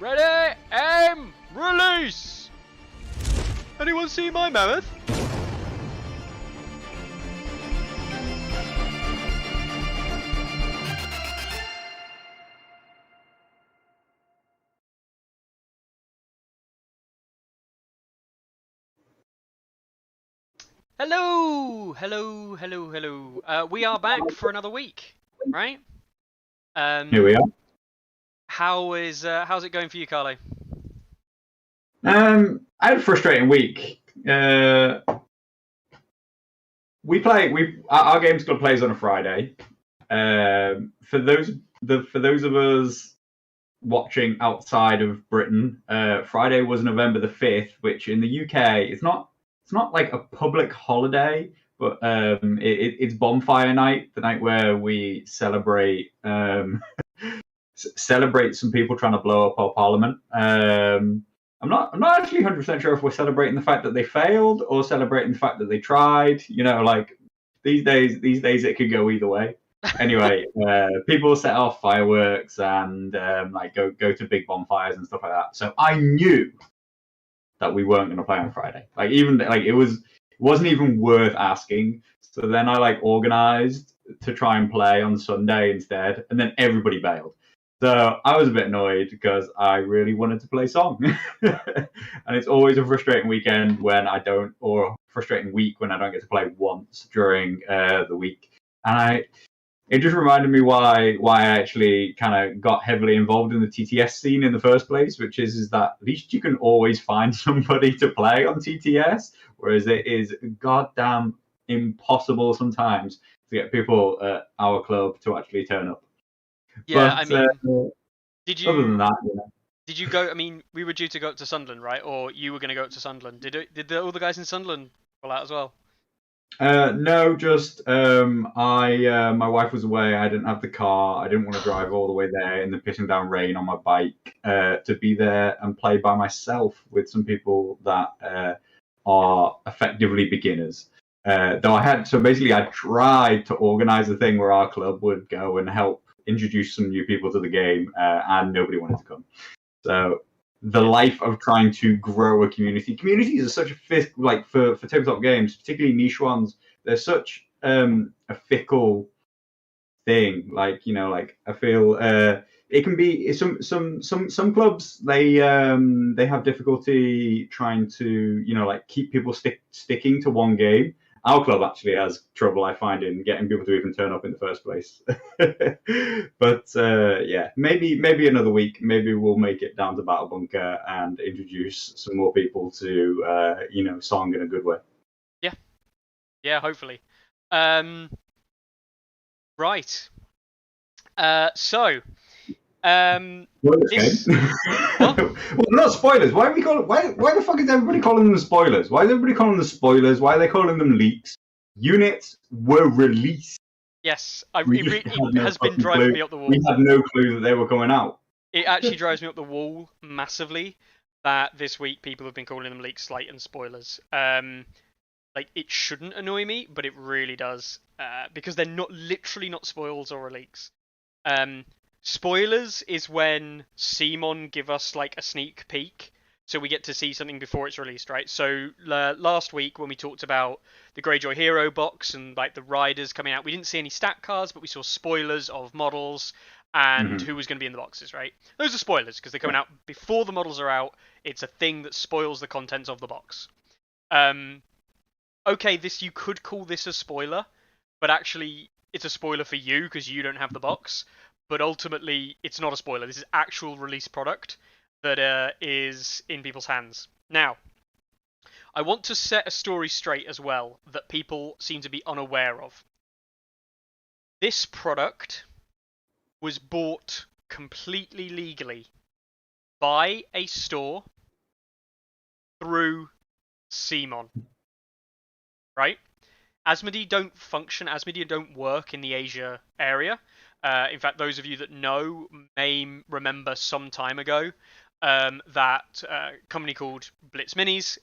Ready, aim, release! Anyone see my mammoth? Hello. We are back for another week, right? Here we are. How's it going for you, Carlo? I had a frustrating week. Our games club plays on a Friday. For those of us watching outside of Britain, Friday was November the 5th, which in the UK it's not like a public holiday, but it's bonfire night, the night where we celebrate some people trying to blow up our parliament. I'm not actually 100% sure if we're celebrating the fact that they failed or celebrating the fact that they tried. You know, like these days it could go either way. Anyway, people set off fireworks and like go to big bonfires and stuff like that. So I knew that we weren't going to play on Friday. Like it wasn't even worth asking. So then I like organized to try and play on Sunday instead, and then everybody bailed. So I was a bit annoyed because I really wanted to play Song. And it's always a frustrating weekend when I don't, or frustrating week when I don't get to play once during the week. And it just reminded me why I actually kind of got heavily involved in the TTS scene in the first place, which is that at least you can always find somebody to play on TTS, whereas it is goddamn impossible sometimes to get people at our club to actually turn up. Yeah, But, I mean, did you? Other than that, you know. Did you go? I mean, we were due to go up to Sunderland, right? Or you were going to go up to Sunderland? Did all the guys in Sunderland pull out as well? No, just my wife was away. I didn't have the car. I didn't want to drive all the way there in the pissing down rain on my bike to be there and play by myself with some people that are effectively beginners. Though I tried to organise a thing where our club would go and help introduce some new people to the game, and nobody wanted to come. So the life of trying to grow a community. Communities are such for tabletop games, particularly niche ones. They're such a fickle thing. Like, you know, like I feel it can be some clubs they have difficulty trying to, you know, like keep people sticking to one game. Our club actually has trouble, I find, in getting people to even turn up in the first place. But yeah, maybe another week. Maybe we'll make it down to Battle Bunker and introduce some more people to Song in a good way. Yeah, hopefully. Right. So. This... Well, not spoilers. Why the fuck is everybody calling them spoilers? Why is everybody calling them spoilers? Why are they calling them leaks? Units were released. Yes, it has been driving me up the wall. We had no clue that they were coming out. It actually drives me up the wall massively that this week people have been calling them leaks, slight, and spoilers. Like, it shouldn't annoy me, but it really does, because they're literally not spoils or leaks. Spoilers is when Simon give us like a sneak peek, so we get to see something before it's released, right? So last week when we talked about the Greyjoy Hero box and like the riders coming out, we didn't see any stat cards, but we saw spoilers of models and who was going to be in the boxes, right? Those are spoilers because they're coming out before the models are out. It's a thing that spoils the contents of the box. Okay, you could call this a spoiler, but actually it's a spoiler for you because you don't have the box. But ultimately, it's not a spoiler. This is actual release product that is in people's hands. Now, I want to set a story straight as well that people seem to be unaware of. This product was bought completely legally by a store through Simon. Right? Asmodee don't function, Asmodee don't work in the Asia area. In fact, those of you that know may remember some time ago that company called Blitz Minis,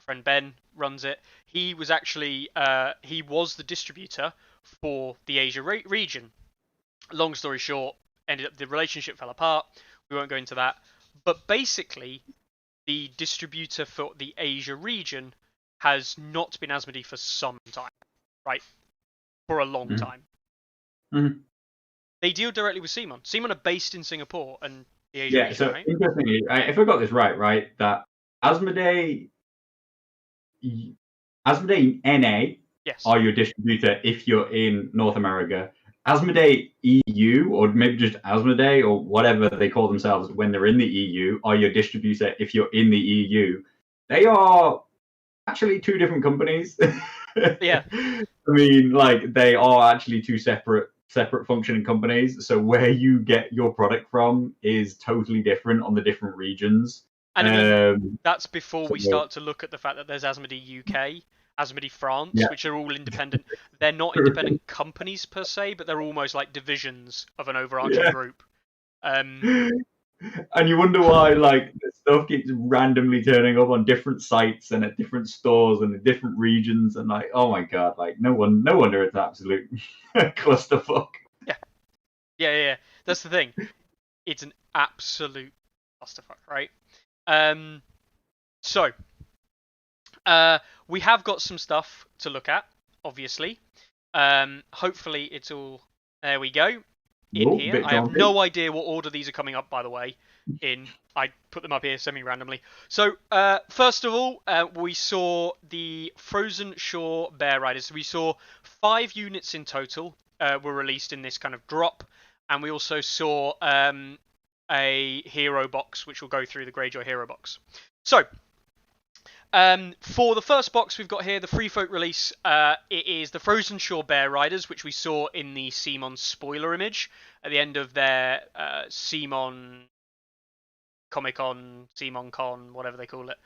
friend Ben runs it. He was actually he was the distributor for the Asia region. Long story short, the relationship fell apart. We won't go into that. But basically, the distributor for the Asia region has not been Asmodee for some time, right? For a long time. Mm-hmm. They deal directly with Simon. Simon are based in Singapore and the Asia Yeah, region, so right? interestingly, if I got this right, that Asmodee NA Yes. are your distributor if you're in North America. Asmodee EU, or maybe just Asmodee, or whatever they call themselves when they're in the EU, are your distributor if you're in the EU. They are actually two different companies. Yeah. I mean, like, they are actually two separate functioning companies. So where you get your product from is totally different on the different regions. And I mean, that's before So, we start to look at the fact that there's Asmodee UK, Asmodee France, yeah. which are all independent. They're not independent companies per se, but they're almost like divisions of an overarching Yeah. group. And you wonder why, like, the stuff keeps randomly turning up on different sites and at different stores and in different regions, and like, oh my god, like, no wonder it's absolute clusterfuck. Yeah. That's the thing. It's an absolute clusterfuck, right? So, we have got some stuff to look at, obviously. Hopefully it's all... There we go. In Oh, here. bit I have jaunty. no idea what order these are coming up, by the way. I put them up here semi-randomly. So, first of all, we saw the Frozen Shore Bear Riders. We saw 5 units in total were released in this kind of drop. And we also saw a hero box, which will go through the Greyjoy hero box. So, for the first box we've got here, the Free Folk release, it is the Frozen Shore Bear Riders, which we saw in the Simon spoiler image at the end of their Simon Comic-Con, Simon Con, whatever they call it,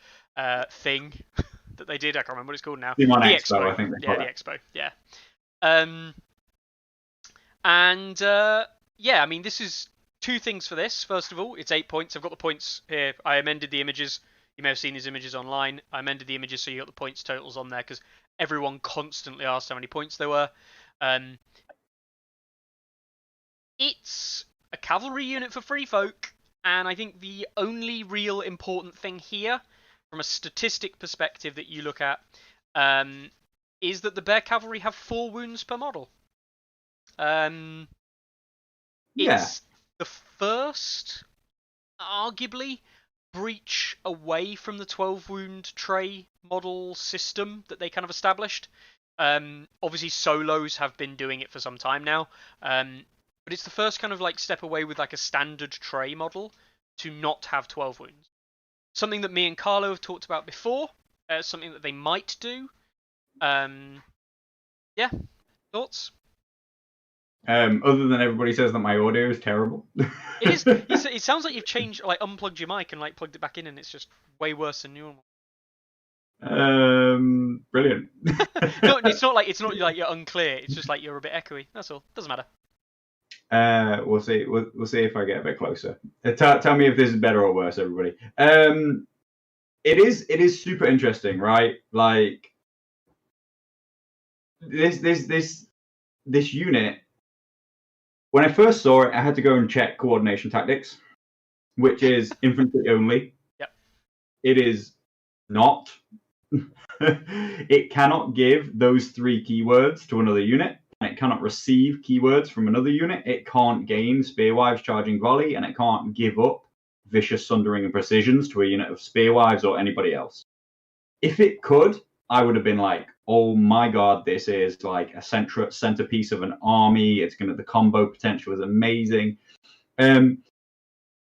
thing that they did. I can't remember what it's called now. Simon The Expo, I think they call the it. Expo, yeah. Yeah, I mean, this is 2 things for this. First of all, it's 8 points. I've got the points here. I amended the images. You may have seen these images online. I amended the images so you got the points totals on there because everyone constantly asked how many points there were. It's a cavalry unit for free folk, and I think the only real important thing here, from a statistic perspective that you look at, is that the bear cavalry have 4 wounds per model. It's the first, arguably, breach away from the 12 wound tray model system that they kind of established. Obviously solos have been doing it for some time now, but it's the first kind of like step away with like a standard tray model to not have 12 wounds. Something that me and Carlo have talked about before, something that they might do. Yeah, thoughts? Other than everybody says that my audio is terrible. It is. It sounds like you've changed, like unplugged your mic and like plugged it back in, and it's just way worse than normal. Brilliant. No, it's not like you're unclear. It's just like you're a bit echoey. That's all. Doesn't matter. We'll see. We'll see if I get a bit closer. Tell me if this is better or worse, everybody. It is super interesting, right? Like this unit. When I first saw it, I had to go and check coordination tactics, which is infantry only. Yep. It is not. It cannot give those 3 keywords to another unit, and it cannot receive keywords from another unit. It can't gain Spearwives Charging Volley, and it can't give up Vicious Sundering and Precisions to a unit of Spearwives or anybody else. If it could, I would have been like, oh my god, this is like a centerpiece of an army. The combo potential is amazing.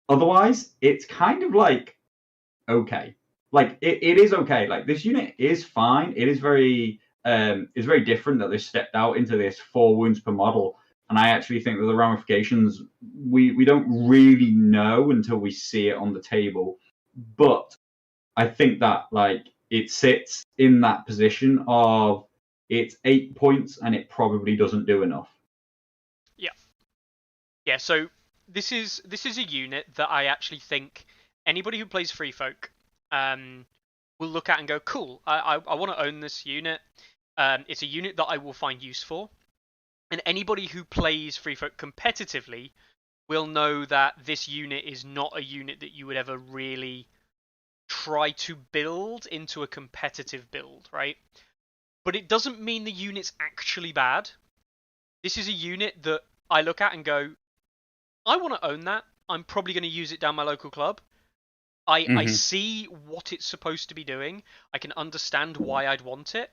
Otherwise, it's kind of like okay. Like it is okay. Like this unit is fine. It is very it's very different that they stepped out into this 4 wounds per model. And I actually think that the ramifications we don't really know until we see it on the table. But I think that like it sits in that position of it's 8 points and it probably doesn't do enough. Yeah. So this is a unit that I actually think anybody who plays Free Folk will look at and go, cool. I want to own this unit. It's a unit that I will find use for. And anybody who plays Free Folk competitively will know that this unit is not a unit that you would ever really try to build into a competitive build, right? But it doesn't mean the unit's actually bad. This is a unit that I look at and go, I want to own that. I'm probably going to use it down my local club. I see what it's supposed to be doing. I can understand why I'd want it.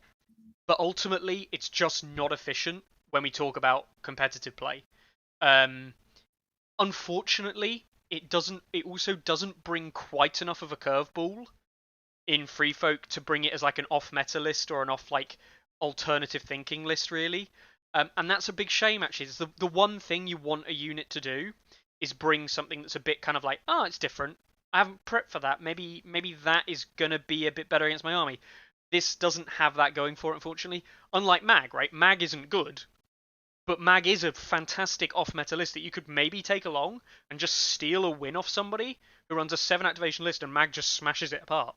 But ultimately, it's just not efficient when we talk about competitive play. Unfortunately, it doesn't. It also doesn't bring quite enough of a curveball in Free Folk to bring it as like an off-meta list or an off like alternative thinking list, really. And that's a big shame, actually. It's the one thing you want a unit to do is bring something that's a bit kind of like, oh, it's different. I haven't prepped for that. Maybe that is gonna be a bit better against my army. This doesn't have that going for it, unfortunately. Unlike Mag, right? Mag isn't good, but Mag is a fantastic off-meta list that you could maybe take along and just steal a win off somebody who runs a 7 activation list and Mag just smashes it apart.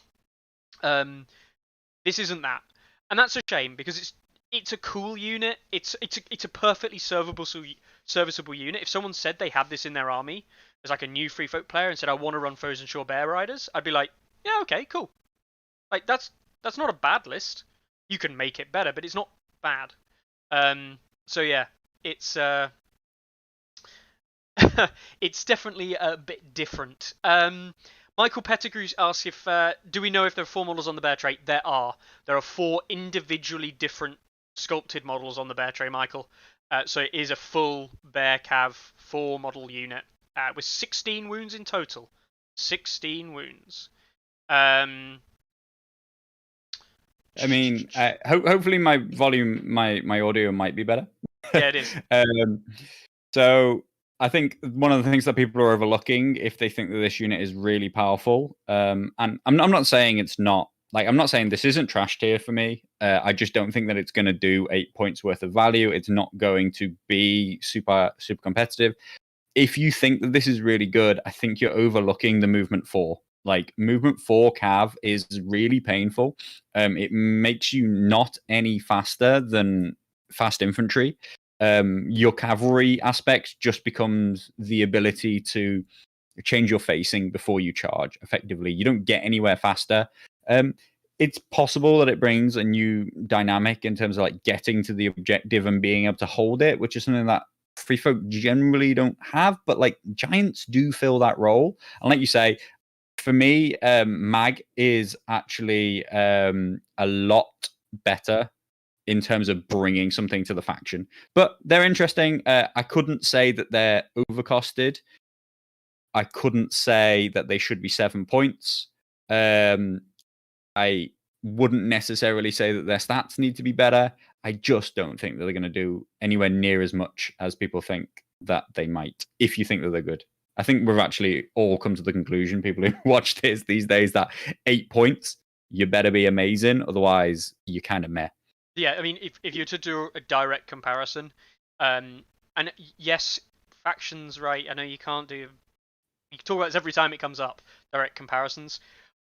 This isn't that, and that's a shame because it's a cool unit. It's a perfectly serviceable unit. If someone said they had this in their army as like a new Free Folk player and said I want to run Frozen Shore Bear Riders, I'd be like, yeah, okay, cool. Like that's not a bad list. You can make it better, but it's not bad. So yeah, it's it's definitely a bit different. Michael Pettigrew asks if do we know if there are 4 models on the bear tray? There are. There are 4 individually different sculpted models on the bear tray, Michael. So it is a full bear cav 4 model unit with 16 wounds in total. 16 wounds. I mean, hopefully my volume, my audio might be better. Yeah, it is. So I think one of the things that people are overlooking if they think that this unit is really powerful, and I'm not saying it's not. Like, I'm not saying this isn't trash tier for me. I just don't think that it's going to do 8 points worth of value. It's not going to be super competitive. If you think that this is really good, I think you're overlooking the movement 4. Like, movement 4 cav is really painful. It makes you not any faster than fast infantry. Your cavalry aspect just becomes the ability to change your facing before you charge. Effectively, you don't get anywhere faster. It's possible that it brings a new dynamic in terms of like getting to the objective and being able to hold it, which is something that Free Folk generally don't have, but like giants do fill that role. And like you say, for me, Mag is actually a lot better in terms of bringing something to the faction. But they're interesting. I couldn't say that they're overcosted. I couldn't say that they should be 7 points. I wouldn't necessarily say that their stats need to be better. I just don't think that they're going to do anywhere near as much as people think that they might, if you think that they're good. I think we've actually all come to the conclusion, people who watch this these days, that 8 points, you better be amazing. Otherwise, you're kind of meh. Yeah, I mean, if you're to do a direct comparison, and yes, factions, right? I know you can't do. You can talk about this every time it comes up. Direct comparisons.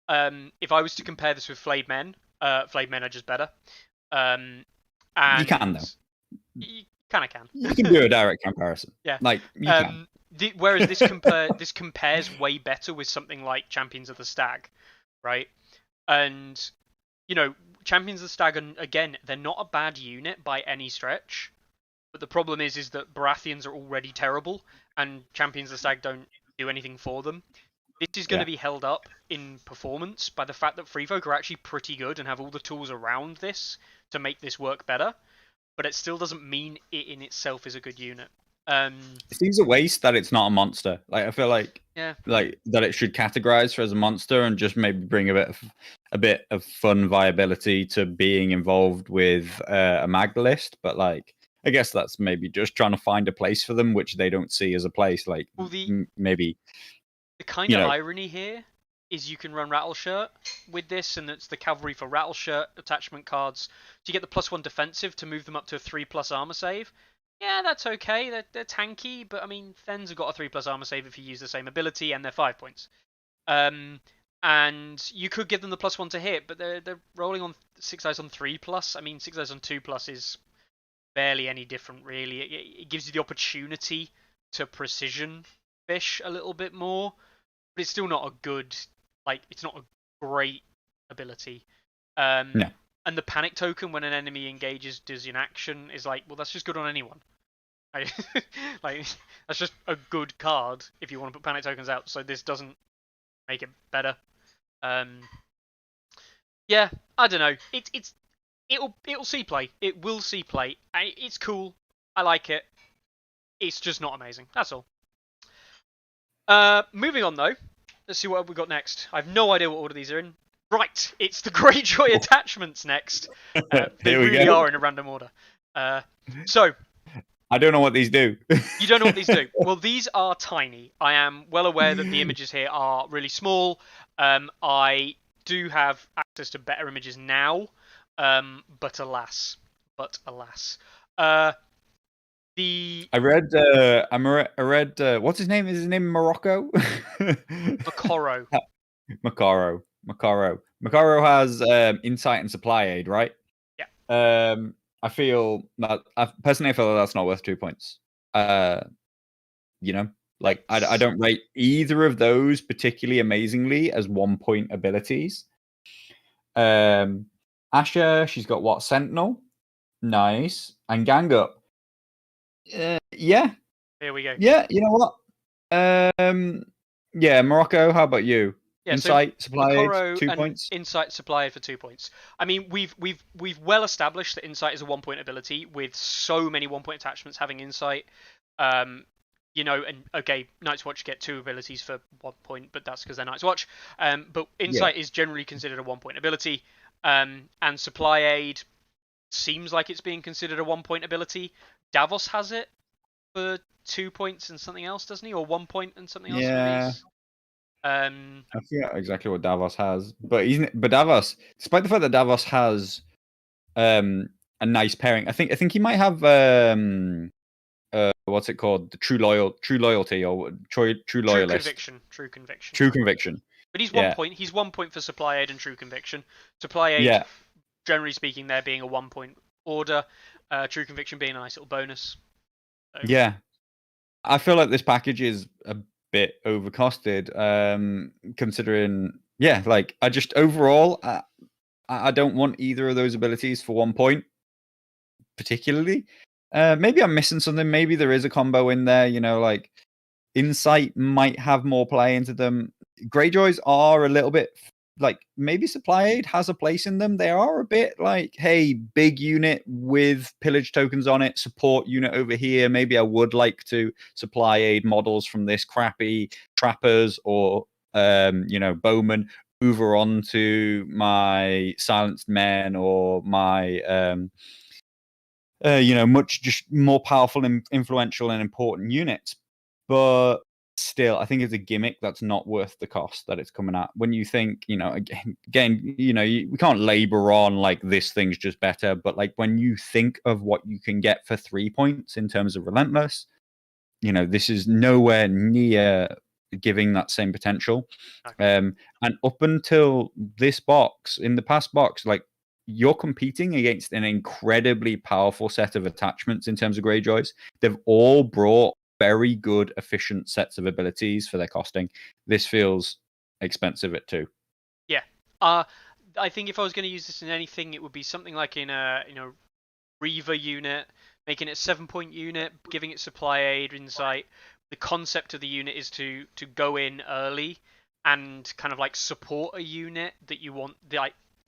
If I was to compare this with Flayed Men are just better. And you can though. You kind of can. You can do a direct comparison. Yeah. Like you can. Whereas this compares way better with something like Champions of the Stag, right? And you know, Champions of the Stag, again, they're not a bad unit by any stretch. But the problem is that Baratheons are already terrible, and Champions of the Stag don't do anything for them. This is going to be held up in performance by the fact that Free Folk are actually pretty good and have all the tools around this to make this work better. But it still doesn't mean it in itself is a good unit. It seems a waste that it's not a monster. Like, I feel like like that it should categorize as a monster and just maybe bring a bit of fun viability to being involved with a mag list. But like, I guess that's maybe just trying to find a place for them, which they don't see as a place. Like, well, maybe the kind of irony here is you can run Rattleshirt with this, and it's the cavalry for Rattleshirt attachment cards. So you get the +1 defensive to move them up to a 3+ armor save. Yeah, that's okay. They're tanky, but I mean, Thens have got a 3+ armor save if you use the same ability, and they're 5 points. And you could give them the +1 to hit, but they're rolling on 6 eyes on 3+. I mean, 6 eyes on 2+ is barely any different, really. It gives you the opportunity to precision fish a little bit more, but it's still not a good, like, it's not a great ability. No. And the panic token when an enemy engages does an action is like, well, that's just good on anyone. Like, that's just a good card if you want to put panic tokens out. So this doesn't make it better. Yeah, I don't know. It'll see play. It will see play. It's cool. I like it. It's just not amazing. That's all. Moving on though. Let's see what we got next. I have no idea what order these are in. Right, it's the Greyjoy attachments next. They Here we really go. are in a random order. So I don't know what these do. you don't know what these do. Well, these are tiny. I am well aware that the images here are really small. I do have access to better images now, but alas. I read what's his name? Is his name Morocco? Makoro. Makoro has insight and supply aid, right? Yeah. I feel that I feel that that's not worth 2 points. You know, like I don't rate either of those particularly amazingly as 1 point abilities. Asha, she's got what? Sentinel, nice, and Gang Up. Yeah. Here we go. Yeah, you know what? Yeah, Morocco. How about you? Yeah, Insight, so supply Makoro aid, 2 and points. Insight supply for 2 points. I mean, we've well established that Insight is a 1 point ability with so many 1 point attachments having Insight. You know, and okay, Night's Watch get 2 abilities for 1 point, but that's because they're Night's Watch. But Insight is generally considered a 1 point ability. And supply aid seems like it's being considered a 1 point ability. Davos has it for 2 points and something else, doesn't he? Or 1 point and something else. Yeah. I forget exactly what Davos has, but Davos, despite the fact that Davos has a nice pairing, I think he might have what's it called? The true loyalty or true loyalist. True conviction. But he's 1 point. He's 1 point for supply aid and true conviction. Supply aid, generally speaking, there being a 1 point order. True conviction being a nice little bonus. So. Yeah, I feel like this package is a bit overcosted, considering. Yeah, like I just overall, I don't want either of those abilities for 1 point, particularly. Maybe I'm missing something. Maybe there is a combo in there. You know, like Insight might have more play into them. Greyjoys are a little bit like maybe supply aid has a place in them. They are a bit like, hey, big unit with pillage tokens on it, support unit over here. Maybe I would like to supply aid models from this crappy trappers or bowmen over onto my silenced men or my much just more powerful and influential and important units. But still, I think it's a gimmick that's not worth the cost that it's coming at. When you think, again, we can't labor on like this thing's just better, but like when you think of what you can get for 3 points in terms of Relentless, this is nowhere near giving that same potential. Okay. And up until this box, in the past box, like you're competing against an incredibly powerful set of attachments in terms of Greyjoys. They've all brought very good, efficient sets of abilities for their costing. This feels expensive at 2. Yeah. I think if I was going to use this in anything, it would be something like in a Reaver unit, making it a 7 point unit, giving it supply aid, insight. The concept of the unit is to go in early and kind of like support a unit that you want,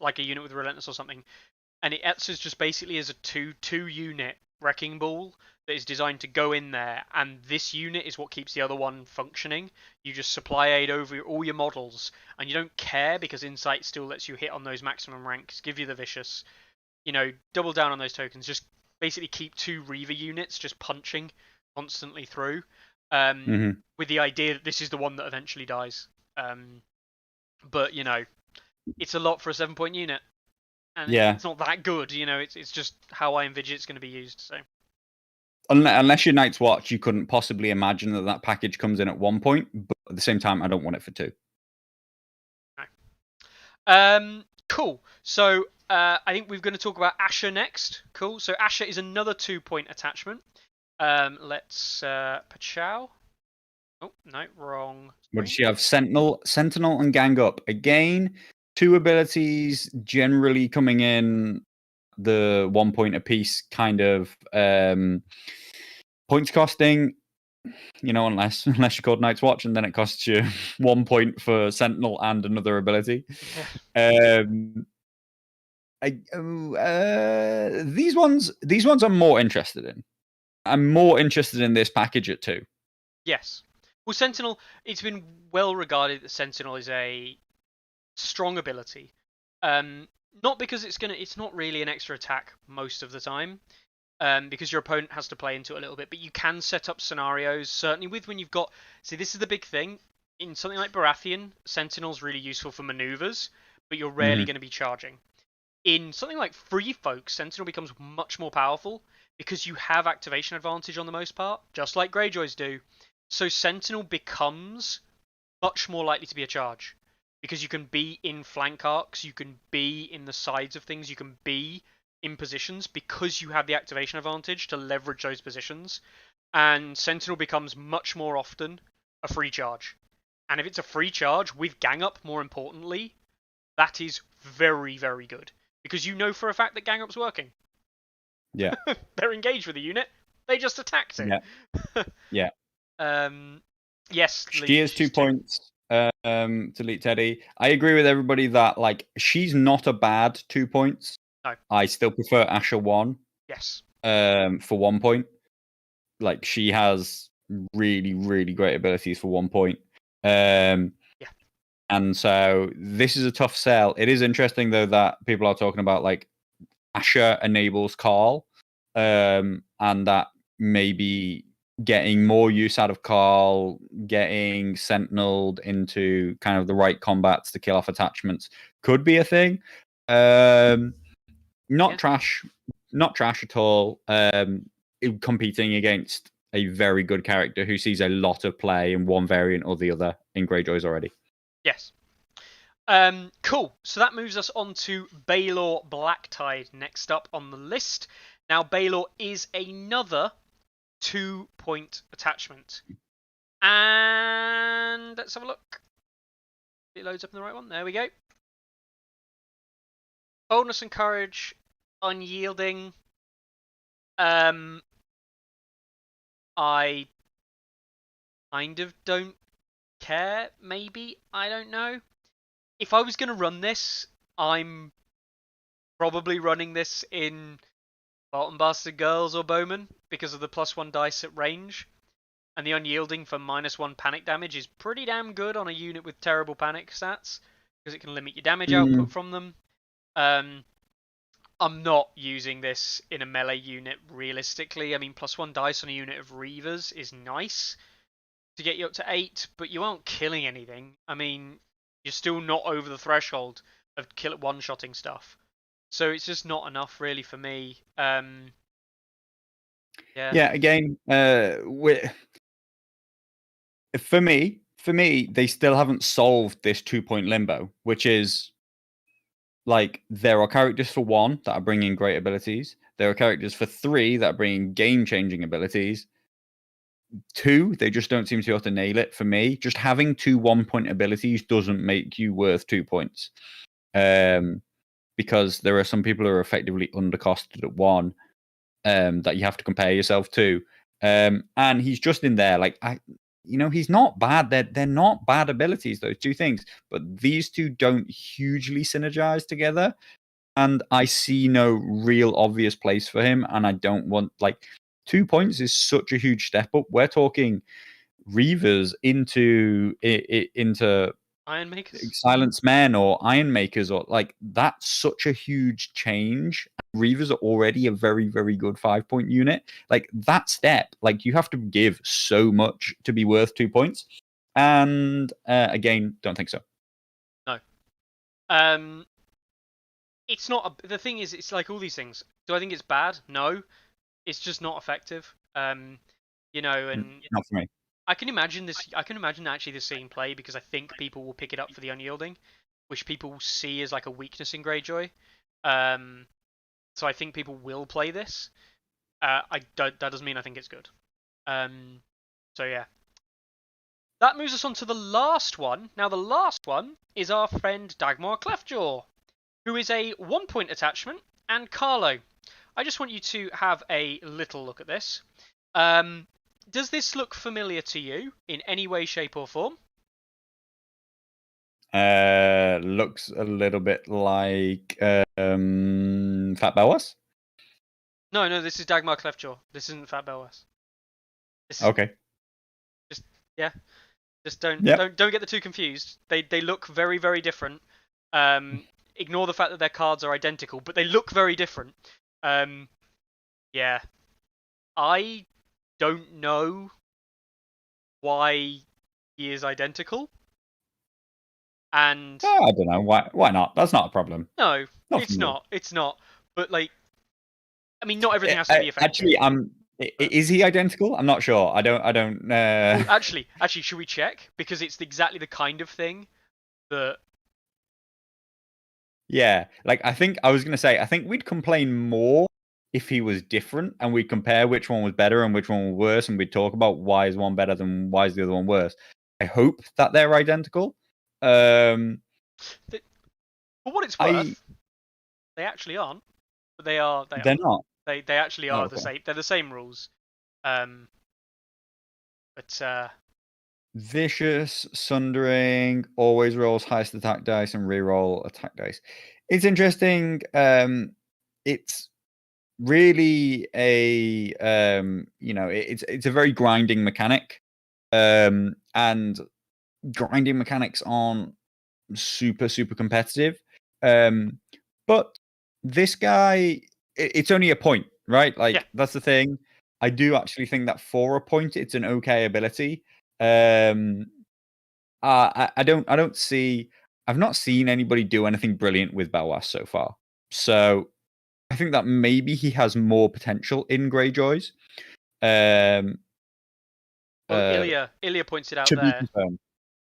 like a unit with Relentless or something. And it acts as just basically as a two unit wrecking ball that is designed to go in there, and this unit is what keeps the other one functioning. You just supply aid over all your models, and you don't care because Insight still lets you hit on those maximum ranks, give you the Vicious, double down on those tokens, just basically keep 2 Reaver units just punching constantly through, with the idea that this is the one that eventually dies. But, it's a lot for a 7 point unit. And it's not that good, it's just how I envisage it's going to be used. So, unless you're Night's Watch, you couldn't possibly imagine that package comes in at 1 point. But at the same time, I don't want it for 2. No. Cool. So I think we're going to talk about Asha next. Cool. So Asha is another 2 point attachment. Let's Pachow. Oh no, wrong. What does she have? Sentinel, and Gang Up. Again, 2 abilities generally coming in the 1 point apiece kind of points costing. Unless you're called Night's Watch, and then it costs you 1 point for Sentinel and another ability. These ones I'm more interested in. I'm more interested in this package at 2. Yes. Well, Sentinel, it's been well regarded that Sentinel is a strong ability. Not because it's not really an extra attack most of the time. Because your opponent has to play into it a little bit, but you can set up scenarios, certainly with when you've got... See, this is the big thing. In something like Baratheon, Sentinel's really useful for maneuvers, but you're rarely going to be charging. In something like Free Folk, Sentinel becomes much more powerful because you have activation advantage on the most part, just like Greyjoys do. So Sentinel becomes much more likely to be a charge because you can be in flank arcs, you can be in the sides of things, you can be in positions because you have the activation advantage to leverage those positions. And Sentinel becomes much more often a free charge. And if it's a free charge with gang up, more importantly, that is very, very good. Because you know for a fact that gang up's working. Yeah. They're engaged with the unit. They just attacked it. Yeah. Yes. She is 2 points to Elite Teddy. I agree with everybody that she's not a bad 2 points. No. I still prefer Asha 1. Yes. For 1 point. She has really, really great abilities for 1 point. Yeah. And so this is a tough sell. It is interesting though that people are talking about Asha enables Carl, and that maybe getting more use out of Carl, getting Sentineled into kind of the right combats to kill off attachments could be a thing. Not trash at all. Competing against a very good character who sees a lot of play in one variant or the other in Greyjoys already. Yes. Cool. So that moves us on to Baelor Blacktide next up on the list. Now, Baelor is another 2 point attachment. And let's have a look. It loads up in the right one. There we go. Boldness and courage, unyielding. I kind of don't care, maybe. I don't know. If I was going to run this, I'm probably running this in Bolton Bastard Girls or Bowman because of the +1 dice at range. And the unyielding for -1 panic damage is pretty damn good on a unit with terrible panic stats because it can limit your damage output from them. I'm not using this in a melee unit realistically. I mean, +1 dice on a unit of Reavers is nice to get you up to 8, but you aren't killing anything. I mean, you're still not over the threshold of one-shotting stuff. So it's just not enough really for me. Yeah, again, for me, they still haven't solved this 2 point limbo, which is there are characters for 1 that are bringing great abilities. There are characters for 3 that are bringing game-changing abilities. 2, they just don't seem to be able to nail it for me. Just having 2 1-point abilities doesn't make you worth 2 points. Because there are some people who are effectively undercosted at 1 that you have to compare yourself to. And he's just in there. He's not bad. They're not bad abilities, those 2 things. But these 2 don't hugely synergize together. And I see no real obvious place for him. And I don't want 2 points is such a huge step up. We're talking Reavers into Iron Makers, Silence Men or Iron Makers, or that's such a huge change. Reavers are already a very, very good 5 point unit. That step, you have to give so much to be worth 2 points. And again, don't think so. No. It's not. The thing is, it's like all these things. Do I think it's bad? No. It's just not effective. And not for me. I can imagine this. I can imagine actually this scene play because I think people will pick it up for the unyielding, which people see as a weakness in Greyjoy. So I think people will play this. That doesn't mean I think it's good. So yeah. that moves us on to the last one. Now, the last one is our friend Dagmar Cleftjaw, who is a 1-point attachment, and Carlo. I just want you to have a little look at this. Does this look familiar to you in any way, shape, or form? Looks a little bit like Fat Belwas. No, this is Dagmar Cleftjaw. This isn't Fat Belwas. Okay. Just don't Yep. don't get the two confused. They look very, very different. Ignore the fact that their cards are identical, but they look very different. Yeah. I don't know why he is identical. And I don't know why not. That's not a problem. no, Not it's for me. not. It's not. But like, I mean, not everything has to be effective. Actually, is he identical? I'm not sure. I don't. Well, actually, should we check? Because it's exactly the kind of thing that. Yeah, like I think I was gonna say, I think we'd complain more if he was different, and we'd compare which one was better and which one was worse, and we'd talk about why is one better than why is the other one worse. I hope that they're identical. For what it's worth, they actually aren't. But they are. They're not. They actually are Oh, the okay. same. They're the same rules. But Vicious, Sundering, always rolls highest attack dice and reroll attack dice. It's interesting. It's really a it's a very grinding mechanic. And grinding mechanics aren't super competitive. But this guy, it's only a point, right? Like yeah. That's the thing. I do actually think that for a point, it's an okay ability. I don't see. I've not seen anybody do anything brilliant with Belwas so far. So I think that maybe he has more potential in Greyjoys. Well, Ilya points it out To be there. confirmed.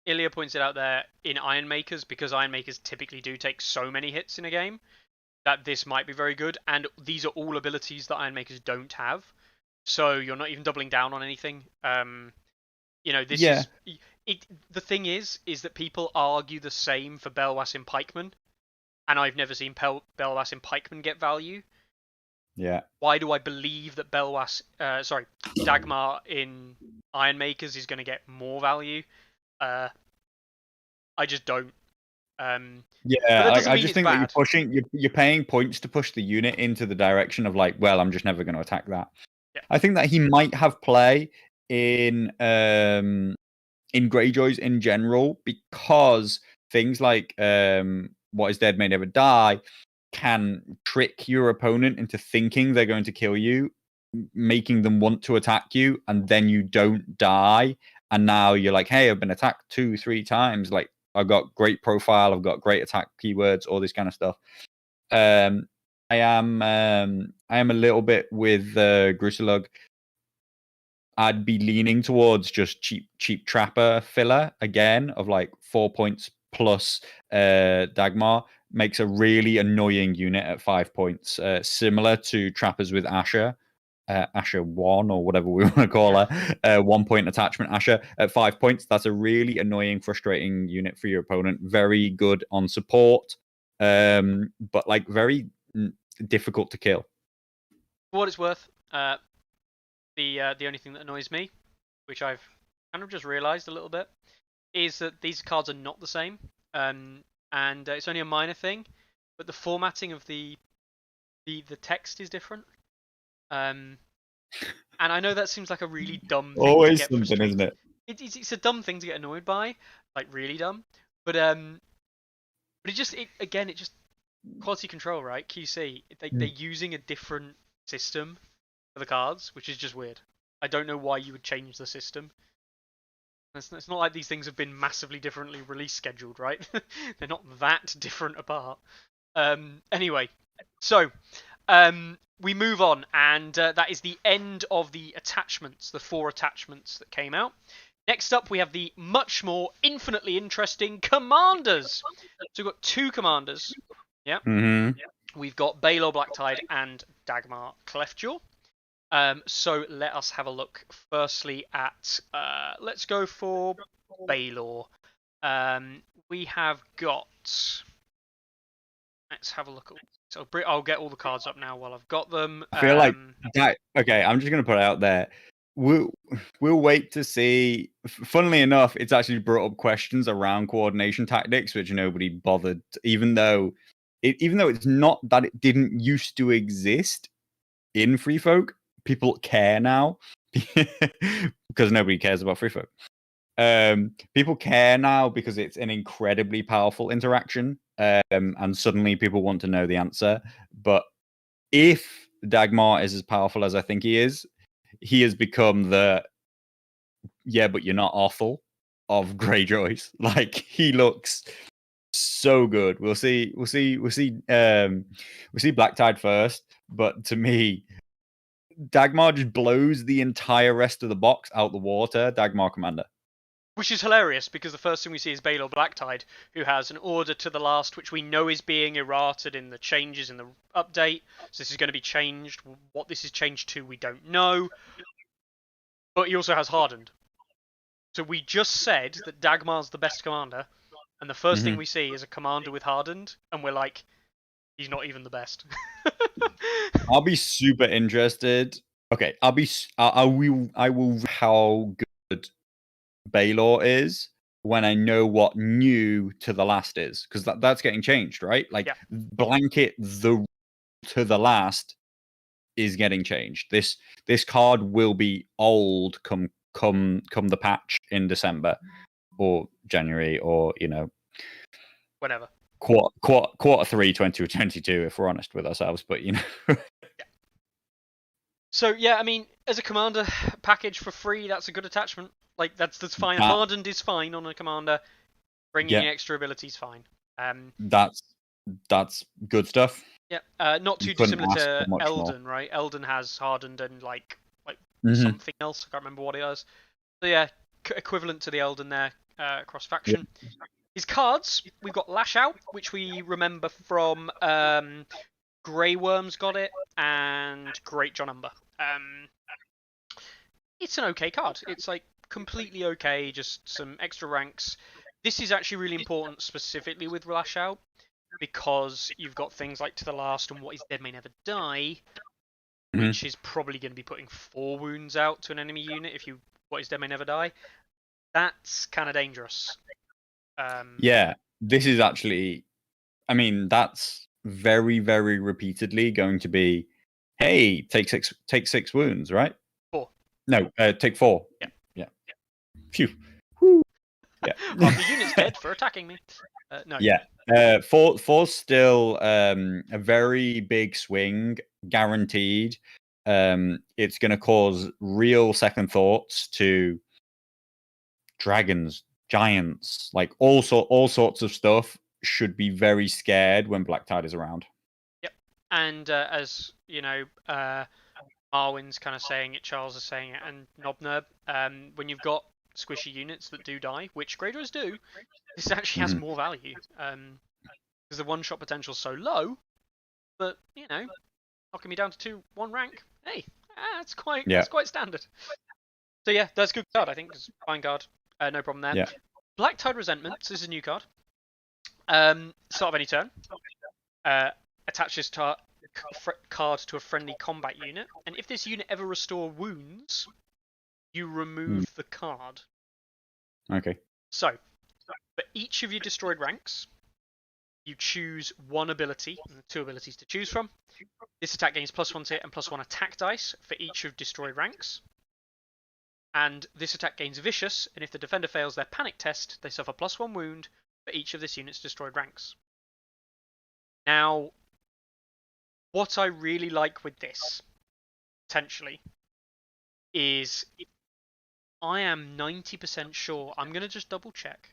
Ilya points it out there in Iron Makers, because Iron Makers typically do take so many hits in a game that this might be very good, and these are all abilities that Iron Makers don't have. So you're not even doubling down on anything. This is it. The thing is that people argue the same for Belwas in Pikeman, and I've never seen Belwas in Pikeman get value. Yeah. Why do I believe that Dagmar in Iron Makers is going to get more value? I just don't. Yeah, I just think that you're paying points to push the unit into the direction of like, well, I'm just never going to attack that. Yeah. I think that he might have play in Greyjoys in general, because things like what is dead may never die can trick your opponent into thinking they're going to kill you, making them want to attack you, and then you don't die, and now you're like, hey, I've been attacked 2-3 times, like I've got great profile, I've got great attack keywords, all this kind of stuff. I am a little bit with Grusilug. I'd be leaning towards just cheap trapper filler again of like 4 points plus Dagmar. Makes a really annoying unit at 5 points, similar to trappers with Asha. Asha 1 or whatever we want to call her, 1 point attachment Asha at 5 points. That's a really annoying, frustrating unit for your opponent. Very good on support, but like very difficult to kill. For what it's worth, the only thing that annoys me, which I've kind of just realised a little bit, is that these cards are not the same. And it's only a minor thing, but the formatting of the text is different. And I know that seems like a really dumb thing Always to get something, isn't it? It's a dumb thing to get annoyed by, like really dumb. But it just quality control, right? QC. They're using a different system for the cards, which is just weird. I don't know why you would change the system. It's not like these things have been massively differently release scheduled, right? They're not that different apart. Anyway, so we move on, and that is the end of the attachments, the 4 attachments that came out. Next up, we have the much more infinitely interesting commanders. So we've got 2 commanders. Yeah. Mm-hmm. We've got Baelor Blacktide and Dagmar Cleftjaw. So let us have a look. Firstly, at let's go for Baylor. We have got. Let's have a look. So I'll get all the cards up now while I've got them. I feel like that. Okay, I'm just gonna put it out there. We'll wait to see. Funnily enough, it's actually brought up questions around coordination tactics, which nobody bothered. Even though it's not that it didn't used to exist in Free Folk, people care now because nobody cares about Free Folk. People care now because it's an incredibly powerful interaction, and suddenly people want to know the answer. But if Dagmar is as powerful as I think he has become the but you're not awful of Greyjoys. Like, he looks so good. We'll see Black Tide first, but to me, Dagmar just blows the entire rest of the box out the water. Dagmar Commander. Which is hilarious, because the first thing we see is Baelor Blacktide, who has an order to the last, which we know is being errated in the changes in the update. So this is going to be changed. What this is changed to, we don't know. But he also has Hardened. So we just said that Dagmar's the best commander, and the first thing we see is a commander with Hardened, and we're like, he's not even the best. I'll be super interested. Okay, I will how good Baelor is when I know what new to the last is, because that's getting changed, right? Like, blanket to the last is getting changed. This card will be old come the patch in December or January, or whenever. Quarter 3 2022, if we're honest with ourselves, but So yeah, I mean, as a commander package for free, that's a good attachment. Like, that's fine. Hardened is fine on a commander. Bringing the extra ability is fine. That's good stuff. Yeah, not too dissimilar to Eldon, right? Eldon has Hardened and like something else. I can't remember what it is. So yeah, equivalent to the Eldon there, cross faction. Yeah. His cards, we've got Lash Out, which we remember from Grey Worm's got it, and Great John Umber. It's an okay card. It's like completely okay, just some extra ranks. This is actually really important specifically with Lash Out, because you've got things like To the Last and What Is Dead May Never Die, which is probably going to be putting 4 wounds out to an enemy unit if What Is Dead May Never Die. That's kind of dangerous. Yeah, this is actually, I mean, that's very, very repeatedly going to be, hey, take 6 wounds, right? 4. No, take 4. Yeah. Phew. Woo. Yeah. The unit's dead for attacking me. No. Yeah. 4's still a very big swing, guaranteed. It's going to cause real second thoughts to dragons, giants, like all sorts of stuff. Should be very scared when Black Tide is around. Yep. And as you know, Marwin's kind of saying it, Charles is saying it, and Nobnerb, when you've got squishy units that do die, which Greyjoys do, this actually has more value. Because the one-shot potential is so low, but knocking me down to 2-1 rank, hey, that's quite standard. So yeah, that's a good card, I think. It's fine card, no problem there. Yeah. Black Tide Resentments is a new card. Start of any turn. Attach this card to a friendly combat unit, and if this unit ever restore wounds, you remove the card. Okay. So, for each of your destroyed ranks, you choose one ability, and 2 abilities to choose from. This attack gains +1 hit and +1 attack dice for each of destroyed ranks. And this attack gains Vicious, and if the defender fails their panic test, they suffer +1 wound for each of this unit's destroyed ranks. Now, what I really like with this, potentially, is I am 90% sure. I'm going to just double check.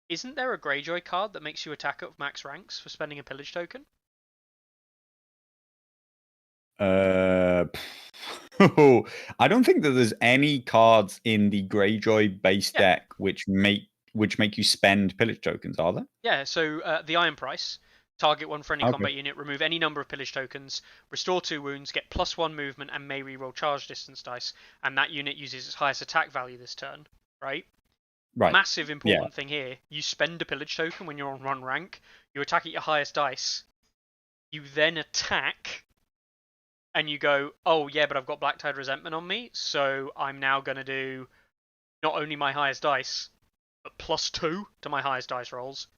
Isn't there a Greyjoy card that makes you attack at max ranks for spending a pillage token? I don't think that there's any cards in the Greyjoy base deck which make you spend pillage tokens, are there? Yeah, so the Iron Price. Target one friendly Okay. combat unit, remove any number of pillage tokens, restore 2 wounds, get +1 movement, and may reroll charge distance dice. And that unit uses its highest attack value this turn, right? Right. Massive important thing here. You spend a pillage token when you're on run rank. You attack at your highest dice. You then attack, and you go, oh yeah, but I've got Black Tide Resentment on me, so I'm now going to do not only my highest dice, but +2 to my highest dice rolls.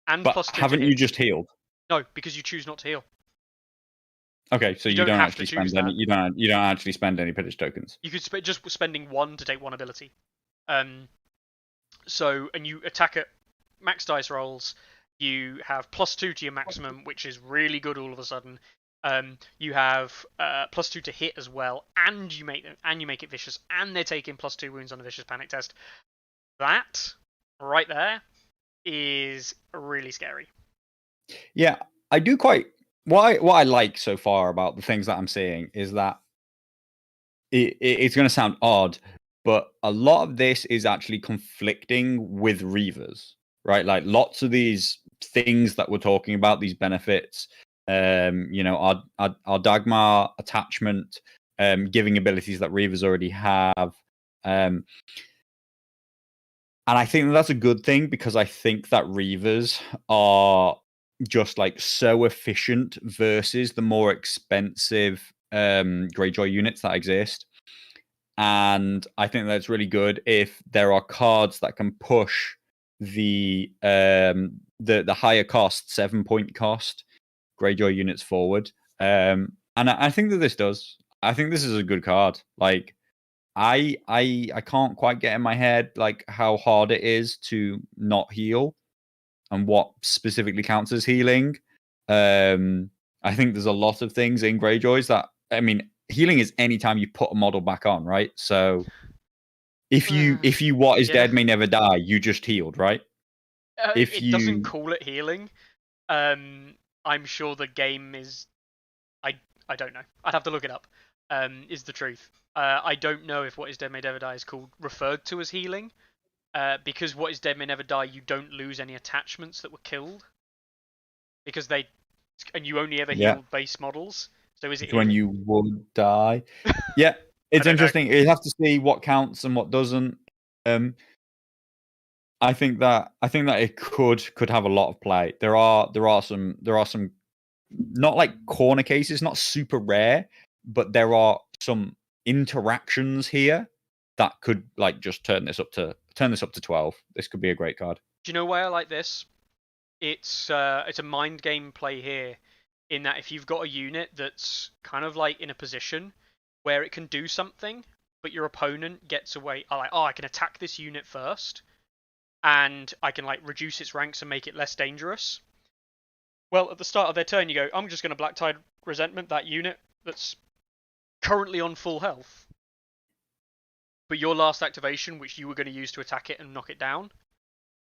And But +2 haven't to you hits. just healed? No, because you choose not to heal. Okay, so you don't have actually to choose spend any. that. You don't actually spend any pillage tokens. You could just spending 1 to take 1 ability. So, and you attack at max dice rolls. You have +2 to your maximum, which is really good all of a sudden. You have +2 to hit as well, and you make it vicious, and they're taking +2 wounds on a vicious panic test. That right there is really scary. Yeah, I do quite. What I like so far about the things that I'm seeing is that it's going to sound odd, but a lot of this is actually conflicting with Reavers, right? Like lots of these things that we're talking about, these benefits, our Dagmar attachment, giving abilities that Reavers already have. And I think that's a good thing because I think that Reavers are just like so efficient versus the more expensive Greyjoy units that exist. And I think that's really good if there are cards that can push the higher cost 7-point cost Greyjoy units forward. And I think that this does. I think this is a good card. Like I can't quite get in my head like how hard it is to not heal and what specifically counts as healing. I think there's a lot of things in Greyjoys that, I mean, healing is anytime you put a model back on, right? So if you what is dead may never die, you just healed, right? It doesn't call it healing. I'm sure the game is. I don't know. I'd have to look it up. Is the truth. I don't know if what is dead may never die is called referred to as healing. Because what is dead may never die, you don't lose any attachments that were killed. Because and you only ever heal base models. So is it when you would die? Yeah, it's interesting. You have to see what counts and what doesn't. I think that it could have a lot of play. There are some not like corner cases, not super rare, but there are some interactions here that could like just turn this up to 12. This could be a great card. Do you know why I like this? It's a mind game play here, in that if you've got a unit that's kind of like in a position where it can do something, but your opponent gets away, like, oh, I can attack this unit first, and I can like reduce its ranks and make it less dangerous. Well, at the start of their turn, you go, I'm just going to Black Tide Resentment that unit that's currently on full health. But your last activation, which you were going to use to attack it and knock it down,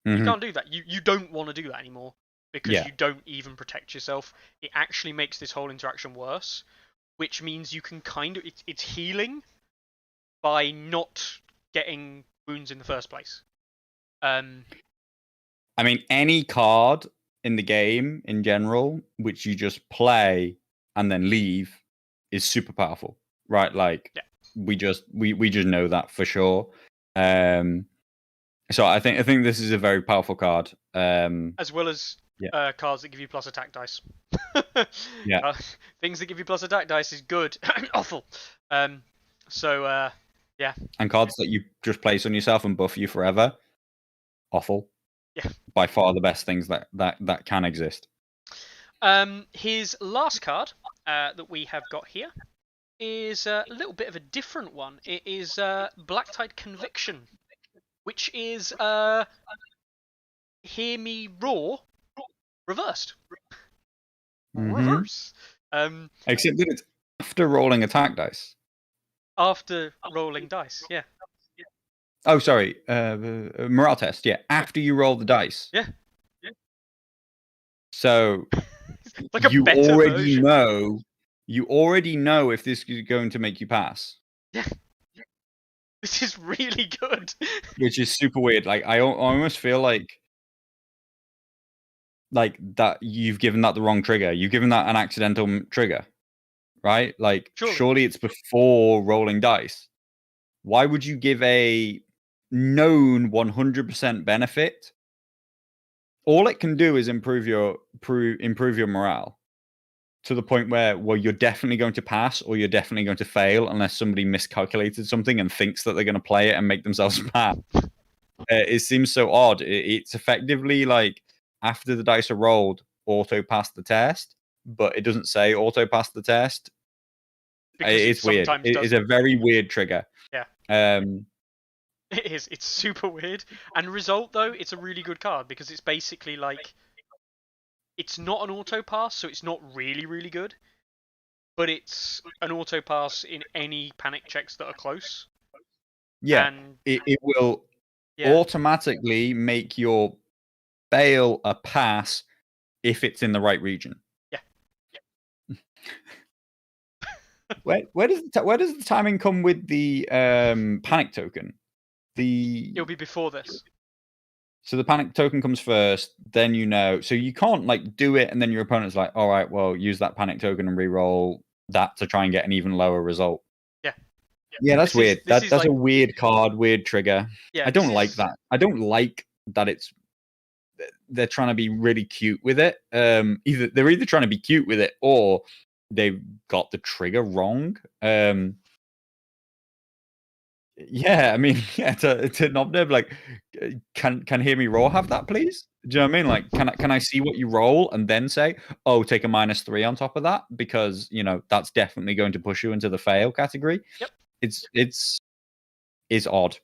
you can't do that. You don't want to do that anymore because you don't even protect yourself. It actually makes this whole interaction worse, which means you can kind of... It's healing by not getting wounds in the first place. I mean, any card in the game in general, which you just play and then leave, is super powerful, right? Like we just know that for sure. So I think this is a very powerful card. As well as cards that give you plus attack dice. Things that give you plus attack dice is good. Awful. So yeah. And cards that you just place on yourself and buff you forever. Awful. Yeah. By far the best things that can exist. His last card that we have got here is a little bit of a different one. It is Black Tide Conviction, which is Hear Me Roar reversed. Reverse. Except that it's after rolling attack dice. After rolling dice, yeah. Oh, sorry. Morale test, yeah. After you roll the dice. Yeah. So like you already know if this is going to make you pass. Yeah. This is really good. Which is super weird. Like I almost feel like like that you've given that the wrong trigger. You've given that an accidental trigger, right? Like surely it's before rolling dice. Why would you give a known 100% benefit? All it can do is improve your morale to the point where, well, you're definitely going to pass or you're definitely going to fail unless somebody miscalculated something and thinks that they're going to play it and make themselves pass. It seems so odd. It's effectively like after the dice are rolled, auto pass the test, but it doesn't say auto pass the test. It's weird. It's a very weird trigger. Yeah. It is. It's super weird. And result though, it's a really good card because it's basically like it's not an auto pass, so it's not really, really good. But it's an auto pass in any panic checks that are close. Yeah. And it will automatically make your fail a pass if it's in the right region. Yeah. Where does the timing come with the panic token? It'll be before this. So the panic token comes first, then so you can't like do it and then your opponent's like, all right, well, use that panic token and re-roll that to try and get an even lower result. Yeah, that's weird. That's like, a weird card, weird trigger. Yeah, I don't like that. I don't like that they're trying to be really cute with it. They're either trying to be cute with it or they've got the trigger wrong. Yeah, I mean, to Nobneb, like, can Hear Me Roar have that, please? Do you know what I mean? Like, can I see what you roll and then say, oh, take a -3 on top of that because that's definitely going to push you into the fail category. Yep. It's odd.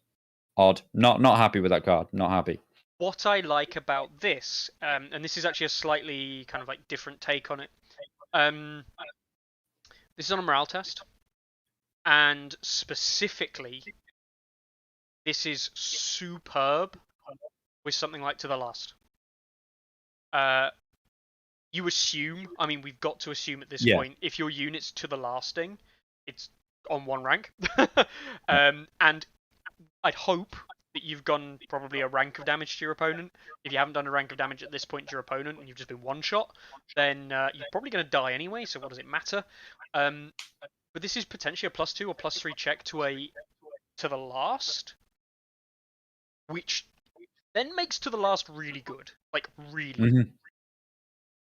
Not happy with that card. Not happy. What I like about this, and this is actually a slightly kind of like different take on it. This is on a morale test. And specifically, this is superb with something like To the Last. You assume, I mean, we've got to assume at this point, if your unit's To the Lasting, it's on 1 rank. And I'd hope that you've gone probably a rank of damage to your opponent. If you haven't done a rank of damage at this point to your opponent and you've just been one-shot, then you're probably going to die anyway, so what does it matter? But this is potentially a +2 or +3 check To the Last, which then makes To the Last really good, like really. Mm-hmm.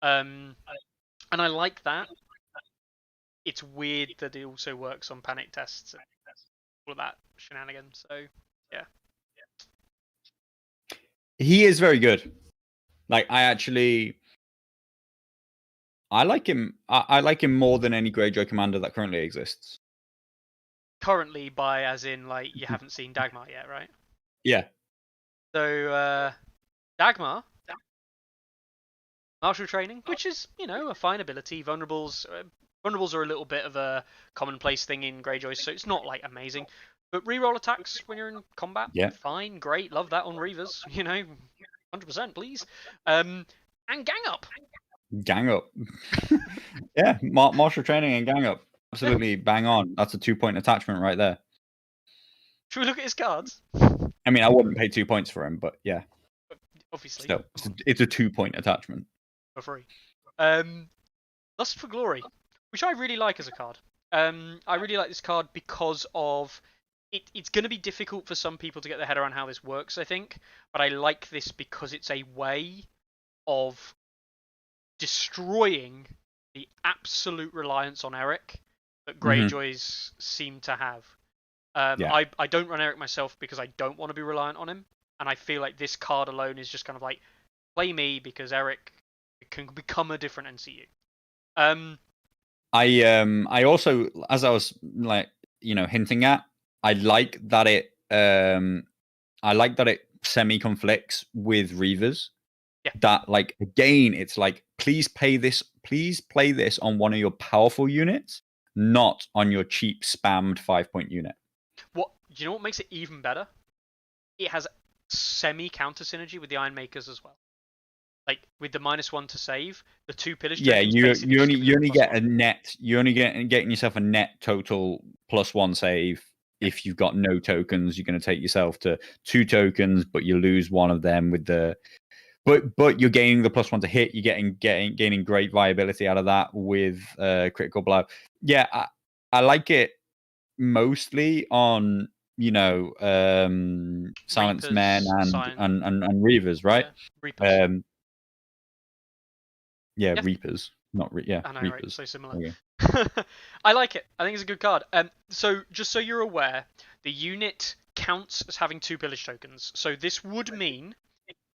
And I like that. It's weird that it also works on panic tests and all of that shenanigans. So yeah, he is very good. Like I like him. I like him more than any Greyjoy commander that currently exists. Currently, by as in like you haven't seen Dagmar yet, right? Yeah. So Dagmar, martial training, which is a fine ability. Vulnerables are a little bit of a commonplace thing in Greyjoy, so it's not like amazing. But reroll attacks when you're in combat, fine, great, love that on Reavers. 100%, please. And gang up. Gang up. Yeah, martial training and gang up. Absolutely bang on. That's a 2-point attachment right there. Should we look at his cards? I mean, I wouldn't pay 2 points for him, but yeah. Obviously. Still, it's a 2-point attachment. For free. Lust for Glory, which I really like as a card. I really like this card because of it's going to be difficult for some people to get their head around how this works, I think. But I like this because it's a way of destroying the absolute reliance on Eric that Greyjoys seem to have. I don't run Eric myself because I don't want to be reliant on him, and I feel like this card alone is just kind of like play me because Eric can become a different NCU. I also, as I was like hinting at, I like that it semi conflicts with Reavers. Yeah. That like again, it's like please play this on one of your powerful units, not on your cheap spammed 5-point unit. What do you know? What makes it even better? It has semi counter synergy with the Ironmakers as well. Like with the -1 to save, the 2 pillage. Yeah, you only get a net. You only getting yourself a net total +1 save. If you've got no tokens, you're going to take yourself to 2 tokens, but you lose one of them with the but you're gaining the +1 to hit. You're gaining great viability out of that with critical blow. Yeah, I like it mostly on Silence Men Reapers, and Reavers, right? Yeah, Reapers. Yeah, Yeah. Reapers, not I know, right? Reapers. So similar. Okay. I like it. I think it's a good card. So just so you're aware, the unit counts as having 2 pillage tokens. So this would mean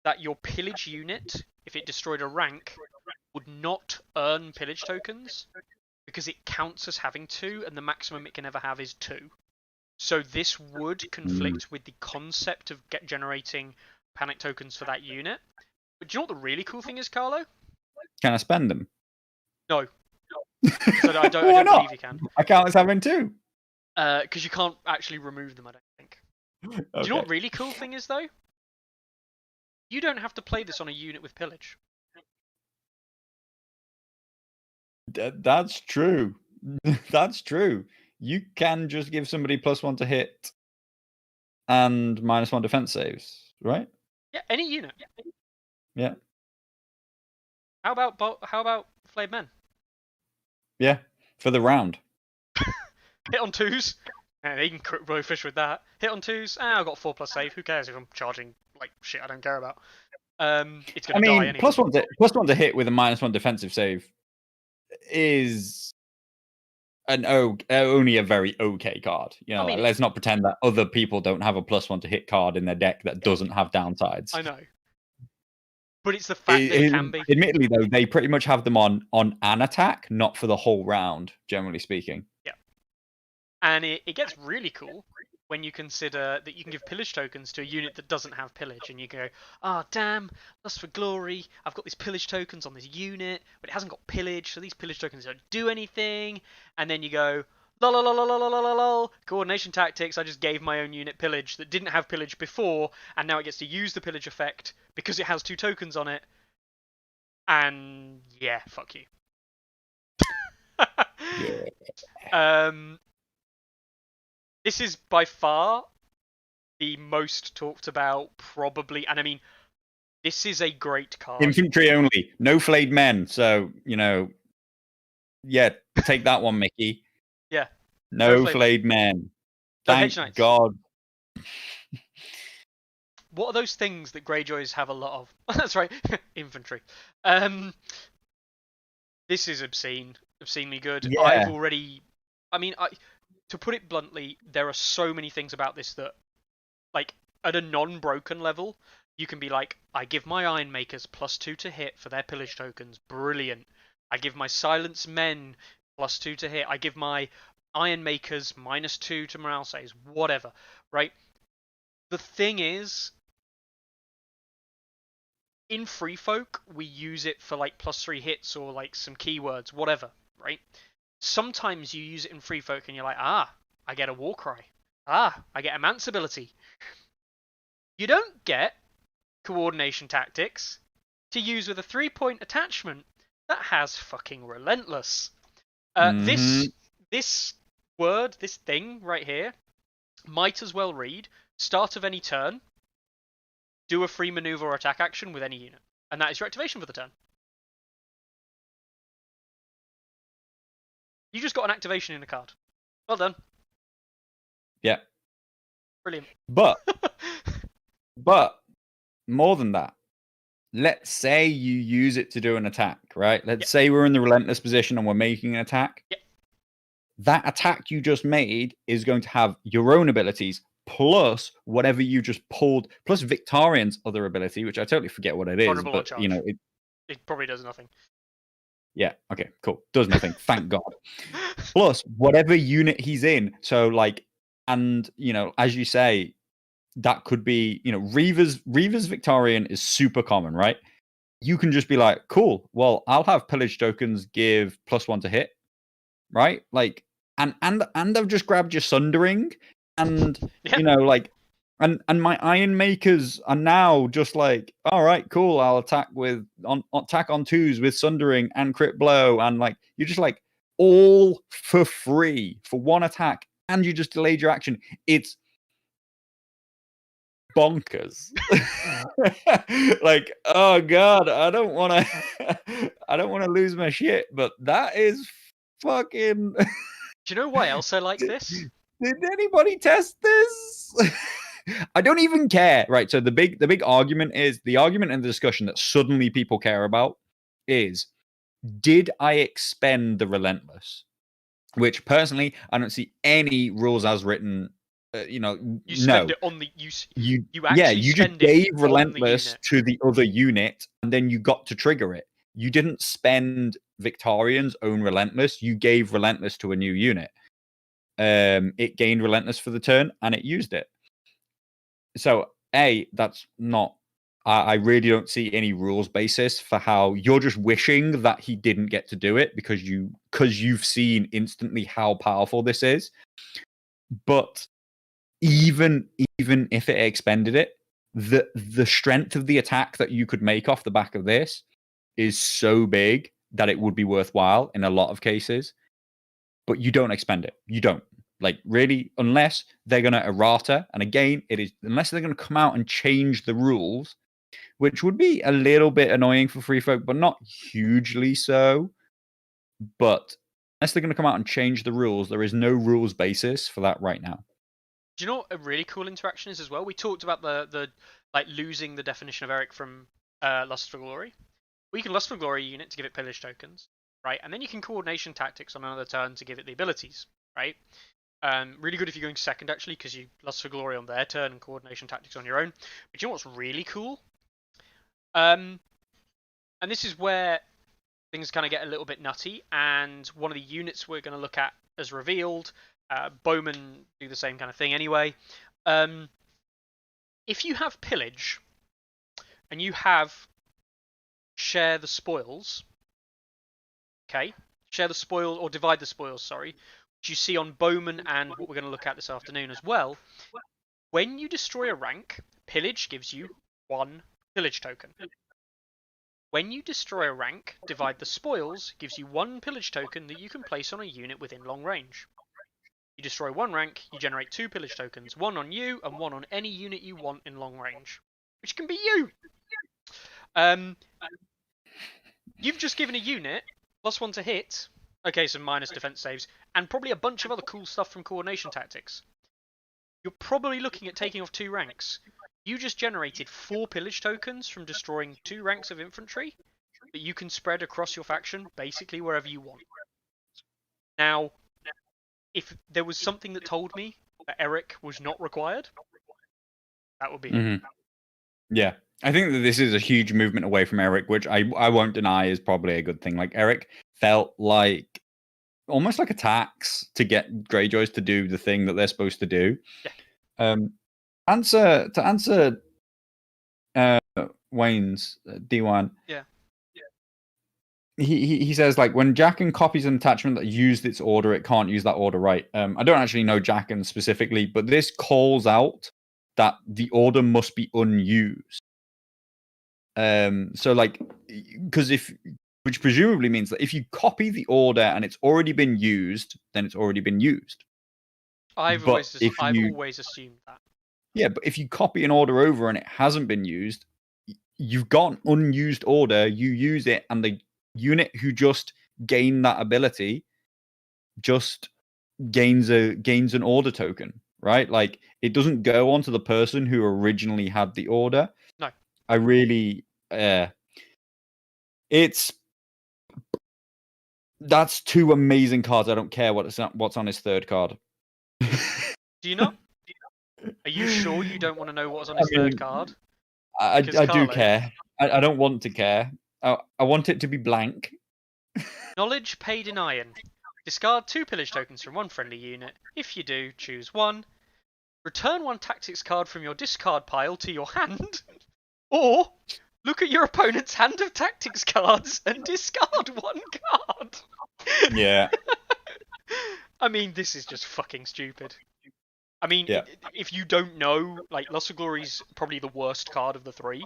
that your pillage unit, if it destroyed a rank, would not earn pillage tokens because it counts as having 2, and the maximum it can ever have is 2. So this would conflict with the concept of generating panic tokens for that unit. But do you know what the really cool thing is, Carlo? Can I spend them? No. So I don't Why not? believe you can. I count as having 2. Because you can't actually remove them, I don't think. Okay. Do you know what really cool thing is, though? You don't have to play this on a unit with pillage. That's true. That's true. You can just give somebody +1 to hit and -1 defense saves, right? Yeah, any unit. Yeah. How about Flayed Men? Yeah, for the round. Hit on 2s. And they can blow fish with that. Hit on 2s. I've got 4+ save. Who cares if I'm charging like shit I don't care about? It's gonna die anyway. +1 to hit with a -1 defensive save is only a very okay card. I mean, let's not pretend that other people don't have a +1 to hit card in their deck that doesn't have downsides. I know. But it's the fact that it can be. Admittedly, though, they pretty much have them on an attack, not for the whole round, generally speaking. Yeah. And it gets really cool when you consider that you can give pillage tokens to a unit that doesn't have pillage, and you go, damn, Lust for Glory, I've got these pillage tokens on this unit, but it hasn't got pillage, so these pillage tokens don't do anything. And then you go, lol, coordination tactics, I just gave my own unit pillage that didn't have pillage before, and now it gets to use the pillage effect because it has 2 tokens on it. And yeah, fuck you. Yeah. This is by far the most talked about, probably, and I mean, this is a great card. Infantry only, no flayed men. So yeah, take that one, Mickey. Yeah. No flayed men. Thank God. What are those things that Greyjoys have a lot of? That's right, infantry. This is obscenely good. Yeah. I've already, to put it bluntly, there are so many things about this that, like, at a non-broken level, you can be like, I give my Iron Makers +2 to hit for their pillage tokens. Brilliant. I give my Silence Men +2 to hit. I give my Iron Makers -2 to morale saves. Whatever, right? The thing is, in Free Folk, we use it for like +3 hits or like some keywords, whatever, right? Sometimes you use it in Free Folk and you're like, I get a Warcry. I get Emancipability. You don't get Coordination Tactics to use with a 3-point attachment that has fucking Relentless. This word, this thing right here, might as well read, start of any turn, do a free maneuver or attack action with any unit. And that is your activation for the turn. You just got an activation in a card. Well done. Yeah. Brilliant. But more than that, let's say you use it to do an attack, right? Let's say we're in the relentless position and we're making an attack. Yep. That attack you just made is going to have your own abilities plus whatever you just pulled, plus Victarian's other ability, which I totally forget what it is. Vulnerable but charge. It probably does nothing. Yeah, okay, cool. Does nothing. Thank God. Plus whatever unit he's in. So like, and as you say, that could be, Reaver's Victarian is super common, right? You can just be like, cool, well, I'll have pillage tokens give +1 to hit, right? Like, and I've just grabbed your Sundering, and and my Iron Makers are now just like, all right, cool, I'll attack on 2s with Sundering and crit blow, and like you're just like all for free for one attack, and you just delayed your action. bonkers. Like, oh god, I don't want to lose my shit, but that is fucking. Do you know why else I like this? Did anybody test this? I don't even care. Right. So the big argument is the argument and the discussion that suddenly people care about is, did I expend the relentless? Which personally, I don't see any rules as written. You spend it on the you actually you spend just gave it relentless on to the other unit, and then you got to trigger it. You didn't spend Victorian's own relentless. You gave relentless to a new unit. It gained relentless for the turn, and it used it. So that's not. I really don't see any rules basis for how you're just wishing that he didn't get to do it because you've seen instantly how powerful this is. But even if it expended it, the strength of the attack that you could make off the back of this is so big that it would be worthwhile in a lot of cases. But you don't expend it. You don't. Like, really, unless they're going to errata, and again, it is unless they're going to come out and change the rules, which would be a little bit annoying for free folk, but not hugely so. But unless they're going to come out and change the rules, there is no rules basis for that right now. Do you know what a really cool interaction is as well? We talked about the like losing the definition of Eric from Lust for Glory. We can Lust for Glory unit to give it pillage tokens, right? And then you can coordination tactics on another turn to give it the abilities, right? Really good if you're going second, actually, because you Lust for Glory on their turn and coordination tactics on your own. But you know what's really cool? And this is where things kind of get a little bit nutty, and one of the units we're going to look at as revealed, Bowman do the same kind of thing anyway. If you have pillage, and you have share the spoils, okay? Share the spoil, or divide the spoils, sorry, which you see on Bowman and what we're going to look at this afternoon as well. When you destroy a rank, pillage gives you 1 pillage token. When you destroy a rank, divide the spoils gives you 1 pillage token that you can place on a unit within long range. You destroy 1 rank, you generate 2 pillage tokens, 1 on you and 1 on any unit you want in long range, which can be you. You've just given a unit +1 to hit, okay, some minus defense saves, and probably a bunch of other cool stuff from coordination tactics. You're probably looking at taking off 2 ranks. You just generated 4 pillage tokens from destroying 2 ranks of infantry that you can spread across your faction basically wherever you want. Now, if there was something that told me that Eric was not required, that would be it. Yeah, I think that this is a huge movement away from Eric, which I won't deny is probably a good thing. Like, Eric felt like almost like a tax to get Greyjoys to do the thing that they're supposed to do. Yeah. Answer Wayne's D1. Yeah. He says, like, when Jaqen copies an attachment that used its order, it can't use that order, right? I don't actually know Jaqen specifically, but this calls out that the order must be unused. So, like, because which presumably means that if you copy the order and it's already been used, then it's already been used. I've always assumed that. Yeah, but if you copy an order over and it hasn't been used, you've got an unused order, you use it, and the unit who just gained that ability just gains an order token, right? Like, it doesn't go on to the person who originally had the order. No. I really that's 2 amazing cards. I don't care what's on his 3rd card. Do you not? Are you sure you don't want to know what's on his 3rd card? I do care. I don't want to care. I want it to be blank. Knowledge paid in iron. Discard 2 pillage tokens from 1 friendly unit. If you do, choose 1. Return 1 tactics card from your discard pile to your hand. Or look at your opponent's hand of tactics cards and discard 1 card. Yeah. I mean, this is just fucking stupid. I mean, yeah. If you don't know, like, Lust for Glory's probably the worst card of the 3.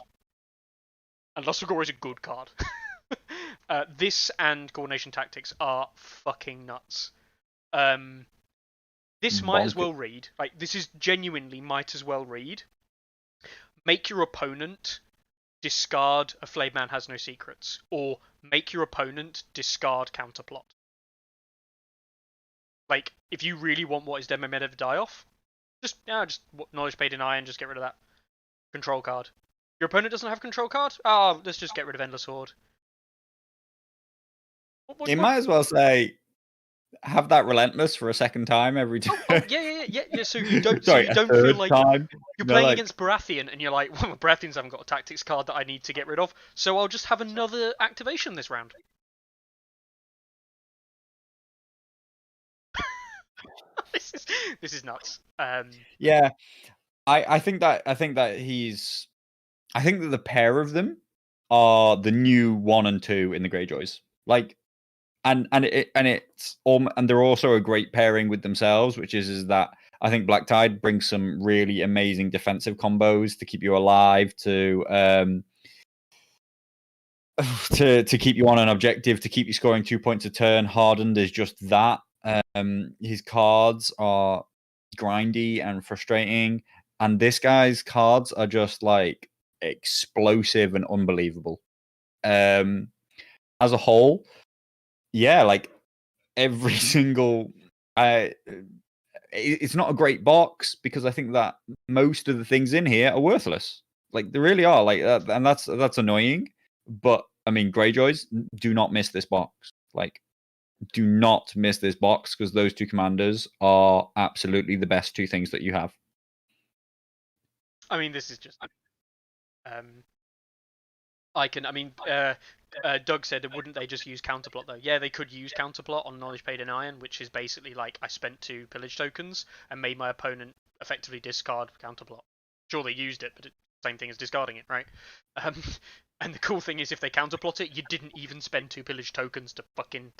And Lust for Glory's a good card. This and Coordination Tactics are fucking nuts. This might as well read. Like, this is genuinely might as well read make your opponent discard a Flayed Man Has No Secrets, or make your opponent discard counterplot. Like, if you really want what is Demo Meta to die off, just Knowledge Paid in Iron, just get rid of that control card. Your opponent doesn't have control card? Oh, let's just get rid of Endless Horde. You might as well say, have that Relentless for a second time every time. Yeah. So you don't, Sorry, feel like time. you're playing against Baratheon and you're like, well, Baratheons haven't got a tactics card that I need to get rid of, so I'll just have another activation this round. This is nuts. Yeah, I think that the pair of them are the new 1 and 2 in the Greyjoys. Like, and they're also a great pairing with themselves, which is that I think Black Tide brings some really amazing defensive combos to keep you alive, to keep you on an objective, to keep you scoring 2 points a turn. Hardened is just that. His cards are grindy and frustrating, and this guy's cards are just like explosive and unbelievable. As a whole, yeah, like every single it's not a great box, because I think that most of the things in here are worthless. Like, they really are, like that, and that's annoying. But I mean, Greyjoys, do not miss this box. Like, do not miss this box, because those 2 commanders are absolutely the best 2 things that you have. I mean, this is just Doug said, wouldn't they just use counterplot though? Yeah, they could use counterplot on Knowledge Paid in Iron, which is basically like, I spent 2 pillage tokens and made my opponent effectively discard counterplot. Sure, they used it, but it's the same thing as discarding it, right? And the cool thing is, if they counterplot it, you didn't even spend 2 pillage tokens to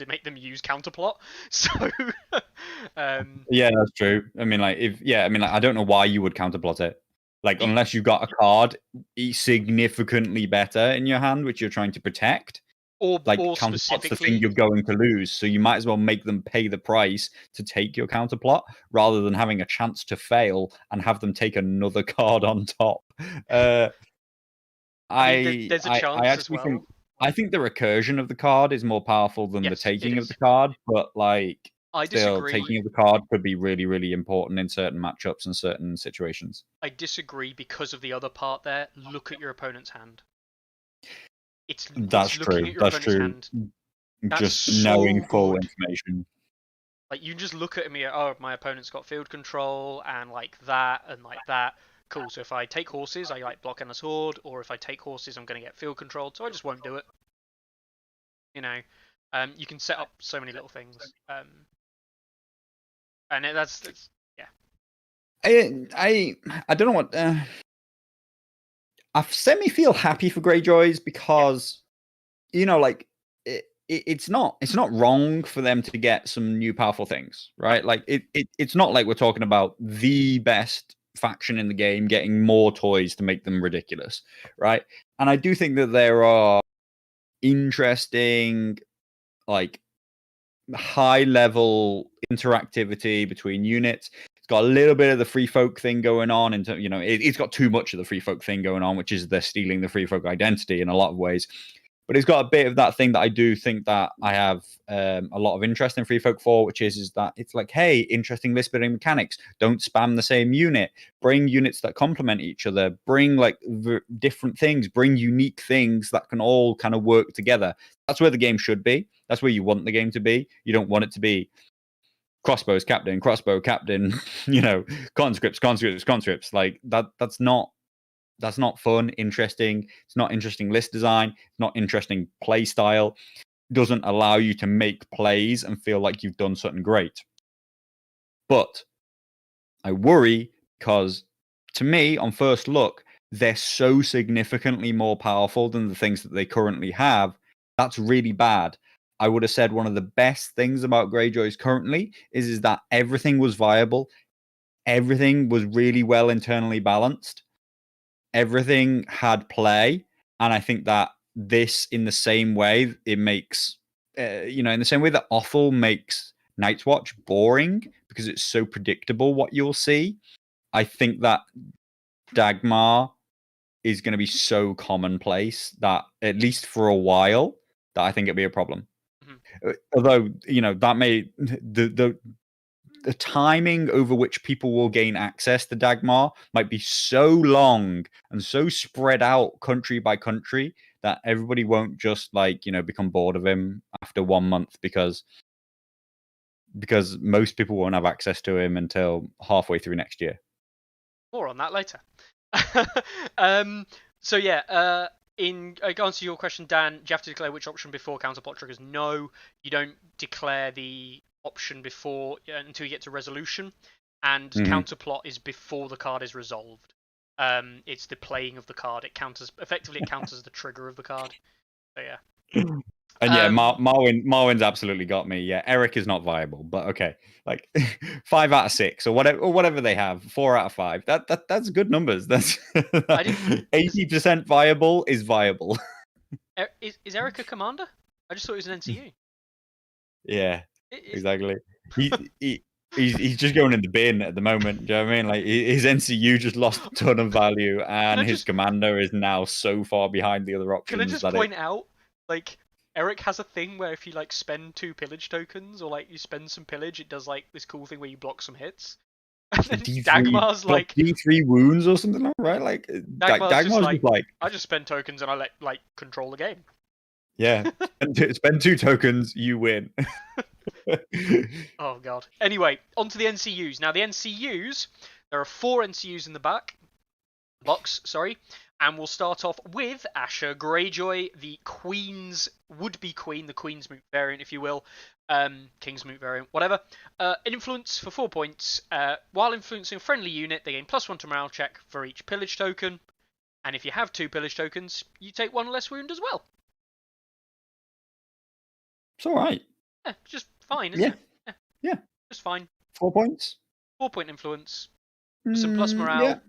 make them use counterplot. So, yeah, that's true. I mean, I don't know why you would counterplot it. Like, unless you've got a card significantly better in your hand, which you're trying to protect, or counterplot's the thing you're going to lose. So you might as well make them pay the price to take your counterplot, rather than having a chance to fail and have them take another card on top. There's a chance as well. I think the recursion of the card is more powerful than the taking of the card, but like, I still, disagree. taking of the card could be really, really important in certain matchups and certain situations. I disagree because of the other part there. Look at your opponent's hand. That's true. That's true. Just knowing full information. Like, you just look at me, oh, my opponent's got field control and like that and like that. Cool. So if I take horses, I like block Endless Horde, or if I take horses, I'm going to get field controlled. So I just won't do it. You know, you can set up so many little things. And that's yeah. I don't know what. I semi feel happy for Greyjoys, because like, it's not wrong for them to get some new powerful things, right? Like, it's not like we're talking about the best faction in the game getting more toys to make them ridiculous, right? And I do think that there are interesting, like, high level interactivity between units. It's got a little bit of the free folk thing going on, and it's got too much of the free folk thing going on, which is they're stealing the free folk identity in a lot of ways. But it's got a bit of that thing that I do think that I have a lot of interest in Free Folk for, which is that it's like, hey, interesting list building mechanics. Don't spam the same unit. Bring units that complement each other. Bring like different things. Bring unique things that can all kind of work together. That's where the game should be. That's where you want the game to be. You don't want it to be crossbow captain, conscripts. Like that's not fun, interesting. It's not interesting list design. It's not interesting play style. It doesn't allow you to make plays and feel like you've done something great. But I worry because, to me, on first look, they're so significantly more powerful than the things that they currently have. That's really bad. I would have said one of the best things about Greyjoys currently is that everything was viable. Everything was really well internally balanced. Everything had play, and I think that this, in the same way, it makes, in the same way that Offal makes Night's Watch boring because it's so predictable what you'll see. I think that Dagmar is going to be so commonplace that at least for a while, that I think it'd be a problem. Although, that may the timing over which people will gain access to Dagmar might be so long and so spread out country by country that everybody won't just become bored of him after 1 month because most people won't have access to him until halfway through next year. More on that later. So yeah, in answer to your question, Dan, do you have to declare which option before counterplot triggers? No, you don't declare the option before until you get to resolution, and counterplot is before the card is resolved. It's the playing of the card. It counts as the trigger of the card. So yeah. And yeah, Marwin's absolutely got me. Yeah, Eric is not viable, but okay, 5 out of 6 or whatever they have, 4 out of 5. That's good numbers. That's 80% viable is viable. Is Eric a commander? I just thought he was an NCU. Yeah, exactly. He's just going in the bin at the moment. Do you know what I mean? His NCU just lost a ton of value, and his commander is now so far behind the other options. Can I just point out, Eric has a thing where if you spend 2 pillage tokens or you spend some pillage, it does this cool thing where you block some hits. And then Dagmar's D3 wounds or something like that, right? Dagmar's just I just spend tokens and I let control the game. Yeah, spend 2 tokens, you win. Oh god. Anyway, on to the NCUs. Now the NCUs, there are 4 NCUs in the box, and we'll start off with Asha Greyjoy, the would-be queen, the Queen's Moot variant, if you will. King's Moot variant, whatever. An influence for 4 points. While influencing a friendly unit, they gain +1 to morale check for each pillage token. And if you have 2 pillage tokens, you take 1 less wound as well. It's alright. Yeah, just fine, isn't it? Yeah. Just fine. 4 points. 4-point influence. Some plus morale. Yeah.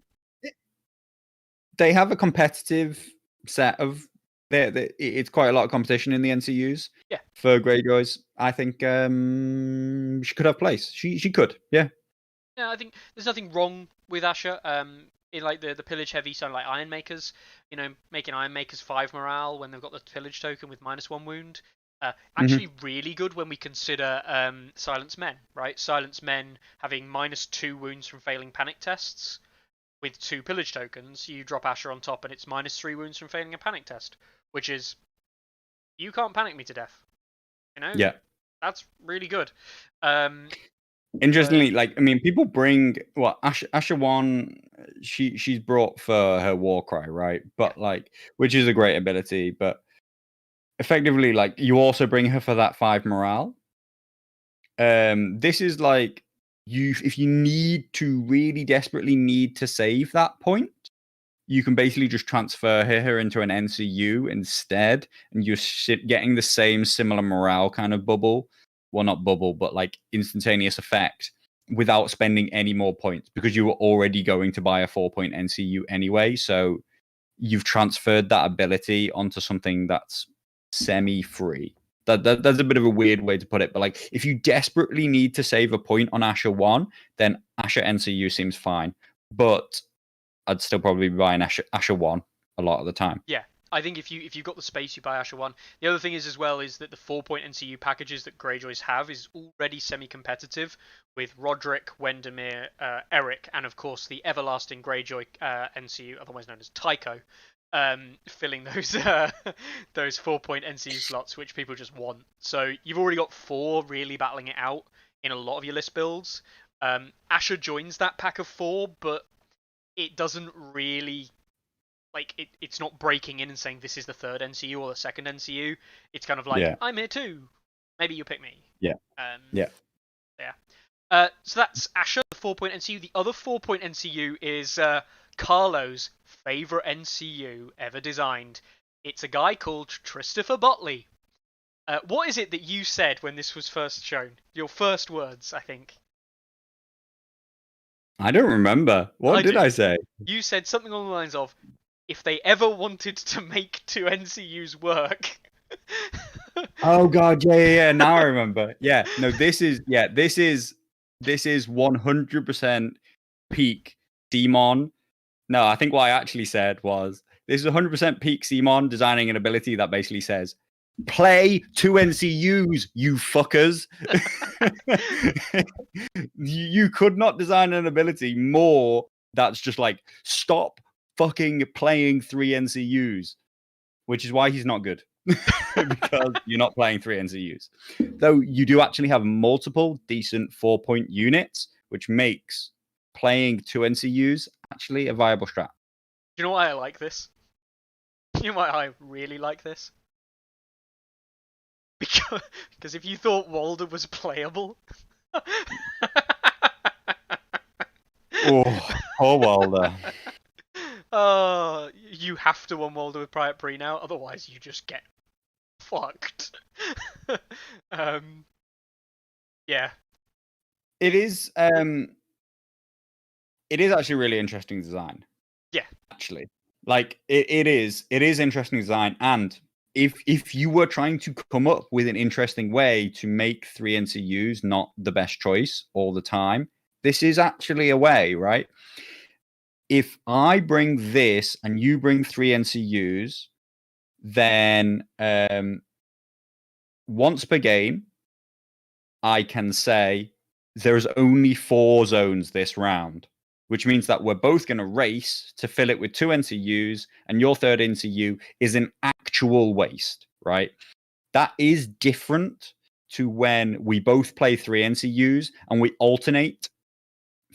They have a competitive set of. It's quite a lot of competition in the NCUs. Yeah. For Greyjoys, I think she could have place. She could. Yeah. Yeah, I think there's nothing wrong with Asha. In the pillage heavy, so Iron Makers, making Iron Makers 5 morale when they've got the pillage token with -1 wound. Actually, really good when we consider Silence Men, right? Silence Men having -2 wounds from failing panic tests. With 2 pillage tokens, you drop Asha on top, and it's -3 wounds from failing a panic test, which is you can't panic me to death. Yeah, that's really good. Interestingly, people bring Asha 1. She's brought for her war cry, right? But which is a great ability, but effectively, you also bring her for that 5 morale. This is if you need to really desperately need to save that point, you can basically just transfer her into an NCU instead, and you're getting the same similar morale kind of bubble. Well, not bubble, but instantaneous effect without spending any more points because you were already going to buy a 4-point NCU anyway. So you've transferred that ability onto something that's semi-free. That's a bit of a weird way to put it, but if you desperately need to save a point on Asha 1, then Asha NCU seems fine. But I'd still probably be buying Asha 1 a lot of the time. Yeah, I think if you've got the space, you buy Asha 1. The other thing is that the 4-point NCU packages that Greyjoys have is already semi-competitive with Roderick, Wendermere, Eric, and of course the everlasting Greyjoy NCU, otherwise known as Tycho. Filling those 4-point NCU slots, which people just want. So you've already got 4 really battling it out in a lot of your list builds. Asha joins that pack of 4, but it doesn't really it's not breaking in and saying this is the 3rd NCU or the 2nd NCU. It's kind of I'm here too. Maybe you pick me. Yeah. Yeah. So that's Asha, the 4-point NCU. The other 4-point NCU is Carlo's favorite NCU ever designed. It's a guy called Christopher Botley. What is it that you said when this was first shown? Your first words, I think. I don't remember. What did I say? You said something along the lines of, if they ever wanted to make 2 NCUs work. Oh god, yeah. Now I remember. Yeah, no, this is 100% peak Demon. No, I think what I actually said was this is 100% peak Simon designing an ability that basically says, play 2 NCUs, you fuckers. You could not design an ability more that's just like, stop fucking playing 3 NCUs, which is why he's not good. Because you're not playing 3 NCUs. Though you do actually have multiple decent 4-point units, which makes playing 2 NCUs actually a viable strat. Do you know why I like this? You know why I really like this? Because if you thought Walder was playable... Oh, poor Walder. You have to one Walder with Prior Pre now, otherwise you just get fucked. Yeah. It is actually really interesting design. Yeah. Actually. Like it is interesting design, and if you were trying to come up with an interesting way to make 3 NCUs not the best choice all the time, this is actually a way, right? If I bring this and you bring 3 NCUs, then once per game, I can say there's only 4 zones this round, which means that we're both going to race to fill it with 2 NCUs, and your third NCU is an actual waste, right? That is different to when we both play 3 NCUs and we alternate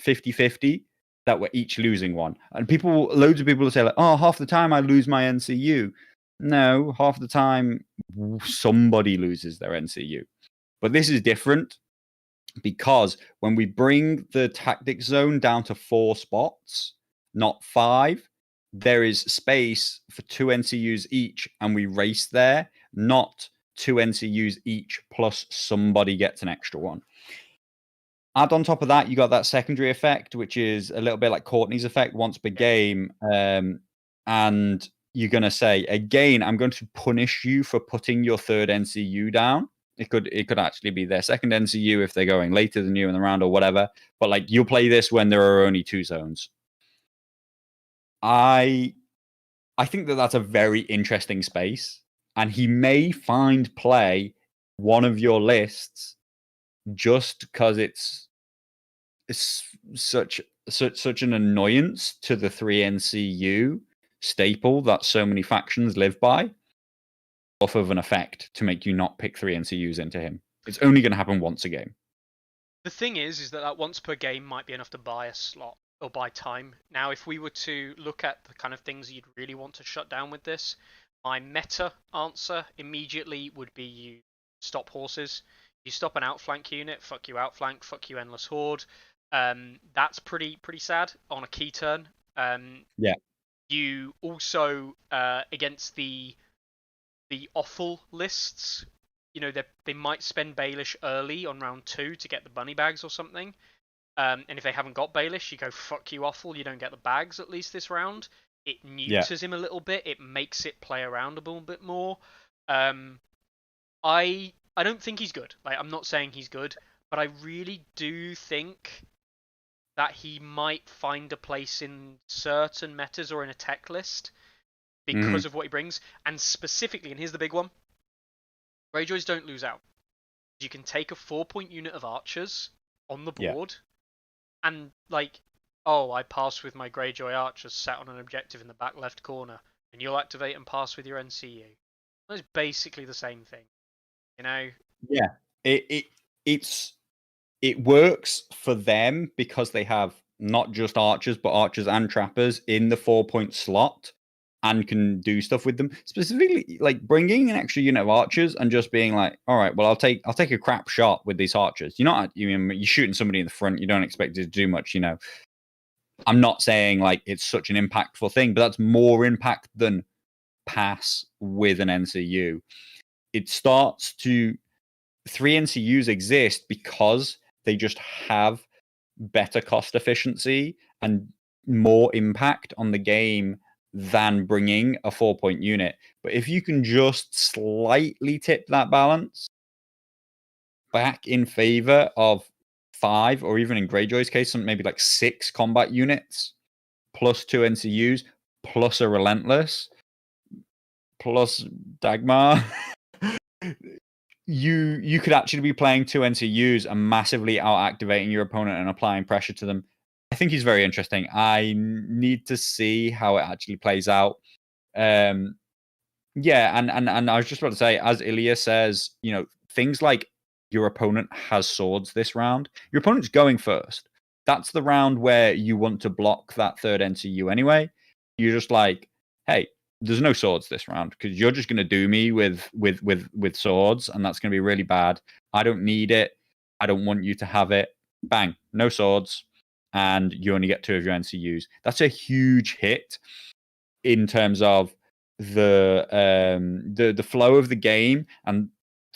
50-50 that we're each losing one. And loads of people will say like, oh, half the time I lose my NCU. No, half the time somebody loses their NCU. But this is different because when we bring the tactic zone down to 4 spots, not 5, there is space for 2 NCUs each, and we race there, not 2 NCUs each plus somebody gets an extra one. Add on top of that, you got that secondary effect, which is a little bit like Courtney's effect once per game. And you're going to say, again, I'm going to punish you for putting your third NCU down. It could actually be their second NCU if they're going later than you in the round or whatever. But like you'll play this when there are only 2 zones. I think that that's a very interesting space, and he may find play one of your lists just because it's such an annoyance to the 3 NCU staple that so many factions live by. Off of an effect to make you not pick 3 NCUs into him. It's only going to happen once a game. The thing is that once per game might be enough to buy a slot or buy time. Now, if we were to look at the kind of things you'd really want to shut down with this, my meta answer immediately would be you stop horses. You stop an outflank unit, fuck you outflank, fuck you endless horde. That's pretty sad on a key turn. Yeah. You also against the offal lists, you know, they might spend Baelish early on round 2 to get the bunny bags or something. And if they haven't got Baelish, you go, fuck you, offal, you don't get the bags at least this round. It neuters him a little bit. It makes it play around a little bit more. I don't think he's good. Like, I'm not saying he's good, but I really do think that he might find a place in certain metas or in a tech list because of what he brings. And specifically, and here's the big one, Greyjoys don't lose out. You can take a 4-point unit of archers on the board and like, oh, I pass with my Greyjoy archers sat on an objective in the back left corner, and you'll activate and pass with your NCU. It's basically the same thing, you know? Yeah, it works for them because they have not just archers, but archers and trappers in the 4-point slot and can do stuff with them. Specifically, like bringing an extra unit of archers and just being like, all right, well, I'll take a crap shot with these archers. You're shooting somebody in the front. You don't expect it to do much, you know. I'm not saying like it's such an impactful thing, but that's more impact than pass with an NCU. It starts to 3 NCUs exist because they just have better cost efficiency and more impact on the game than bringing a 4-point unit. But if you can just slightly tip that balance back in favor of 5, or even in Greyjoy's case, maybe like 6 combat units plus 2 NCUs plus a Relentless plus Dagmar. You could actually be playing 2 NCUs and massively out-activating your opponent and applying pressure to them. I think he's very interesting. I need to see how it actually plays out. Yeah, and I was just about to say, as Ilya says, things like your opponent has swords this round. Your opponent's going first. That's the round where you want to block that third NCU anyway. You're just like, hey, there's no swords this round because you're just going to do me with swords, and that's going to be really bad. I don't need it. I don't want you to have it. Bang, no swords, and you only get 2 of your NCUs. That's a huge hit in terms of the flow of the game, and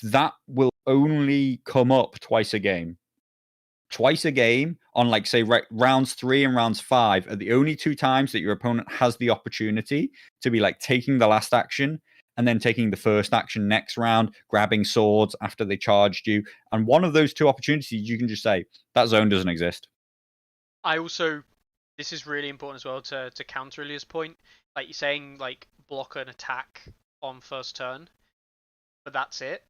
that will only come up twice a game. Twice a game on, like, say, rounds 3 and rounds 5 are the only 2 times that your opponent has the opportunity to be like taking the last action and then taking the first action next round, grabbing swords after they charged you. And one of those 2 opportunities, you can just say that zone doesn't exist. This is really important as well to counter Ilya's point. Like, you're saying, like, block an attack on first turn, but that's it.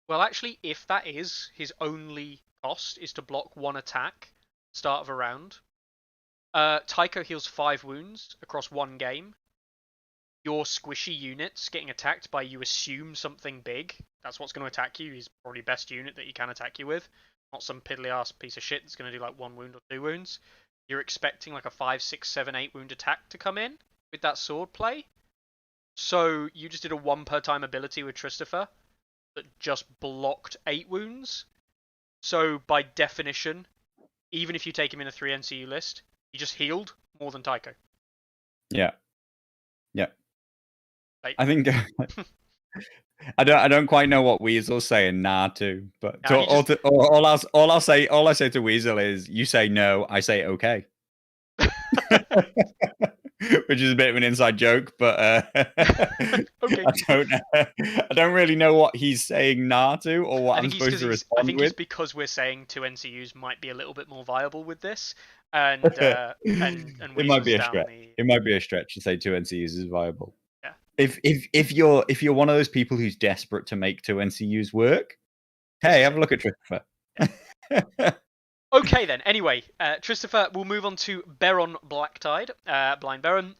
Well, actually, if that is his only cost, is to block 1 attack start of a round, Tycho heals 5 wounds across 1 game. Your squishy units getting attacked by, you assume, something big. That's what's going to attack you. He's probably best unit that he can attack you with. Not some piddly ass piece of shit that's going to do like 1 wound or 2 wounds. You're expecting like a 5, 6, 7, 8 wound attack to come in with that sword play. So you just did a 1 per time ability with Christopher that just blocked 8 wounds. So by definition, even if you take him in a 3 NCU list, he just healed more than Tycho. Yeah. Like, I think I don't quite know what Weasel's saying to, but No, all I say to Weasel is, you say no, I say okay. Which is a bit of an inside joke, but Okay. I don't really know what he's saying to, or what I'm supposed to respond with. I think it's because we're saying 2 NCUs might be a little bit more viable with this, and it might be a stretch. It might be a stretch to say 2 NCUs is viable. Yeah. If you're one of those people who's desperate to make 2 NCUs work, hey, have a look at Christopher. Okay then. Anyway, Christopher, we'll move on to Baron Blacktide, Blind Baron.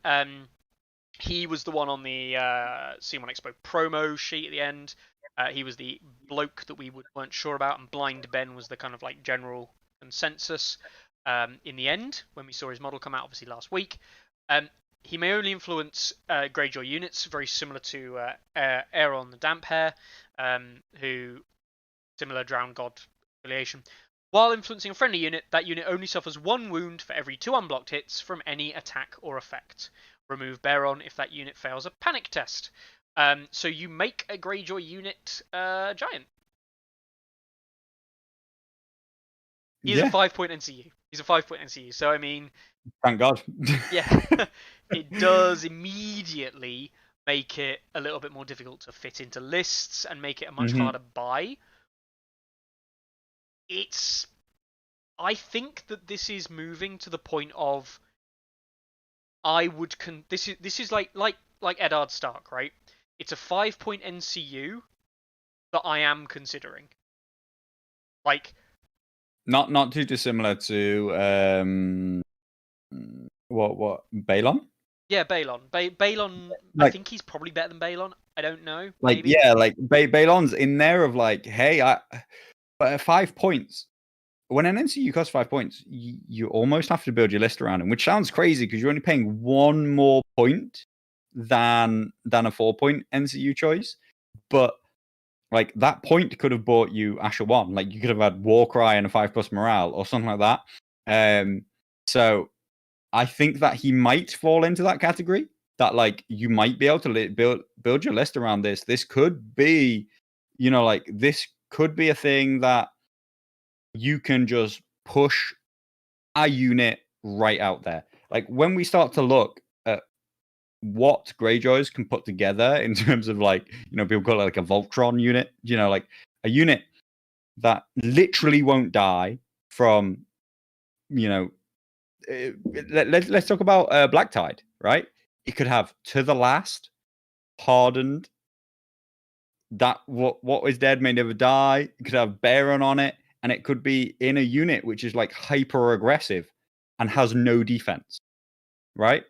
He was the one on the C1 Expo promo sheet at the end. He was the bloke that we weren't sure about, and Blind Ben was the kind of like general consensus in the end when we saw his model come out, obviously last week. He may only influence Greyjoy units, very similar to Aeron the Damp Hair, who similar Drowned God affiliation. While influencing a friendly unit, that unit only suffers 1 wound for every 2 unblocked hits from any attack or effect. Remove Baron if that unit fails a panic test. So you make a Greyjoy unit giant. He's a 5-point NCU. He's a 5-point NCU. So, I mean... Thank God. Yeah. It does immediately make it a little bit more difficult to fit into lists and make it a much harder buy. I think that this is moving to the point of this is like Eddard Stark, right? It's a 5-point NCU that I am considering. Like, not too dissimilar to what Balon? Yeah, Balon. Balon. Like, I think he's probably better than Balon. I don't know. Like, maybe. Yeah, like Balon's in there of like, hey, but 5 points. When an NCU costs 5 points, you almost have to build your list around him, which sounds crazy because you're only paying 1 more point than a 4-point NCU choice. But like, that point could have bought you Asha 1. Like, you could have had Warcry and a 5+ morale or something like that. So I think that he might fall into that category. That, like, you might be able to build your list around this. This could be, this could be a thing that you can just push a unit right out there. Like, when we start to look at what Greyjoys can put together in terms of, like, people call it like a Voltron unit, like a unit that literally won't die from, let's talk about Black Tide, right? It could have To the Last, Hardened, that what is dead may never die. It could have Baron on it, and it could be in a unit which is like hyper aggressive and has no defense, right?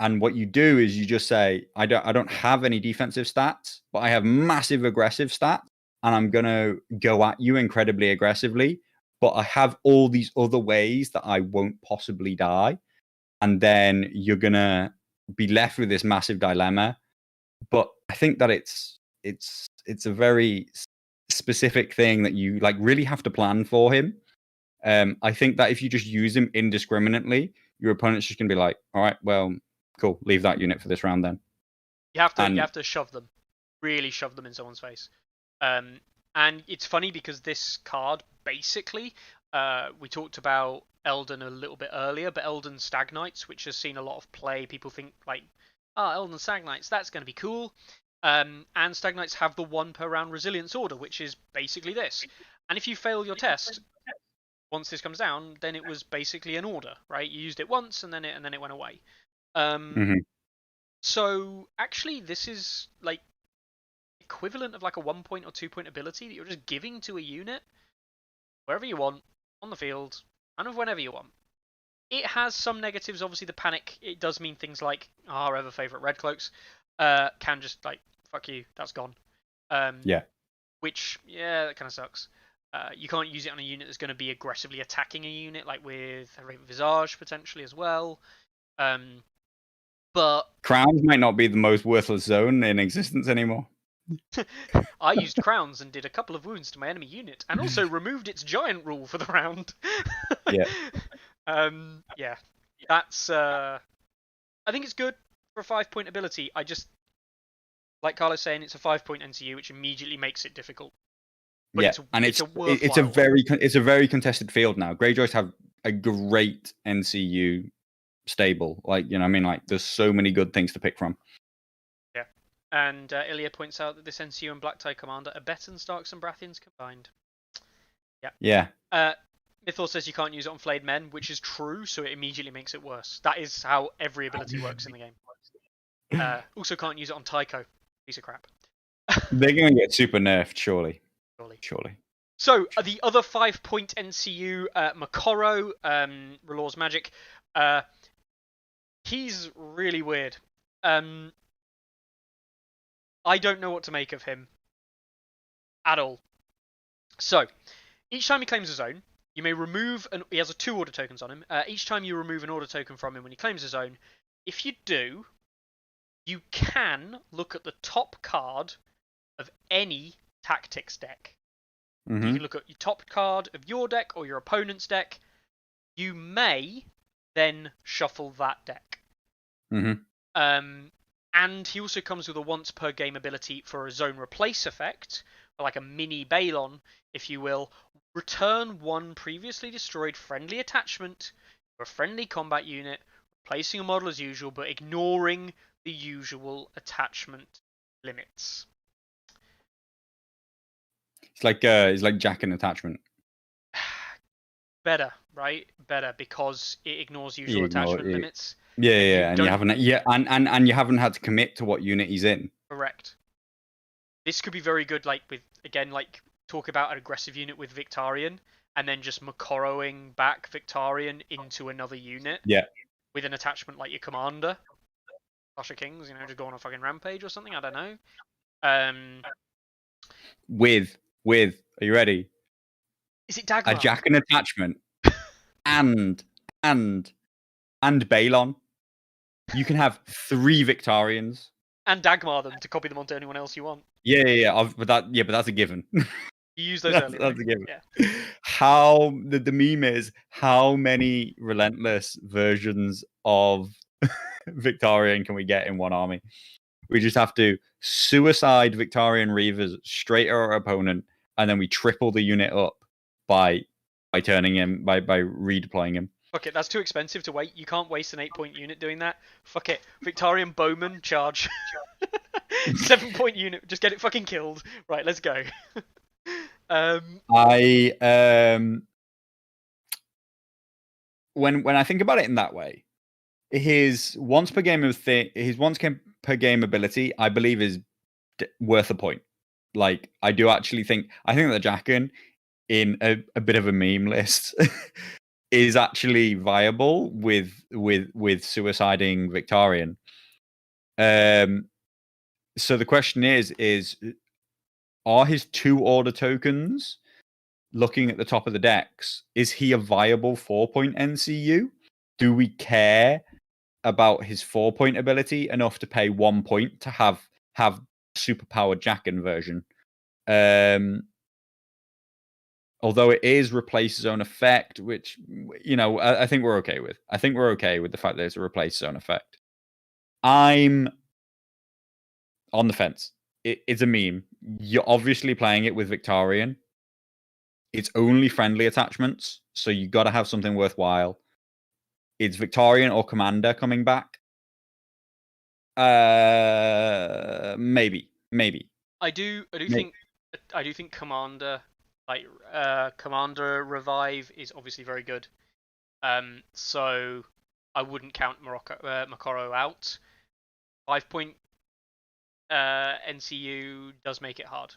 And what you do is you just say, I don't have any defensive stats, but I have massive aggressive stats, and I'm gonna go at you incredibly aggressively. But I have all these other ways that I won't possibly die, and then you're gonna be left with this massive dilemma. But I think that it's a very specific thing that you like really have to plan for him. I think that if you just use him indiscriminately, your opponent's just gonna be like, all right, well, cool, leave that unit for this round then. You have to shove them, really shove them in someone's face. And it's funny because this card basically, we talked about Eldon a little bit earlier, but Eldon Stag Knights, which has seen a lot of play, people think like, Eldon Stag Knights, that's going to be cool. And Stag Knights have the 1 per round resilience order, which is basically this. And if you fail your test, once this comes down, then it was basically an order, right? You used it once and then it went away. So actually, this is like equivalent of like a 1 point or 2 point ability that you're just giving to a unit wherever you want on the field, kind of whenever you want. It has some negatives. Obviously, the panic, it does mean things like our ever favorite red cloaks can just like fuck you, that's gone. Which that kind of sucks. You can't use it on a unit that's going to be aggressively attacking a unit, like with Visage potentially as well. But Crowns might not be the most worthless zone in existence anymore. I used crowns and did a couple of wounds to my enemy unit, and also removed its giant rule for the round. That's I think it's good for a 5 point ability. I just, like Carlo's saying, it's a 5 point NCU, which immediately makes it difficult. But it's a very contested field now. Greyjoys have a great NCU stable. Like, you know, I mean, like, there's so many good things to pick from. Yeah, and Ilya points out that this NCU and Black Tie commander are better than Starks and Brathians combined. Yeah. Mythor says you can't use it on Flayed Men, which is true, so it immediately makes it worse. That is how every ability works in the game. Also can't use it on Tycho. Piece of crap. They're going to get super nerfed, surely. So, the other 5 point NCU, Makoro, R'hllor's Magic, he's really weird. I don't know what to make of him at all. So, each time he claims a zone, you may remove he has 2 order tokens on him. Each time you remove an order token from him when he claims a zone, if you do, you can look at the top card of any tactics deck. You can look at your top card of your deck or your opponent's deck. You may then shuffle that deck. And he also comes with a once per game ability for a zone replace effect, or like a mini Balon, if you will. Return 1 previously destroyed friendly attachment to a friendly combat unit, replacing a model as usual, but ignoring the usual attachment limits. It's like Jack and attachment. Better, right? Better, because it ignores usual attachment limits. And you haven't had to commit to what unit he's in. Correct. This could be very good, like with talk about an aggressive unit with Victarion, and then just Makoroing back Victarion into another unit. Yeah. With an attachment like your commander, Asha Kings, just go on a fucking rampage or something. I don't know. With are you ready? Is it Dagmar? A Jack and attachment, and Balon. You can have 3 Victarions and Dagmar them to copy them onto anyone else you want. But that's a given. You use those earlier. That's a given. Yeah. How the meme is how many relentless versions of Victarion can we get in one army? We just have to suicide Victarion Reavers straight at our opponent, and then we triple the unit up by turning him by redeploying him. Fuck it, that's too expensive to wait. You can't waste an 8 point unit doing that. Fuck it. Victarion Bowman, charge. 7 point unit, just get it fucking killed. Right, let's go. when I think about it in that way, his once per game per game ability, I believe, is worth a point. Like, I do actually think that the Jackin in a bit of a meme list is actually viable with suiciding Victorian. So the question is are his 2 order tokens, looking at the top of the decks, is he a viable 4-point NCU? Do we care about his 4-point ability enough to pay 1 point to have superpowered Jackin version? Although it is replace zone effect, which, you know, I think we're okay with. I think we're okay with the fact that it's a replace zone effect. I'm on the fence. It's a meme. You're obviously playing it with Victorian. It's only friendly attachments, so you got to have something worthwhile. It's Victorian or Commander coming back. Maybe. I do think Commander, like Commander Revive, is obviously very good. So I wouldn't count Makoro out. 5-point NCU does make it hard.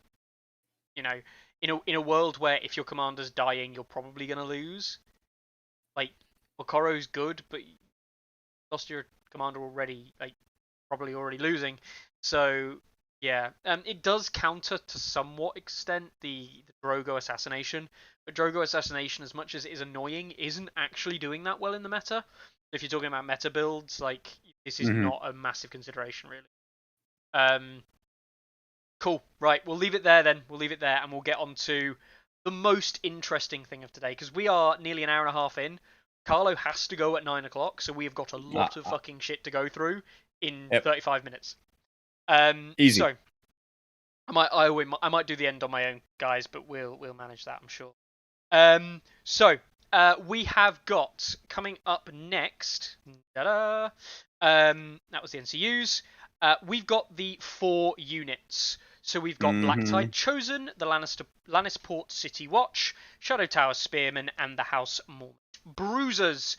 You know, in a world where if your commander's dying, you're probably gonna lose. Like, Makoro's good, but you lost your commander already. Like, probably already losing. So yeah, it does counter to somewhat extent the Drogo assassination, but Drogo assassination, as much as it is annoying, isn't actually doing that well in the meta. If you're talking about meta builds, like, this is not a massive consideration really. Cool. Right, we'll leave it there then. We'll leave it there, and we'll get on to the most interesting thing of today, because we are nearly an hour and a half in. Carlo has to go at 9 o'clock, so we have got a lot of fucking shit to go through in 35 minutes. Easy. So I might do the end on my own, guys, but we'll manage that, I'm sure. So we have got coming up next. That was the NCUs. We've got the 4 units. So we've got Black Tide Chosen, the Lannisport City Watch, Shadow Tower Spearman, and the House Mormont Bruisers.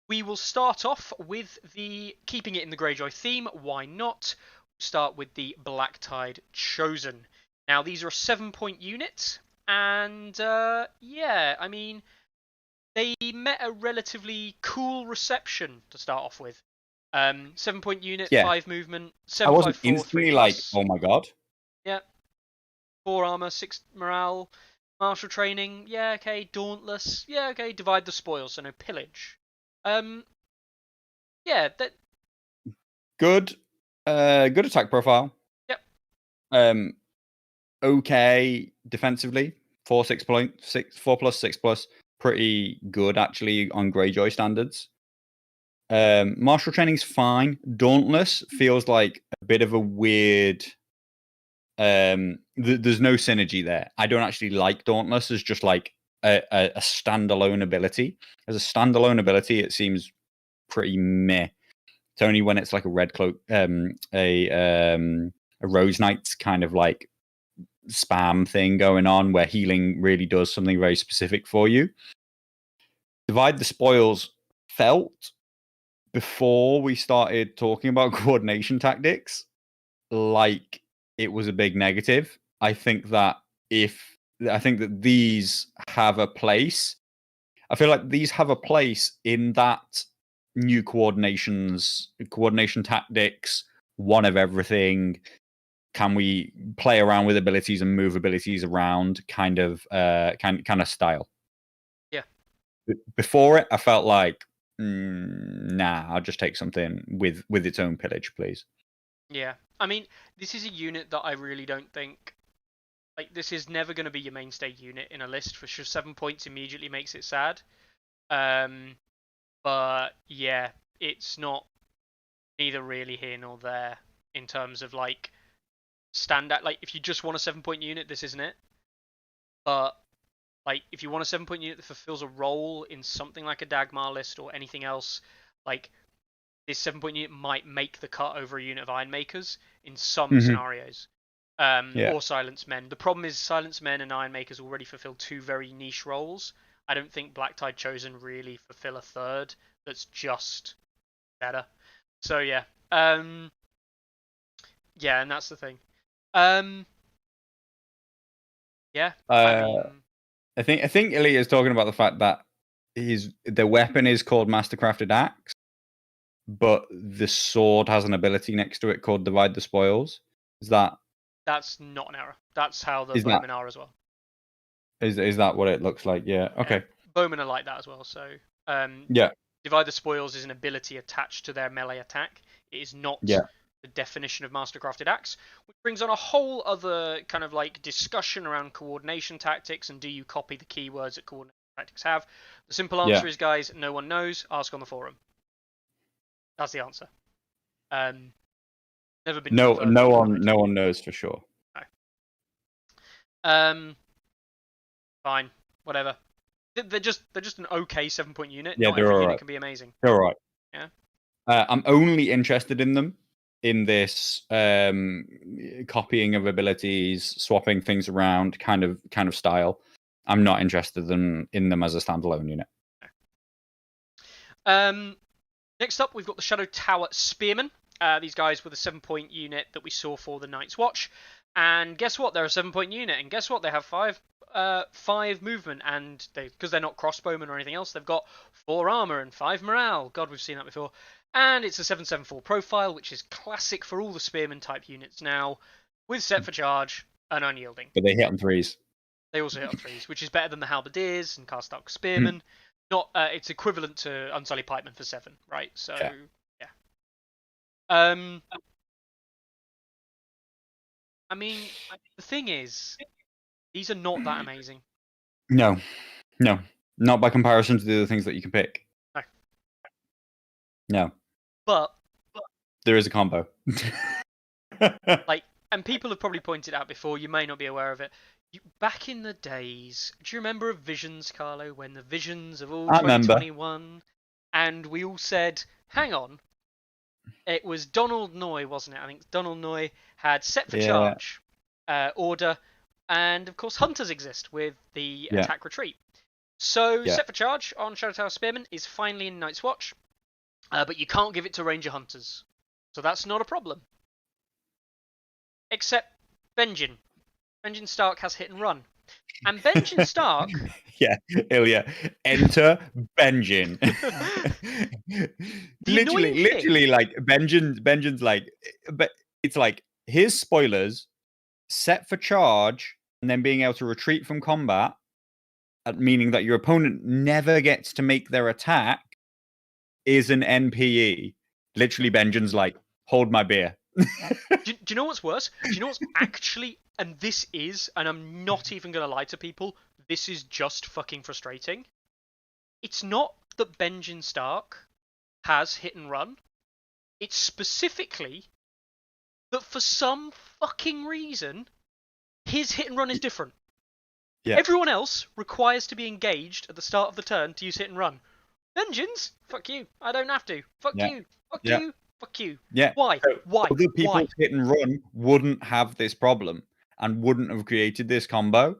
We will start off with keeping it in the Greyjoy theme. Why not? Start with the Black Tide Chosen. Now, these are a 7-point unit, and yeah, I mean, they met a relatively cool reception to start off with. 7-point unit, 5 movement, 7 I wasn't 5 4 instantly 3+. like, oh my god. Yeah. 4 armor, 6 morale, martial training. Yeah, okay. Dauntless. Yeah, okay. Divide the spoils, so no pillage. Yeah, that. Good attack profile. Yep. Okay defensively. 4 plus 6+, pretty good actually on Greyjoy standards. Martial training's fine. Dauntless feels like a bit of a weird. There's no synergy there. I don't actually like Dauntless as just like a standalone ability. As a standalone ability, it seems pretty meh. It's only when it's like a red cloak, a Rose Knight's kind of like spam thing going on where healing really does something very specific for you. Divide the spoils felt, before we started talking about coordination tactics, like it was a big negative. I think that these have a place. I feel like these have a place in that new coordination tactics, one of everything. Can we play around with abilities and move abilities around kind of style? Yeah. Before it, I felt like, nah, I'll just take something with its own pillage, please. Yeah. I mean, this is a unit that I really don't think... Like, this is never going to be your mainstay unit in a list. For sure, 7 points immediately makes it sad. But, yeah, it's not neither really here nor there in terms of, like, standout. Like, if you just want a 7-point unit, this isn't it. But, like, if you want a 7-point unit that fulfills a role in something like a Dagmar list or anything else, like, this 7-point unit might make the cut over a unit of Ironmakers in some scenarios. Or Silence Men. The problem is Silence Men and Ironmakers already fulfill 2 very niche roles. I don't think Black Tide Chosen really fulfill a third that's just better. So yeah, yeah, and that's the thing. Yeah, I mean, I think Ilya is talking about the fact that the weapon is called Mastercrafted Axe, but the sword has an ability next to it called Divide the Spoils. that's not an error. That's how the Is that- bowmen are as well. Is that what it looks like? Yeah. Okay. Bowmen are like that as well. So Yeah. Divide the Spoils is an ability attached to their melee attack. It is not Yeah. the definition of Mastercrafted Axe, which brings on a whole other kind of like discussion around coordination tactics and do you copy the keywords that coordination tactics have. The simple answer is, guys, no one knows. Ask on the forum. That's the answer. Never been. No one knows for sure. No. Fine, whatever. They're just an okay 7-point unit. Yeah, Not they're every all unit right. can be amazing. They're all right. Yeah. I'm only interested in them in this copying of abilities, swapping things around kind of style. I'm not interested in them as a standalone unit. Next up, we've got the Shadow Tower Spearman. These guys were the 7-point unit that we saw for the Night's Watch. And guess what? They're a 7-point unit. And guess what? They have 5 movement. And because they're not crossbowmen or anything else, they've got 4 armor and 5 morale. God, we've seen that before. And it's a 7/7/4 profile, which is classic for all the Spearman type units now, with set for charge and unyielding. But they hit on 3s. They also hit on 3s, which is better than the Halberdiers and Cast-Dark Spearmen. Not, it's equivalent to Unsullied Pikemen for 7, right? So yeah. I mean, the thing is, these are not that amazing. No, not by comparison to the other things that you can pick. No. But there is a combo. And people have probably pointed out before, you may not be aware of it. Back in the days, do you remember of Visions, Carlo, when the Visions of all 2021, and we all said, hang on, it was Donald Noy, wasn't it? I think Donald Noy had set for charge, order, and of course Hunters exist with the attack retreat. So set for charge on Shadow Tower Spearman is finally in Night's Watch, but you can't give it to Ranger Hunters. So that's not a problem. Except Benjen. Benjen Stark has hit and run. And Benjen Stark... yeah, Ilya. Enter Benjen. literally, like, Benjen's like... But it's like, here's spoilers, set for charge, and then being able to retreat from combat, meaning that your opponent never gets to make their attack, is an NPE. Literally, Benjen's like, hold my beer. Do you know what's worse? Do you know what's actually, and this is, and I'm not even going to lie to people, this is just fucking frustrating. It's not that Benjen Stark has hit and run. It's specifically that for some fucking reason, his hit and run is different. Yeah. Everyone else requires to be engaged at the start of the turn to use hit and run. Benjen's? Fuck you. I don't have to. Fuck you. Fuck you. Fuck you. Yeah. Why? So Why? Other people's hit and run wouldn't have this problem and wouldn't have created this combo.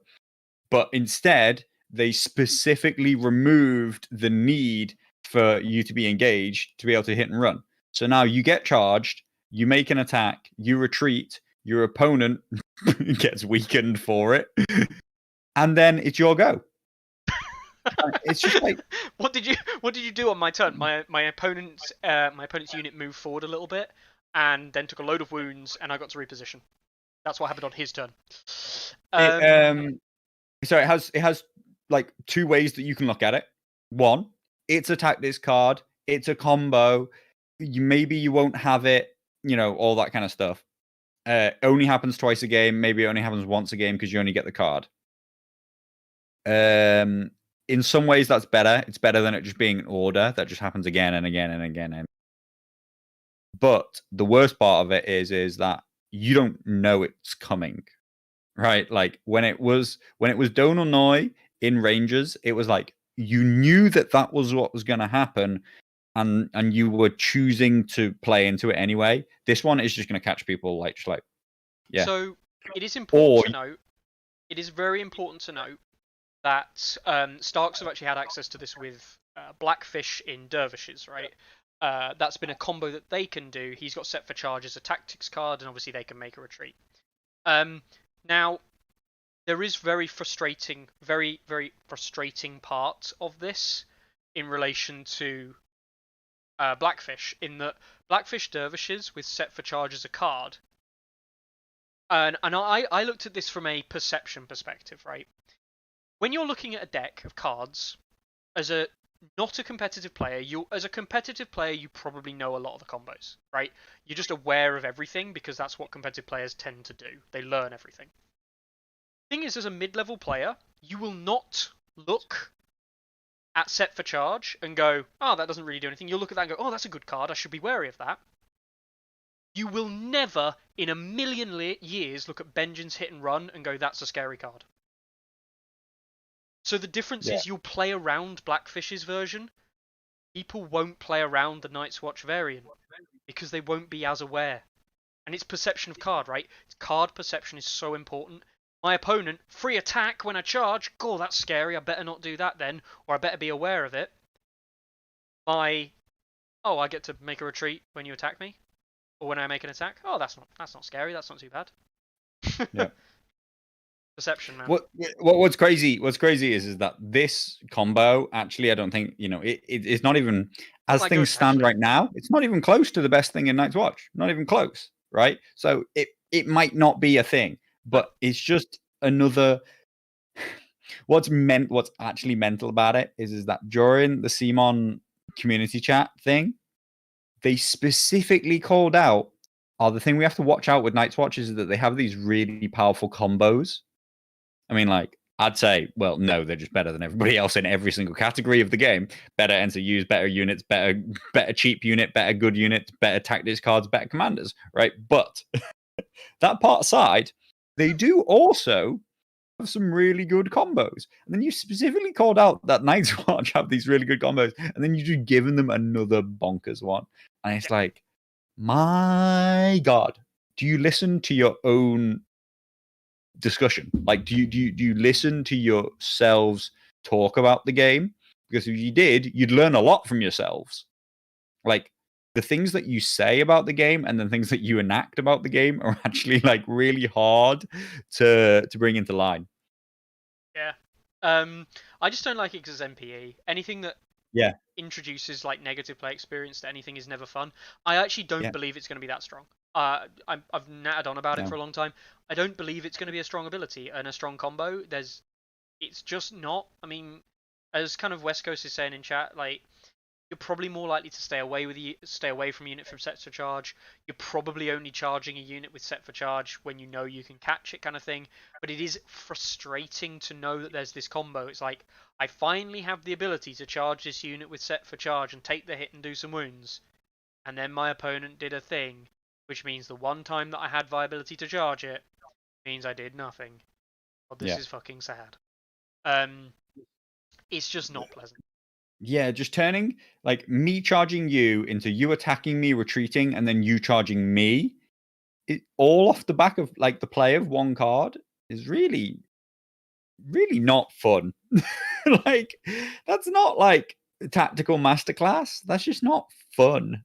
But instead, they specifically removed the need for you to be engaged to be able to hit and run. So now you get charged, you make an attack, you retreat, your opponent gets weakened for it, and then it's your go. It's just like, what did you do on my turn? My opponent's unit moved forward a little bit and then took a load of wounds, and I got to reposition. That's what happened on his turn. So it has like 2 ways that you can look at it. One, it's attack this card, it's a combo. Maybe you won't have it, all that kind of stuff. Only happens twice a game. Maybe it only happens once a game because you only get the card. In some ways, that's better. It's better than it just being an order that just happens again and again and again. But the worst part of it is that you don't know it's coming, right? Like when it was Donal Noy in Rangers, it was like you knew that was what was going to happen, and you were choosing to play into it anyway. This one is just going to catch people yeah. So it is important to note. It is very important to note that Starks have actually had access to this with Blackfish in Dervishes, right? That's been a combo that they can do. He's got set for charge as a tactics card, and obviously they can make a retreat. Now, there is very frustrating part of this in relation to Blackfish, in that Blackfish Dervishes with set for charge as a card. And I looked at this from a perception perspective, right? When you're looking at a deck of cards, as a not a competitive player, as a competitive player, you probably know a lot of the combos, right? You're just aware of everything because that's what competitive players tend to do. They learn everything. Thing is, as a mid-level player, you will not look at set for charge and go, oh, that doesn't really do anything. You'll look at that and go, oh, that's a good card. I should be wary of that. You will never, in a million years, look at Benjen's hit and run and go, that's a scary card. So the difference is you'll play around Blackfish's version. People won't play around the Night's Watch variant because they won't be as aware. And it's perception of card, right? Card perception is so important. My opponent, free attack when I charge. God, that's scary. I better not do that then, or I better be aware of it. I get to make a retreat when you attack me, or when I make an attack. Oh, that's not scary. That's not too bad. Yeah. Perception, man. What's crazy is that this combo actually, I don't think, it's not even, as like things stand right now, it's not even close to the best thing in Night's Watch. Not even close, right? So it might not be a thing, but it's just another. What's actually mental about it is that during the Simon community chat thing, they specifically called out, the thing we have to watch out with Night's Watch is that they have these really powerful combos. I mean, like, I'd say, well, no, they're just better than everybody else in every single category of the game. Better NCUs, better units, better cheap unit, better good units, better tactics cards, better commanders, right? But that part aside, they do also have some really good combos. And then you specifically called out that Night's Watch have these really good combos, and then you just given them another bonkers one. And it's like, my God, do you listen to your own discussion? Like, do you listen to yourselves talk about the game? Because if you did, you'd learn a lot from yourselves. Like, the things that you say about the game and the things that you enact about the game are actually like really hard to bring into line. Yeah. I just don't like it because it's MPE. Anything that introduces like negative play experience to anything is never fun. I actually don't believe it's going to be that strong. I've nattered on about it for a long time. I don't believe it's going to be a strong ability and a strong combo. It's just not. I mean, as kind of West Coast is saying in chat, like, you're probably more likely to stay away from a unit from set for charge. You're probably only charging a unit with set for charge when you know you can catch it, kind of thing. But it is frustrating to know that there's this combo. It's like, I finally have the ability to charge this unit with set for charge and take the hit and do some wounds. And then my opponent did a thing, which means the one time that I had viability to charge it means I did nothing. Well, this is fucking sad. It's just not pleasant. Yeah, just turning like me charging you into you attacking me, retreating, and then you charging me, all off the back of like the play of one card is really, really not fun. Like, that's not like a tactical masterclass. That's just not fun.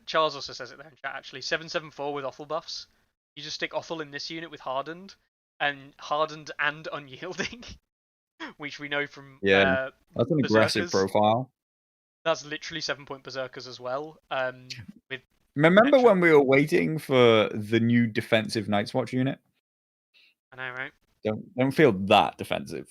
Charles also says it there in chat, actually. 774 with Othel buffs. You just stick Othel in this unit with Hardened and Unyielding. Which we know from that's an aggressive profile. That's literally 7-point Berserkers as well. Remember when we were waiting for the new defensive Night's Watch unit? I know, right? Don't feel that defensive.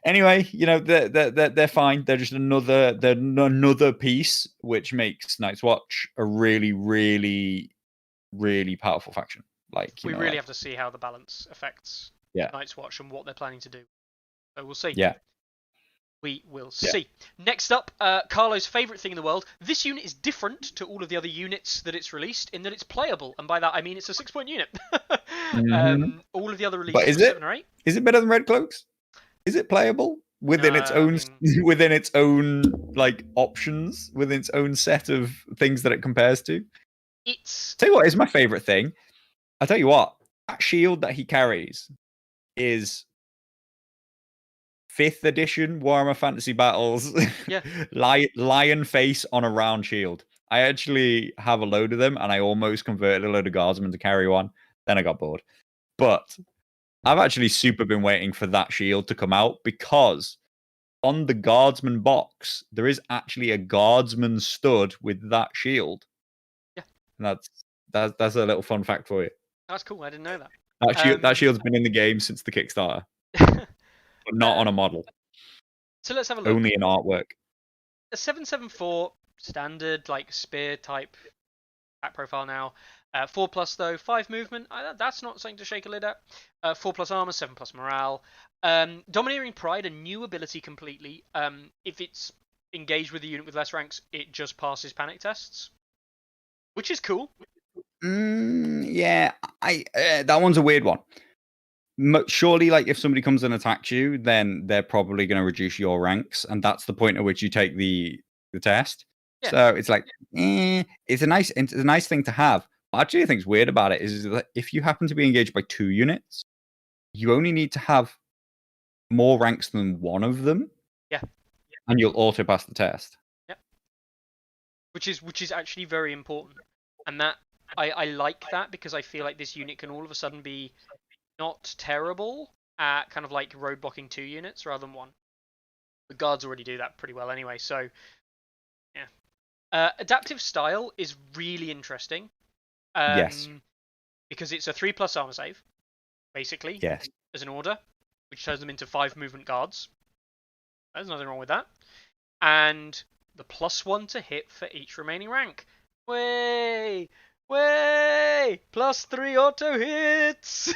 Anyway, they're fine. They're just another piece which makes Night's Watch a really, really, really powerful faction. Like, we really have to see how the balance affects Night's Watch and what they're planning to do. So we'll see. Yeah. We will see. Next up, Carlo's favourite thing in the world. This unit is different to all of the other units that it's released in that it's playable. And by that, I mean it's a 6-point unit. All of the other releases is 7 or 8. Is it better than Red Cloaks? Is it playable within its own within its own like options, within its own set of things that it compares to? Tell you what is my favourite thing. I tell you what, that shield that he carries is 5th edition Warhammer Fantasy Battles. Yeah. Lion face on a round shield. I actually have a load of them, and I almost converted a load of guardsmen to carry one. Then I got bored. But I've actually super been waiting for that shield to come out, because on the guardsman box, there is actually a guardsman stud with that shield. Yeah. And that's a little fun fact for you. That's cool. I didn't know that. That shield's been in the game since the Kickstarter, but not on a model. So let's have a look. Only in artwork. A 774 standard like spear type back profile now. 4+ though, 5 movement. That's not something to shake a lid at. 4+ armor, 7+ morale. Domineering Pride, a new ability completely. If it's engaged with a unit with less ranks, it just passes panic tests, which is cool. Yeah, that one's a weird one. Surely, like, if somebody comes and attacks you, then they're probably going to reduce your ranks, and that's the point at which you take the test. Yeah. So it's like, it's a nice thing to have. Actually, I think it's weird about it is that if you happen to be engaged by 2 units, you only need to have more ranks than one of them. Yeah. And you'll auto pass the test. Yeah. Which is actually very important. And that I like that, because I feel like this unit can all of a sudden be not terrible at kind of like road blocking 2 units rather than 1. The guards already do that pretty well anyway, so yeah. Adaptive style is really interesting. Yes. Because it's a 3+ armor save, basically. Yes. As an order, which turns them into 5 movement guards. There's nothing wrong with that. And the +1 to hit for each remaining rank. Way! +3 auto hits!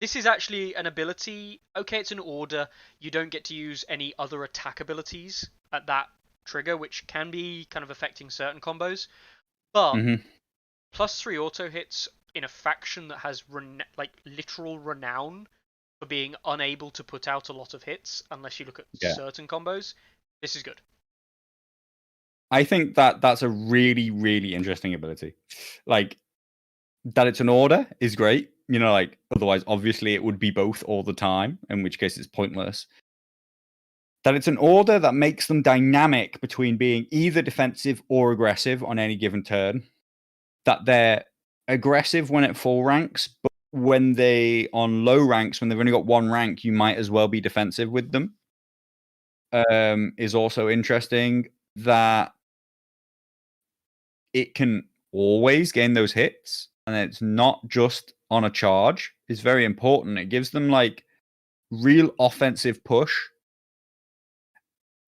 This is actually an ability. Okay, it's an order. You don't get to use any other attack abilities at that trigger, which can be kind of affecting certain combos. But +3 auto hits in a faction that has literal renown for being unable to put out a lot of hits unless you look at certain combos. This is good. I think that's a really, really interesting ability. Like, that it's an order is great. You know, like, otherwise, obviously, it would be both all the time, in which case it's pointless. That it's an order that makes them dynamic between being either defensive or aggressive on any given turn. That they're aggressive when at full ranks, but when they on low ranks, when they've only got 1 rank, you might as well be defensive with them. Is also interesting. That it can always gain those hits, and it's not just on a charge, is very important. It gives them like real offensive push.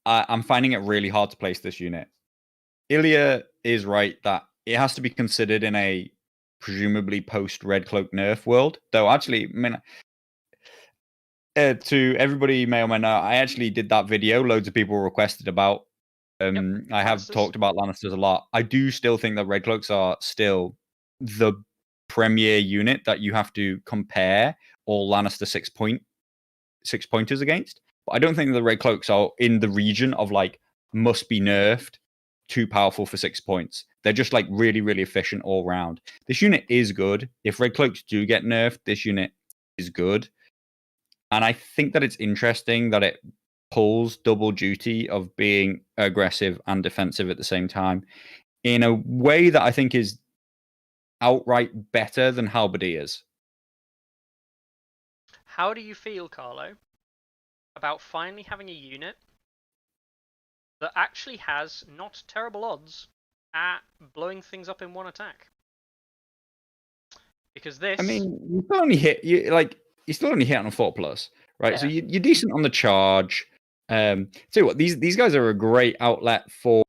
I'm finding it really hard to place this unit. Ilya is right that it has to be considered in a presumably post Red Cloak nerf world. Though actually, I mean, to everybody may or may not, I actually did that video. Loads of people requested about. I have talked about Lannisters a lot. I do still think that Red Cloaks are still the premier unit that you have to compare all Lannister 6-pointers against. But I don't think the Red Cloaks are in the region of like must be nerfed, too powerful for 6 points. They're just like really, really efficient all round. This unit is good. If Red Cloaks do get nerfed, this unit is good. And I think that it's interesting that it pulls double duty of being aggressive and defensive at the same time in a way that I think is outright better than Halberdiers. How do you feel, Carlo, about finally having a unit that actually has not terrible odds at blowing things up in 1 attack? Because this, I mean, you still only hit on a 4+, right? Yeah. So you're decent on the charge. Tell you what, these guys are a great outlet for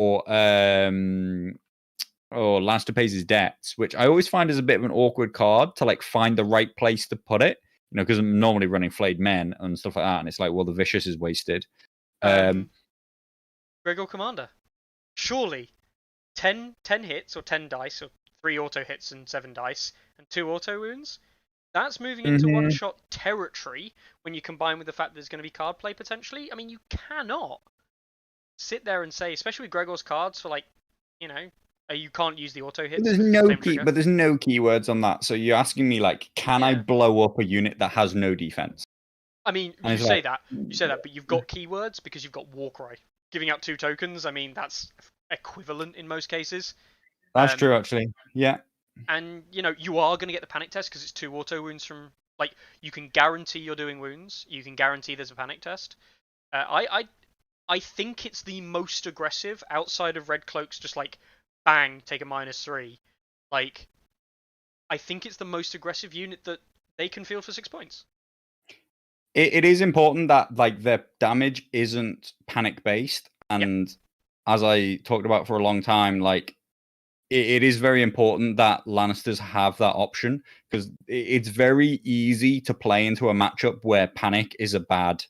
Lannister pays his debts, which I always find is a bit of an awkward card to like find the right place to put it. You know, because I'm normally running Flayed Men and stuff like that, and it's like, well, the Vicious is wasted. Gregor Commander. Surely 10 hits or 10 dice, or 3 auto hits and 7 dice, and 2 auto wounds. That's moving into one-shot territory when you combine with the fact that there's going to be card play potentially. I mean, you cannot sit there and say, especially with Gregor's cards for like, you know, You can't use the auto hits. There's 'cause it's the no same trigger. but there's no keywords on that. So you're asking me like, can I Yeah. blow up a unit that has no defense? I mean, And you it's say like- that, but you've got keywords because you've got Warcry. Giving out 2 tokens, I mean, that's equivalent in most cases. That's true, actually. Yeah. And, you are going to get the panic test because it's 2 auto wounds from... Like, you can guarantee you're doing wounds. You can guarantee there's a panic test. I think it's the most aggressive outside of Red Cloaks, just like, bang, take a -3. Like, I think it's the most aggressive unit that they can field for 6 points. It is important that like their damage isn't panic based, and as I talked about for a long time, like it is very important that Lannisters have that option because it's very easy to play into a matchup where panic is a bad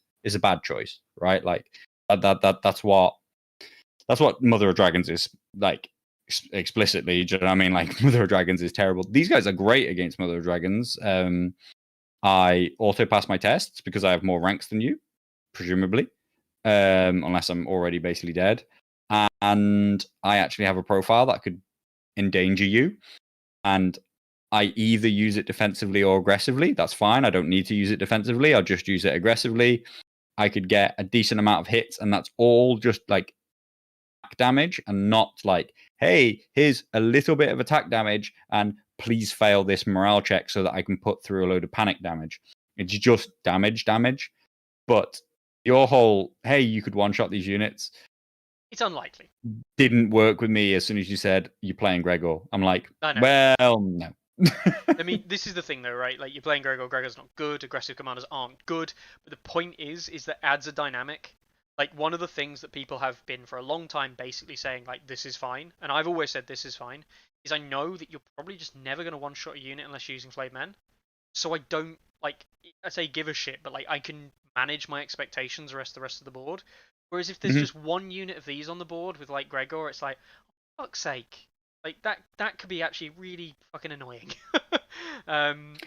choice, right? Like that's what Mother of Dragons is like explicitly. Do you know what I mean? Like Mother of Dragons is terrible. These guys are great against Mother of Dragons. I auto pass my tests because I have more ranks than you, presumably, unless I'm already basically dead. And I actually have a profile that could endanger you. And I either use it defensively or aggressively. That's fine. I don't need to use it defensively. I'll just use it aggressively. I could get a decent amount of hits, and that's all just like damage and not like, hey, here's a little bit of attack damage and please fail this morale check so that I can put through a load of panic damage. It's just damage. But your whole, hey, you could one-shot these units, it's unlikely. Didn't work with me as soon as you said you're playing Gregor. I'm like, I know. well, no. I mean, this is the thing though, right? Like, you're playing Gregor, Gregor's not good, aggressive commanders aren't good, but the point is that adds a dynamic. Like, one of the things that people have been for a long time basically saying, like, this is fine, and I've always said this is fine, is I know that you're probably just never going to one-shot a unit unless you're using Flayed Men. So I don't, like, I say give a shit, but, like, I can manage my expectations the rest of the board. Whereas if there's just one unit of these on the board with, like, Gregor, it's like, oh, fuck's sake. Like, that could be actually really fucking annoying. And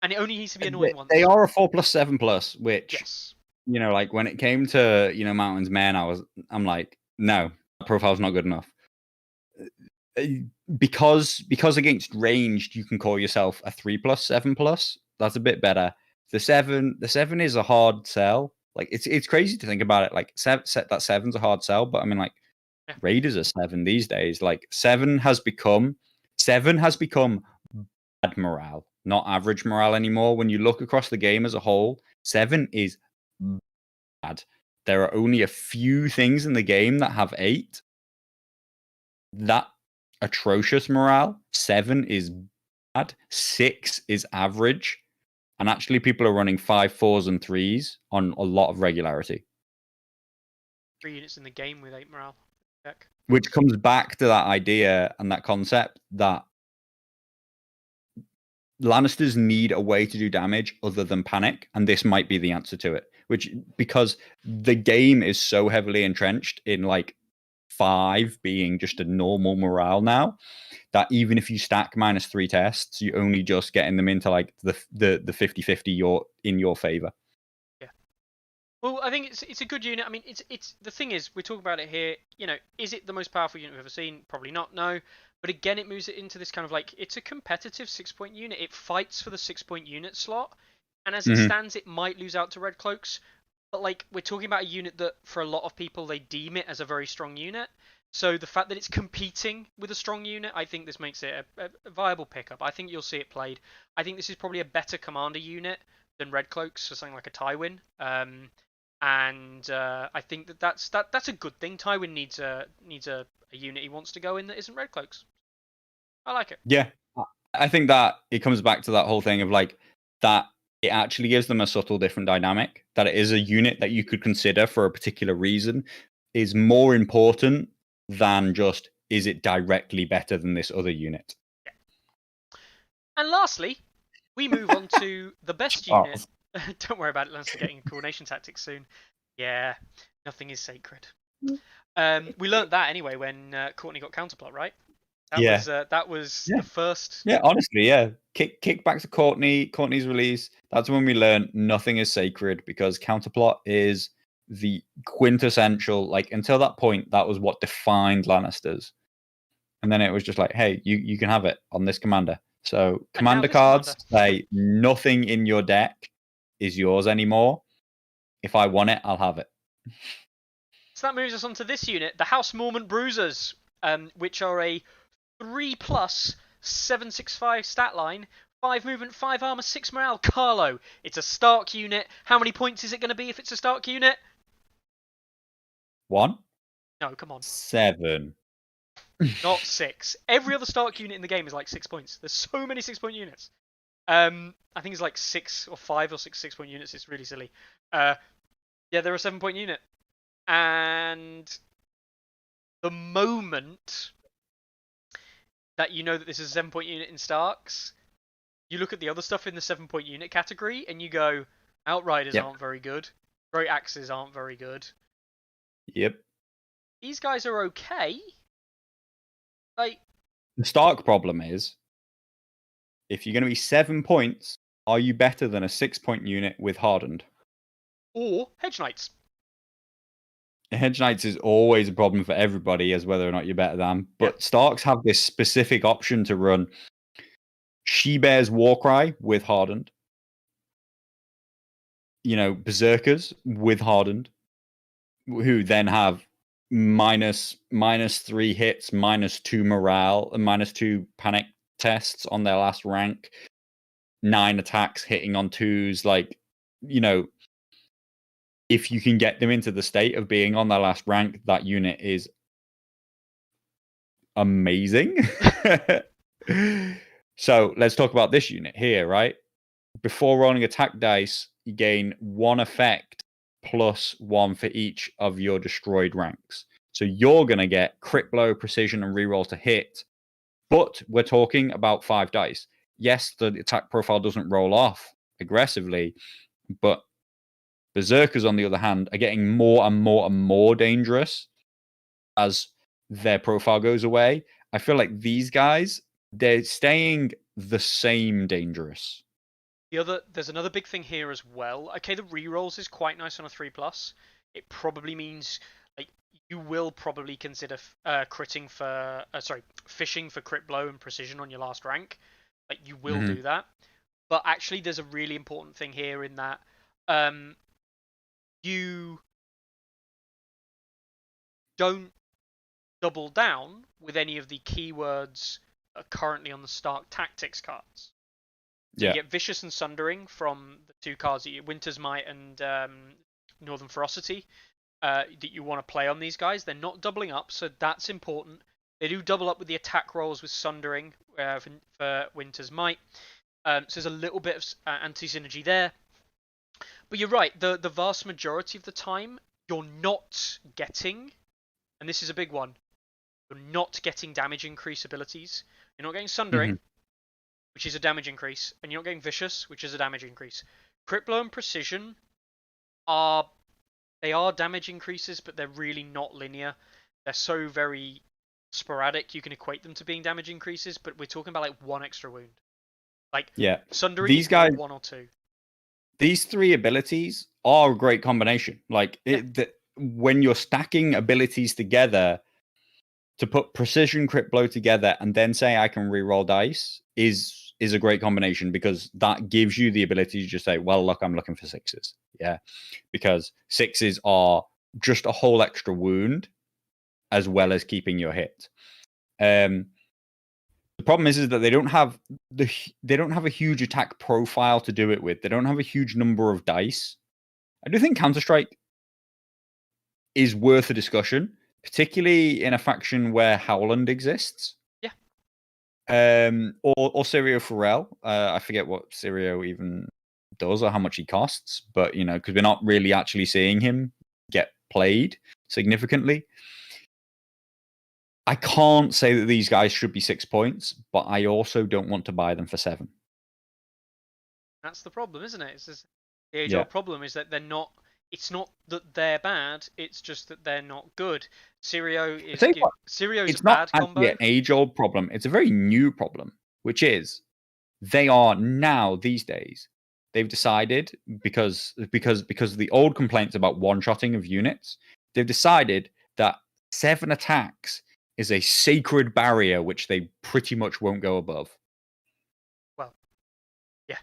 it only needs to be annoying once. They are a 4+7+, which... Yes. Like when it came to, Mountain's Men, I'm like, no, that profile's not good enough. Because against ranged, you can call yourself a 3+7+. That's a bit better. The 7 is a hard sell. Like it's crazy to think about it. Like that 7's a hard sell, but I mean, like Raiders are 7 these days. Like 7 has become bad morale, not average morale anymore. When you look across the game as a whole, 7 is bad. There are only a few things in the game that have 8. That atrocious morale. 7 is bad. 6 is average. And actually people are running 5, 4s, and 3s on a lot of regularity. 3 units in the game with 8 morale. Check. Which comes back to that idea and that concept that Lannisters need a way to do damage other than panic, and this might be the answer to it. Because the game is so heavily entrenched in like 5 being just a normal morale now, that even if you stack -3 tests, you're only just getting them into like the 50-50 in your favor. Yeah. Well, I think it's a good unit. I mean, it's the thing is, we're talking about it here. Is it the most powerful unit we've ever seen? Probably not. No. But again, it moves it into this kind of like, it's a competitive 6-point unit. It fights for the 6-point unit slot. And as it stands, it might lose out to Red Cloaks. But like, we're talking about a unit that, for a lot of people, they deem it as a very strong unit. So the fact that it's competing with a strong unit, I think this makes it a viable pickup. I think you'll see it played. I think this is probably a better commander unit than Red Cloaks for something like a Tywin. And I think that's a good thing. Tywin needs a unit he wants to go in that isn't Red Cloaks. I like it. Yeah, I think that it comes back to that whole thing of like that it actually gives them a subtle different dynamic. That it is a unit that you could consider for a particular reason is more important than just, is it directly better than this other unit? Yeah. And lastly, we move on to the best unit. Don't worry about it, Lancer getting coordination tactics soon. Yeah, nothing is sacred. We learned that anyway when Courtney got counterplot, right? That was the first. Yeah, honestly, yeah. Kick back to Courtney's release. That's when we learned nothing is sacred, because counterplot is the quintessential. Like, until that point, that was what defined Lannisters. And then it was just like, hey, you can have it on this commander. So commander this cards commander. say nothing in your deck is yours anymore. If I want it, I'll have it. So that moves us on to this unit, the House Mormont Bruisers, which are a 3+, 765 stat line, 5 movement, 5 armor, 6 morale. Carlo. It's a Stark unit. How many points is it going to be if it's a Stark unit? 1? No, come on. 7. Not 6. Every other Stark unit in the game is like 6 points. There's so many 6-point units. I think it's like 6 or 5 or 6-point units. It's really silly. Yeah, they're a 7-point unit. And the moment that you know that this is a 7-point unit in Starks, you look at the other stuff in the 7-point unit category and you go, Outriders aren't very good. Great Axes aren't very good. Yep. These guys are okay. Like, the Stark problem is, if you're going to be 7 points, are you better than a 6-point unit with Hardened? Or Hedge Knights. Hedge Knights is always a problem for everybody as whether or not you're better than. But Starks have this specific option to run She-Bear's Warcry with Hardened. Berserkers with Hardened, who then have -3 hits, -2 morale, and -2 panic tests on their last rank, 9 attacks hitting on 2s. If you can get them into the state of being on their last rank, that unit is amazing. So let's talk about this unit here, right? Before rolling attack dice, you gain 1 effect +1 for each of your destroyed ranks. So you're going to get crit blow, precision, and reroll to hit. But we're talking about 5 dice. Yes, the attack profile doesn't roll off aggressively, but Berserkers, on the other hand, are getting more and more and more dangerous as their profile goes away. I feel like these guys, they're staying the same dangerous. There's another big thing here as well. Okay, the rerolls is quite nice on a 3+. It probably means you will probably consider fishing for crit blow and precision on your last rank. You will do that. But actually, there's a really important thing here in that you don't double down with any of the keywords currently on the Stark Tactics cards. So you get Vicious and Sundering from the 2 cards, Winter's Might and Northern Ferocity, that you want to play on these guys. They're not doubling up, so that's important. They do double up with the attack rolls with Sundering for Winter's Might. So there's a little bit of anti-synergy there. But you're right, the vast majority of the time, you're not getting, and this is a big one, you're not getting damage increase abilities. You're not getting Sundering, which is a damage increase, and you're not getting Vicious, which is a damage increase. Crit Blow and Precision are damage increases, but they're really not linear. They're so very sporadic, you can equate them to being damage increases, but we're talking about 1 extra wound. Sundering these guys, 1 or 2. These 3 abilities are a great combination. When you're stacking abilities together, to put precision, crit blow together and then say I can reroll dice is a great combination, because that gives you the ability to just say, well, look, I'm looking for 6s. Yeah. Because 6s are just a whole extra wound as well as keeping your hit. The problem is that they don't have a huge attack profile to do it with. They don't have a huge number of dice. I do think Counter-Strike is worth a discussion, particularly in a faction where Howland exists. Yeah. Or Sirio Pharrell. I forget what Sirio even does or how much he costs, but because we're not really actually seeing him get played significantly. I can't say that these guys should be 6 points, but I also don't want to buy them for 7. That's the problem, isn't it? It's just, the age-old problem is that they're not. It's not that they're bad; it's just that they're not good. Sirio is a bad combo. It's not an age-old problem. It's a very new problem, which is they are now these days. They've decided because of the old complaints about one-shotting of units. They've decided that 7 attacks is a sacred barrier which they pretty much won't go above. Well, yeah.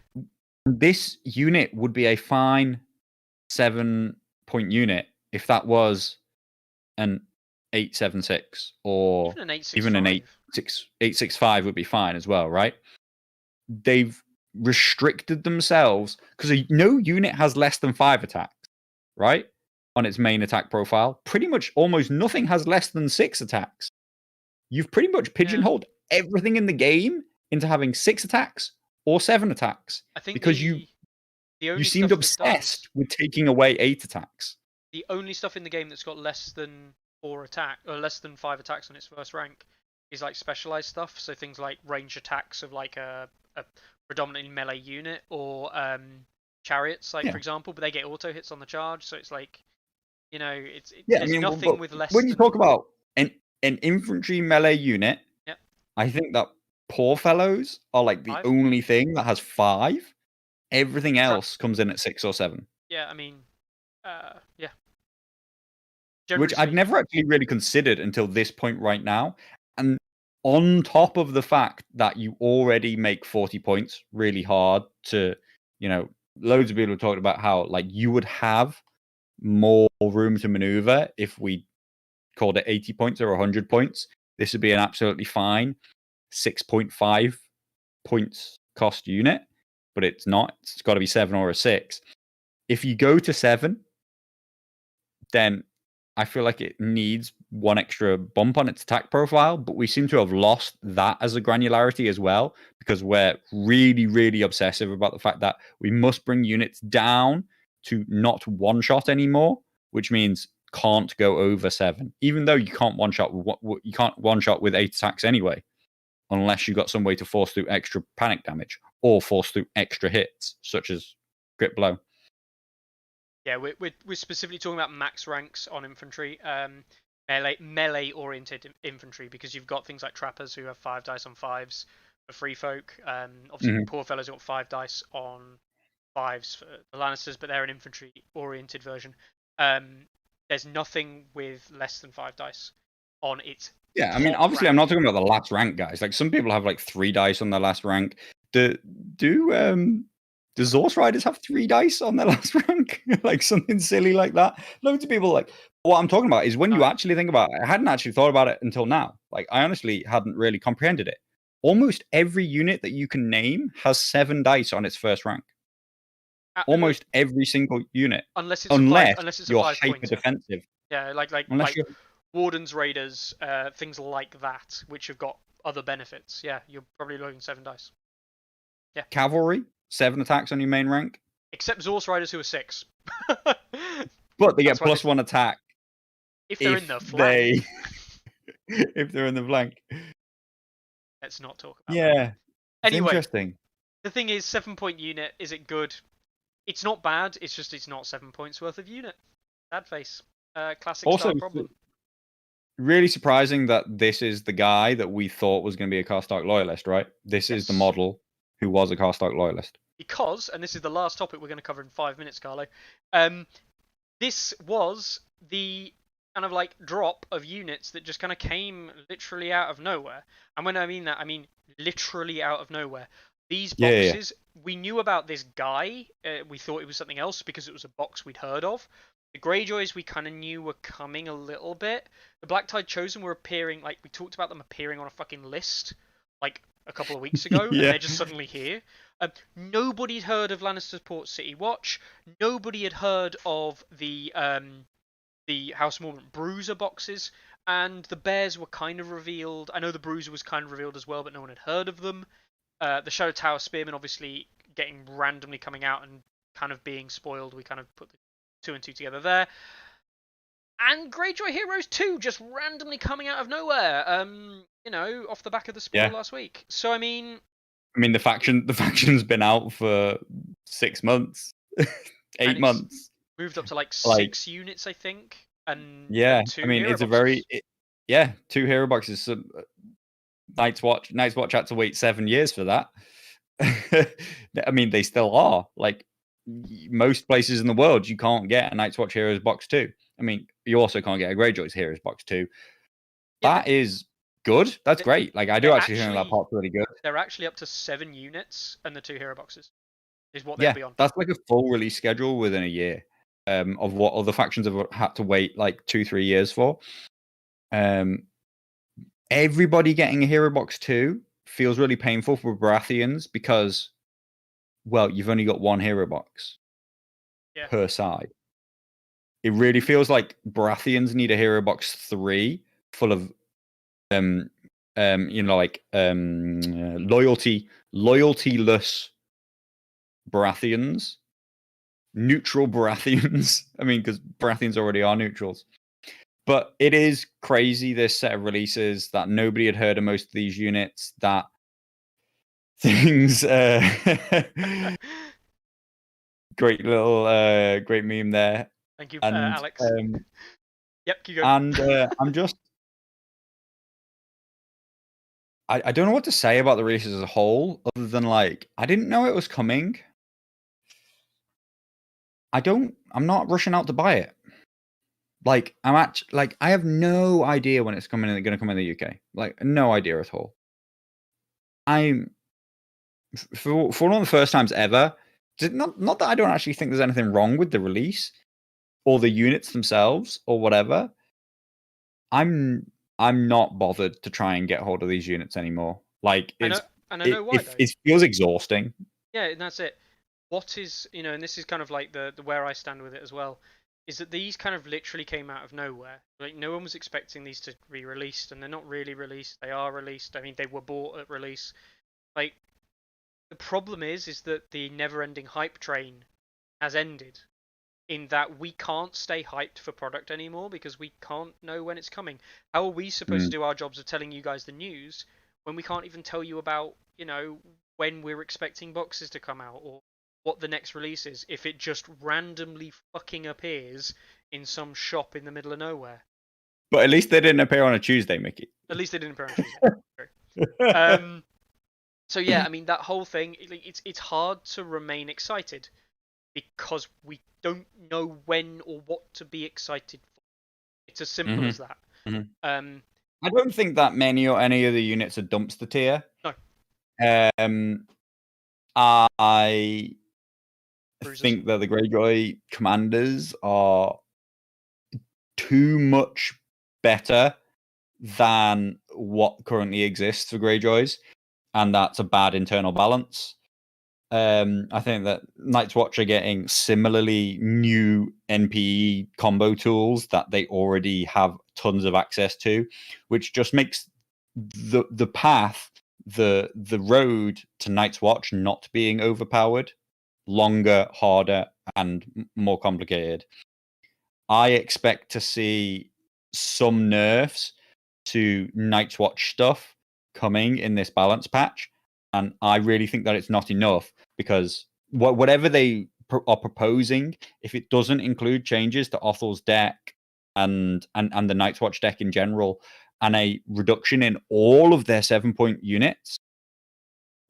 This unit would be a fine 7-point unit if that was an 876 or even an 865 would be fine as well, right? They've restricted themselves because no unit has less than 5 attacks, right? On its main attack profile. Pretty much almost nothing has less than 6 attacks. You've pretty much pigeonholed everything in the game into having 6 attacks or 7 attacks. I think because you seemed obsessed with taking away 8 attacks. The only stuff in the game that's got less than 4 attack or less than 5 attacks on its first rank is like specialized stuff. So things like range attacks of like a predominantly melee unit or chariots, like for example, but they get auto hits on the charge. So it's like, there's nothing with less. When you talk about an infantry melee unit, I think that Poor Fellows are like the only thing that has 5. Everything else comes in at 6 or 7. Yeah, I mean, yeah. Which I'd never actually really considered until this point right now. And on top of the fact that you already make 40 points really hard to, loads of people have talked about how like you would have more room to maneuver if we called it 80 points or 100 points. This would be an absolutely fine 6.5 points cost unit, but it's not. It's got to be 7 or a 6. If you go to 7, then I feel like it needs one extra bump on its attack profile, but we seem to have lost that as a granularity as well, because we're really, really obsessive about the fact that we must bring units down to not one-shot anymore, which means can't go over 7, even though you can't one-shot with 8 attacks anyway, unless you've got some way to force through extra panic damage or force through extra hits, such as crit blow. Yeah, we're specifically talking about max ranks on infantry, melee oriented infantry, because you've got things like trappers who have 5 dice on 5s for free folk. Obviously, Poor Fellows have got 5 dice on 5s for the Lannisters, but they're an infantry oriented version. There's nothing with less than 5 dice on its. Yeah, I mean, obviously, rank. I'm not talking about the last rank guys. Like some people have like 3 dice on their last rank. Do Zorse Riders have 3 dice on their last rank? Like something silly like that. Loads of people like. What I'm talking about is when you actually think about it. I hadn't actually thought about it until now. Like I honestly hadn't really comprehended it. Almost every unit that you can name has 7 dice on its first rank. Almost every single unit, unless you're hyper defensive. Yeah, like Warden's Raiders, things like that, which have got other benefits. Yeah, you're probably looking 7 dice. Yeah. Cavalry, 7 attacks on your main rank. Except Zorse Riders, who are 6. But they get +1 attack if they're in the flank. If they're in the flank. Let's not talk about that. Anyway, interesting. The thing is, 7-point unit, is it good? It's not bad, it's just it's not 7 points worth of unit. Sad face. Classic style problem. Really surprising that this is the guy that we thought was going to be a Karstark loyalist, right? This is the model who was a Karstark loyalist. Because, and this is the last topic we're going to cover in 5 minutes, Carlo, this was the kind of like drop of units that just kind of came literally out of nowhere. And when I mean that, I mean literally out of nowhere. These boxes, we knew about this guy. We thought it was something else because it was a box we'd heard of. The Greyjoys we kind of knew were coming a little bit. The Black Tide Chosen were appearing, like we talked about them appearing on a fucking list like a couple of weeks ago, and they're just suddenly here. Nobody had heard of Lannister's Port City Watch. Nobody had heard of the House Mormont Bruiser boxes, and the Bears were kind of revealed. I know the Bruiser was kind of revealed as well, but no one had heard of them. The Shadow Tower Spearman obviously getting randomly coming out and kind of being spoiled. We kind of put the 2 and 2 together there. And Greyjoy Heroes 2 just randomly coming out of nowhere. Off the back of the spoil last week. So I mean the faction's been out for 6 months. 8 months. Moved up to like 6 units, I think. And 2 it's boxes. 2 hero boxes. So, Night's Watch had to wait 7 years for that. I mean, they still are. Like most places in the world, you can't get a Night's Watch Heroes box 2. I mean, you also can't get a Greyjoy's Heroes box 2. Yeah, that is good. That's they- great. Like, I do they're actually think that part's really good. They're actually up to 7 units and the 2 hero boxes is what they'll Yeah, be on. that's like a full release schedule within a year. Of what other factions have had to wait like 2-3 years for. Everybody getting a hero box 2 feels really painful for Baratheons because, well, you've only got 1 hero box per side. It really feels like Baratheons need a hero box 3 full of loyaltyless Baratheons, neutral Baratheons. I mean, because Baratheons already are neutrals. But it is crazy, this set of releases, that nobody had heard of most of these units, that things... great little great meme there. Thank you, And, Alex. Yep, keep going. And I'm just... I don't know what to say about the releases as a whole, other than, like, I didn't know it was coming. I'm not rushing out to buy it. Like, I have no idea when it's going to come in the UK. Like, no idea at all. For one of the first times ever, not that I don't actually think there's anything wrong with the release or the units themselves or whatever. I'm not bothered to try and get hold of these units anymore. Like, I know why, though. It feels exhausting. Yeah, and that's it. What is, and this is kind of like the where I stand with it as well, is that these kind of literally came out of nowhere. Like, no one was expecting these to be released, and they're not really released. They are released. I mean, they were bought at release. Like, the problem is that the never-ending hype train has ended, in that we can't stay hyped for product anymore because we can't know when it's coming. How are we supposed to do our jobs of telling you guys the news when we can't even tell you about, when we're expecting boxes to come out or what the next release is, if it just randomly fucking appears in some shop in the middle of nowhere? But at least they didn't appear on a Tuesday, Mickey. At least they didn't appear on Tuesday. So yeah, I mean, that whole thing, it's hard to remain excited because we don't know when or what to be excited for. It's as simple as that. I don't think that many or any of the units are dumpster tier. No. I Bruises. think that the Greyjoy commanders are too much better than what currently exists for Greyjoys, and that's a bad internal balance. I think that Night's Watch are getting similarly new NPE combo tools that they already have tons of access to, which just makes the path, the road to Night's Watch not being overpowered longer, harder, and more complicated. I expect to see some nerfs to Night's Watch stuff coming in this balance patch, and I really think that it's not enough, because whatever they are proposing, if it doesn't include changes to Othel's deck and the Night's Watch deck in general, and a reduction in all of their 7-point units,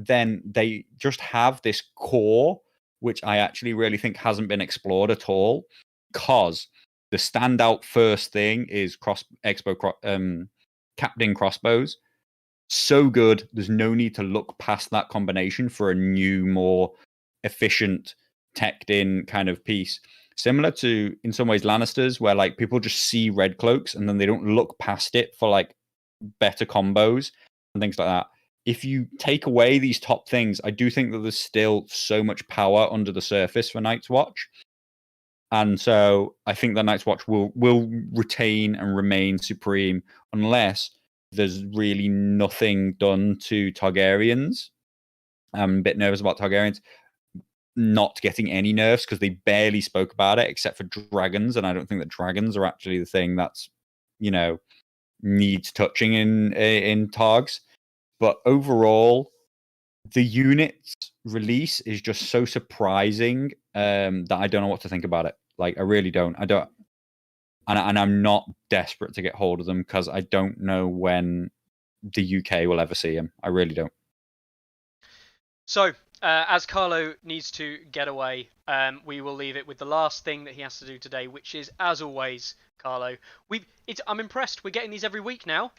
then they just have this core, which I actually really think hasn't been explored at all, because the standout first thing is Captain Crossbows. So good, there's no need to look past that combination for a new, more efficient, teched-in kind of piece. Similar to, in some ways, Lannisters, where like people just see red cloaks and then they don't look past it for like better combos and things like that. If you take away these top things, I do think that there's still so much power under the surface for Night's Watch. And so I think that Night's Watch will retain and remain supreme unless there's really nothing done to Targaryens. I'm a bit nervous about Targaryens not getting any nerfs because they barely spoke about it except for dragons, and I don't think that dragons are actually the thing that's, needs touching in Targs. But overall, the unit's release is just so surprising that I don't know what to think about it. Like, I really don't. I don't. And I'm not desperate to get hold of them because I don't know when the UK will ever see them. I really don't. So, as Carlo needs to get away, we will leave it with the last thing that he has to do today, which is, as always, Carlo. I'm impressed. We're getting these every week now.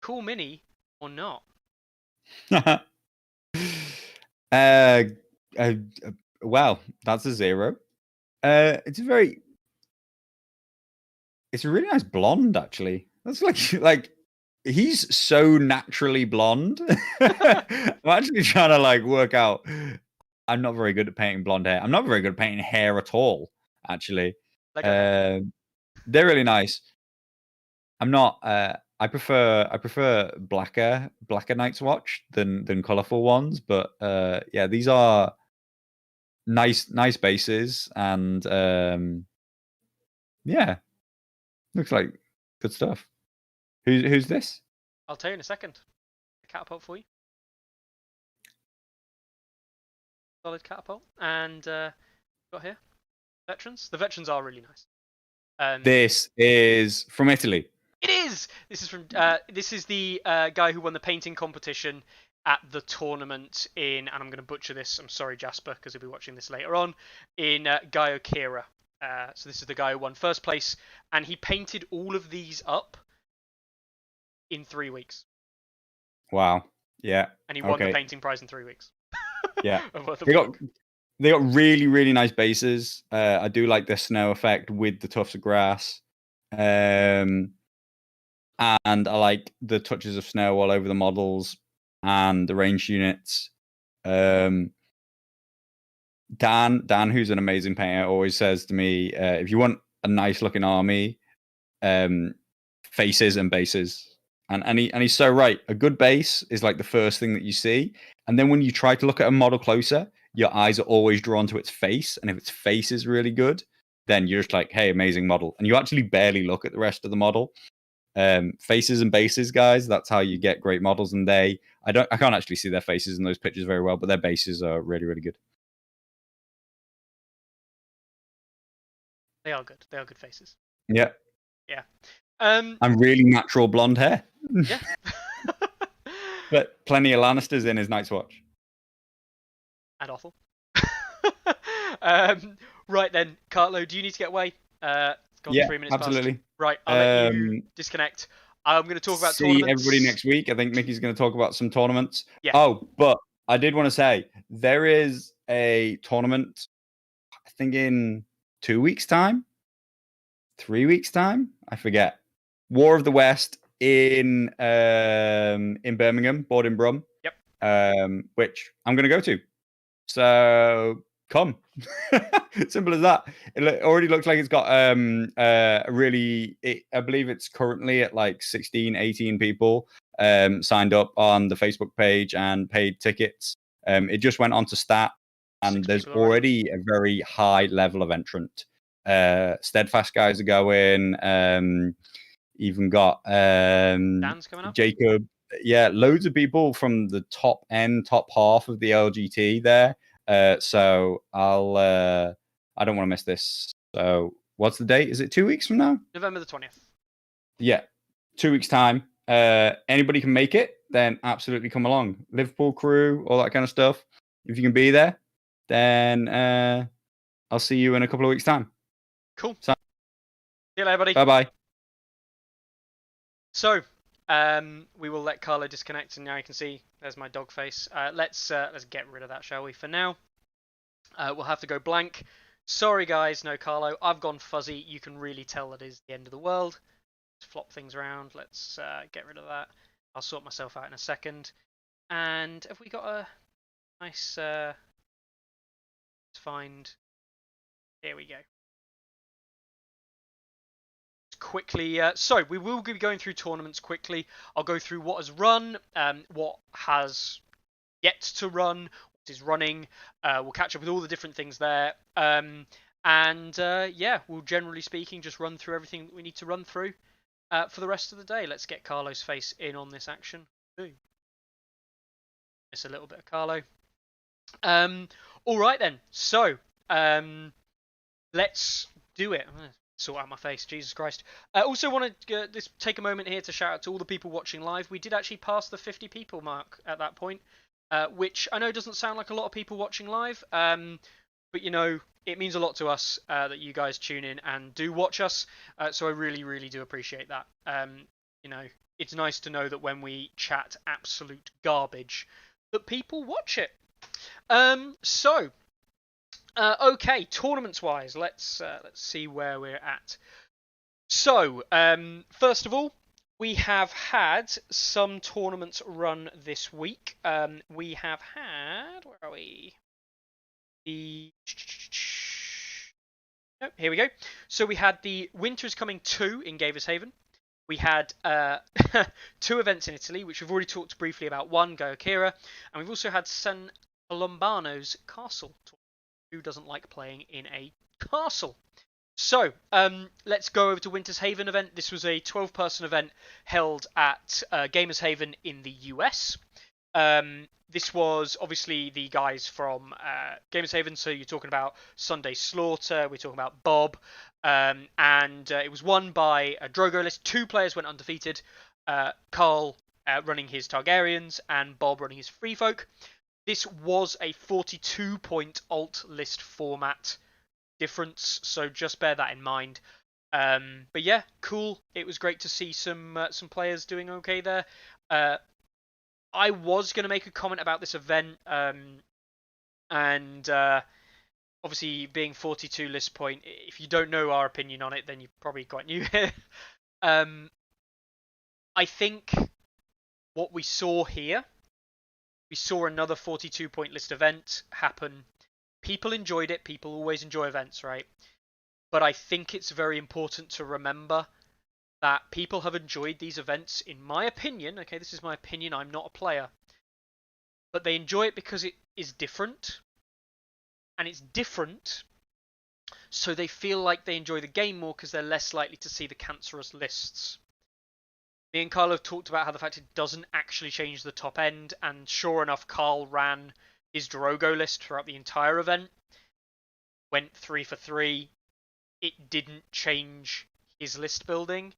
Cool mini or not? Well, that's a 0. It's a really nice blonde, actually. That's like he's so naturally blonde. I'm actually trying to work out. I'm not very good at painting blonde hair. I'm not very good at painting hair at all, actually. They're really nice. I'm not. I prefer blacker Night's Watch than colorful ones. But yeah, these are nice bases, and yeah, looks like good stuff. Who's this? I'll tell you in a second. A catapult for you. Solid catapult. And got here veterans. The veterans are really nice. This is from Italy. It is. This is from. This is the guy who won the painting competition at the tournament in, and I'm going to butcher this. I'm sorry, Jasper, because he'll be watching this later on. In Gaiokira. So this is the guy who won first place, and he painted all of these up in 3 weeks. Wow. Yeah. And he won the painting prize in 3 weeks. Yeah. They got really, really nice bases. I do like the snow effect with the tufts of grass. And I like the touches of snow all over the models and the ranged units. Dan, who's an amazing painter, always says to me, if you want a nice looking army, faces and bases. And he's so right. A good base is like the first thing that you see. And then when you try to look at a model closer, your eyes are always drawn to its face. And if its face is really good, then you're just like, hey, amazing model. And you actually barely look at the rest of the model. Faces and bases, guys, that's how you get great models. And I can't actually see their faces in those pictures very well, but their bases are really, really good. They are good. They are good faces. Yeah. Yeah. I'm really natural blonde hair. Yeah. But plenty of Lannisters in his Night's Watch. And awful. Right then, Carlo, do you need to get away? It's gone 3 minutes absolutely. past. Right, I'll let you disconnect. I'm going to talk about tournaments. See everybody next week. I think Mickey's going to talk about some tournaments. Yeah. Oh, but I did want to say, there is a tournament, I think in 2 weeks' time? 3 weeks' time? I forget. War of the West in Birmingham, Board in Brum. Yep. Which I'm going to go to. So come. Simple as that. It already looks like it's got I believe it's currently at like 16, 18 people signed up on the Facebook page and paid tickets. It just went on to stat, and there's already a very high level of entrant. Steadfast guys are going. Even got Dan's coming up. Jacob. Yeah, loads of people from the top half of the LGT there. So I don't want to miss this. So what's the date? Is it 2 weeks from now? November the 20th. Yeah, 2 weeks time. Anybody can make it, then absolutely come along. Liverpool crew, all that kind of stuff. If you can be there, then I'll see you in a couple of weeks' time. Cool. See you later, buddy. Bye-bye. So, we will let Carlo disconnect, and now you can see there's my dog face. Let's get rid of that, shall we? For now, we'll have to go blank. Sorry, guys, no Carlo. I've gone fuzzy. You can really tell that is the end of the world. Let's flop things around. Let's get rid of that. I'll sort myself out in a second. And have we got a nice? Let's find. Here we go. Quickly, so we will be going through tournaments quickly. I'll go through what has run, what has yet to run, what is running. We'll catch up with all the different things there, and yeah, we'll generally speaking just run through everything that we need to run through for the rest of the day. Let's get Carlo's face in on this action. Miss a little bit of Carlo. All right then. So let's do it. I'm gonna sort out my face, Jesus Christ. I also want to take a moment here to shout out to all the people watching live. We did actually pass the 50 people mark at that point, which I know doesn't sound like a lot of people watching live, but you know, it means a lot to us that you guys tune in and do watch us. So I really, really do appreciate that. You know, it's nice to know that when we chat absolute garbage, that people watch it. Okay, tournaments-wise, let's see where we're at. So, first of all, we have had some tournaments run this week. We have had, where are we? Here we go. So we had the Winter is Coming 2 in Gavershaven. We had 2 events in Italy, which we've already talked briefly about. One, Guayaquira, and we've also had San Colombano's Castle. Who doesn't like playing in a castle? So, let's go over to Winter's Haven event. This was a 12-person event held at Gamers Haven in the US. This was obviously the guys from Gamers Haven, so you're talking about Sunday Slaughter, we're talking about Bob, and it was won by a Drogo list. 2 players went undefeated, Carl running his Targaryens and Bob running his Free Folk. This was a 42-point alt list format difference, so just bear that in mind. But yeah, cool. It was great to see some players doing okay there. I was going to make a comment about this event, and obviously being 42 list point, if you don't know our opinion on it, then you're probably quite new here. I think what we saw here, we saw another 42-point list event happen. People enjoyed it. People always enjoy events, right? But I think it's very important to remember that people have enjoyed these events, in my opinion. Okay, this is my opinion. I'm not a player. But they enjoy it because it is different. And it's different, so they feel like they enjoy the game more because they're less likely to see the cancerous lists. Me and Carlo have talked about how the fact it doesn't actually change the top end, and sure enough, Carl ran his Drogo list throughout the entire event. Went 3 for 3. It didn't change his list building.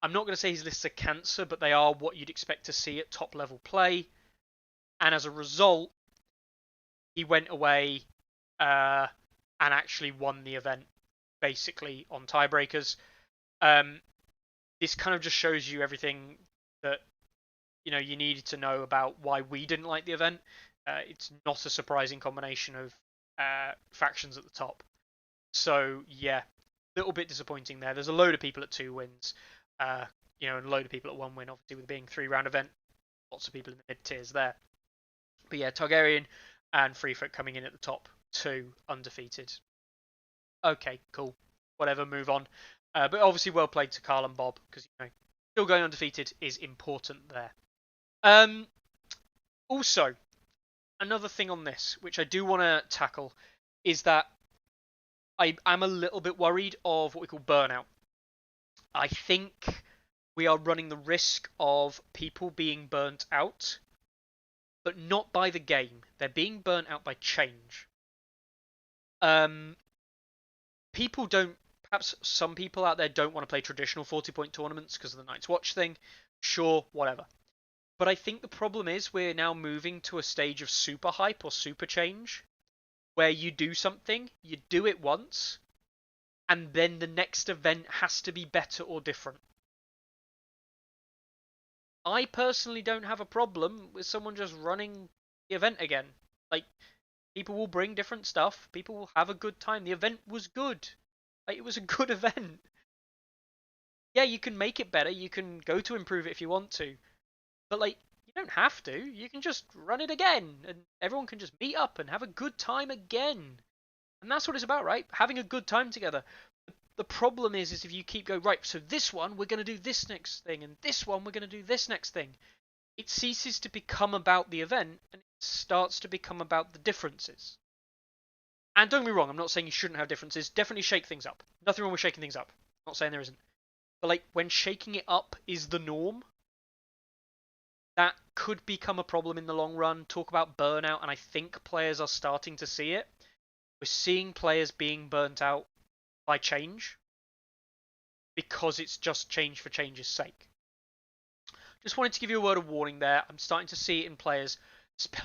I'm not going to say his lists are cancer, but they are what you'd expect to see at top level play. And as a result, he went away and actually won the event, basically on tiebreakers. This kind of just shows you everything that you needed to know about why we didn't like the event. It's not a surprising combination of factions at the top. So yeah, a little bit disappointing there. There's a load of people at 2 wins, and a load of people at 1 win. Obviously, with it being a 3-round event, lots of people in the mid tiers there. But yeah, Targaryen and Free Folk coming in at the top 2 undefeated. Okay, cool. Whatever, move on. But obviously, well played to Carl and Bob, because still going undefeated is important there. Also, another thing on this, which I do want to tackle, is that I'm a little bit worried of what we call burnout. I think we are running the risk of people being burnt out, but not by the game. They're being burnt out by change. People don't. Perhaps some people out there don't want to play traditional 40-point tournaments because of the Night's Watch thing. Sure, whatever. But I think the problem is we're now moving to a stage of super hype or super change, where you do something, you do it once, and then the next event has to be better or different. I personally don't have a problem with someone just running the event again. Like, people will bring different stuff, people will have a good time. The event was good. Like, it was a good event. Yeah, you can make it better, you can go to improve it if you want to. But, like, you don't have to. You can just run it again, and everyone can just meet up and have a good time again. And that's what it's about, right? Having a good time together. The problem is if you keep going, right, so this one, we're going to do this next thing, and this one, we're going to do this next thing. It ceases to become about the event, and it starts to become about the differences. And don't get me wrong, I'm not saying you shouldn't have differences. Definitely shake things up. Nothing wrong with shaking things up. I'm not saying there isn't. But, like, when shaking it up is the norm, that could become a problem in the long run. Talk about burnout, and I think players are starting to see it. We're seeing players being burnt out by change because it's just change for change's sake. Just wanted to give you a word of warning there. I'm starting to see it in players.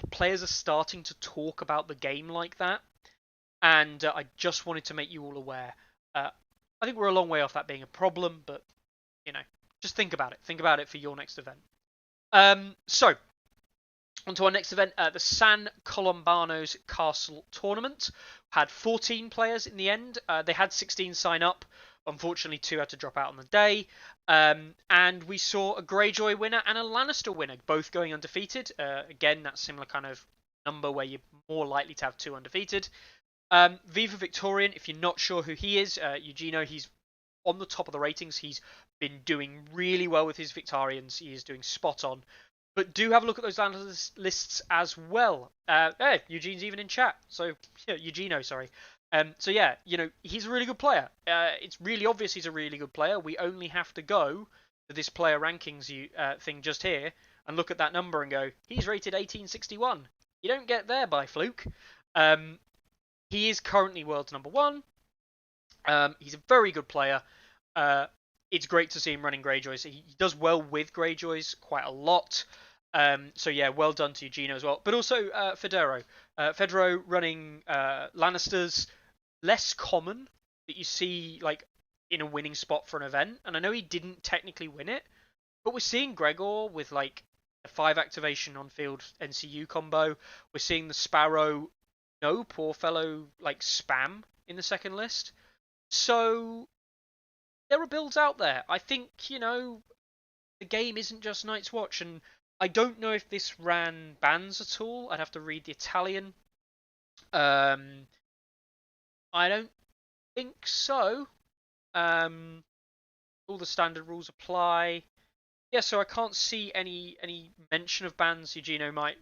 Players are starting to talk about the game like that. And I just wanted to make you all aware. I think we're a long way off that being a problem, but just think about it. Think about it for your next event. So, on to our next event, the San Colombanos Castle Tournament. Had 14 players in the end. They had 16 sign up. Unfortunately, 2 had to drop out on the day. And we saw a Greyjoy winner and a Lannister winner, both going undefeated. Again, that similar kind of number where you're more likely to have 2 undefeated. Viva Victorian, if you're not sure who he is, Eugenio, he's on the top of the ratings. He's been doing really well with his Victorians. He is doing spot on. But do have a look at those Lannister lists as well. Hey, Eugene's even in chat. So, Eugenio, sorry. So yeah, he's a really good player. It's really obvious he's a really good player. We only have to go to this player rankings thing just here and look at that number and go, he's rated 1861. You don't get there by fluke. He is currently world's number 1. He's a very good player. It's great to see him running Greyjoys. He does well with Greyjoys quite a lot. So yeah, well done to Eugenio as well. But also Federo. Federo running Lannisters, less common that you see like in a winning spot for an event. And I know he didn't technically win it, but we're seeing Gregor with like a 5 activation on field NCU combo. We're seeing the Sparrow, no poor fellow, like spam in the second list. So there are builds out there. I think, the game isn't just Night's Watch, and I don't know if this ran bans at all. I'd have to read the Italian. I don't think so. All the standard rules apply. Yeah, so I can't see any mention of bans. Eugenio might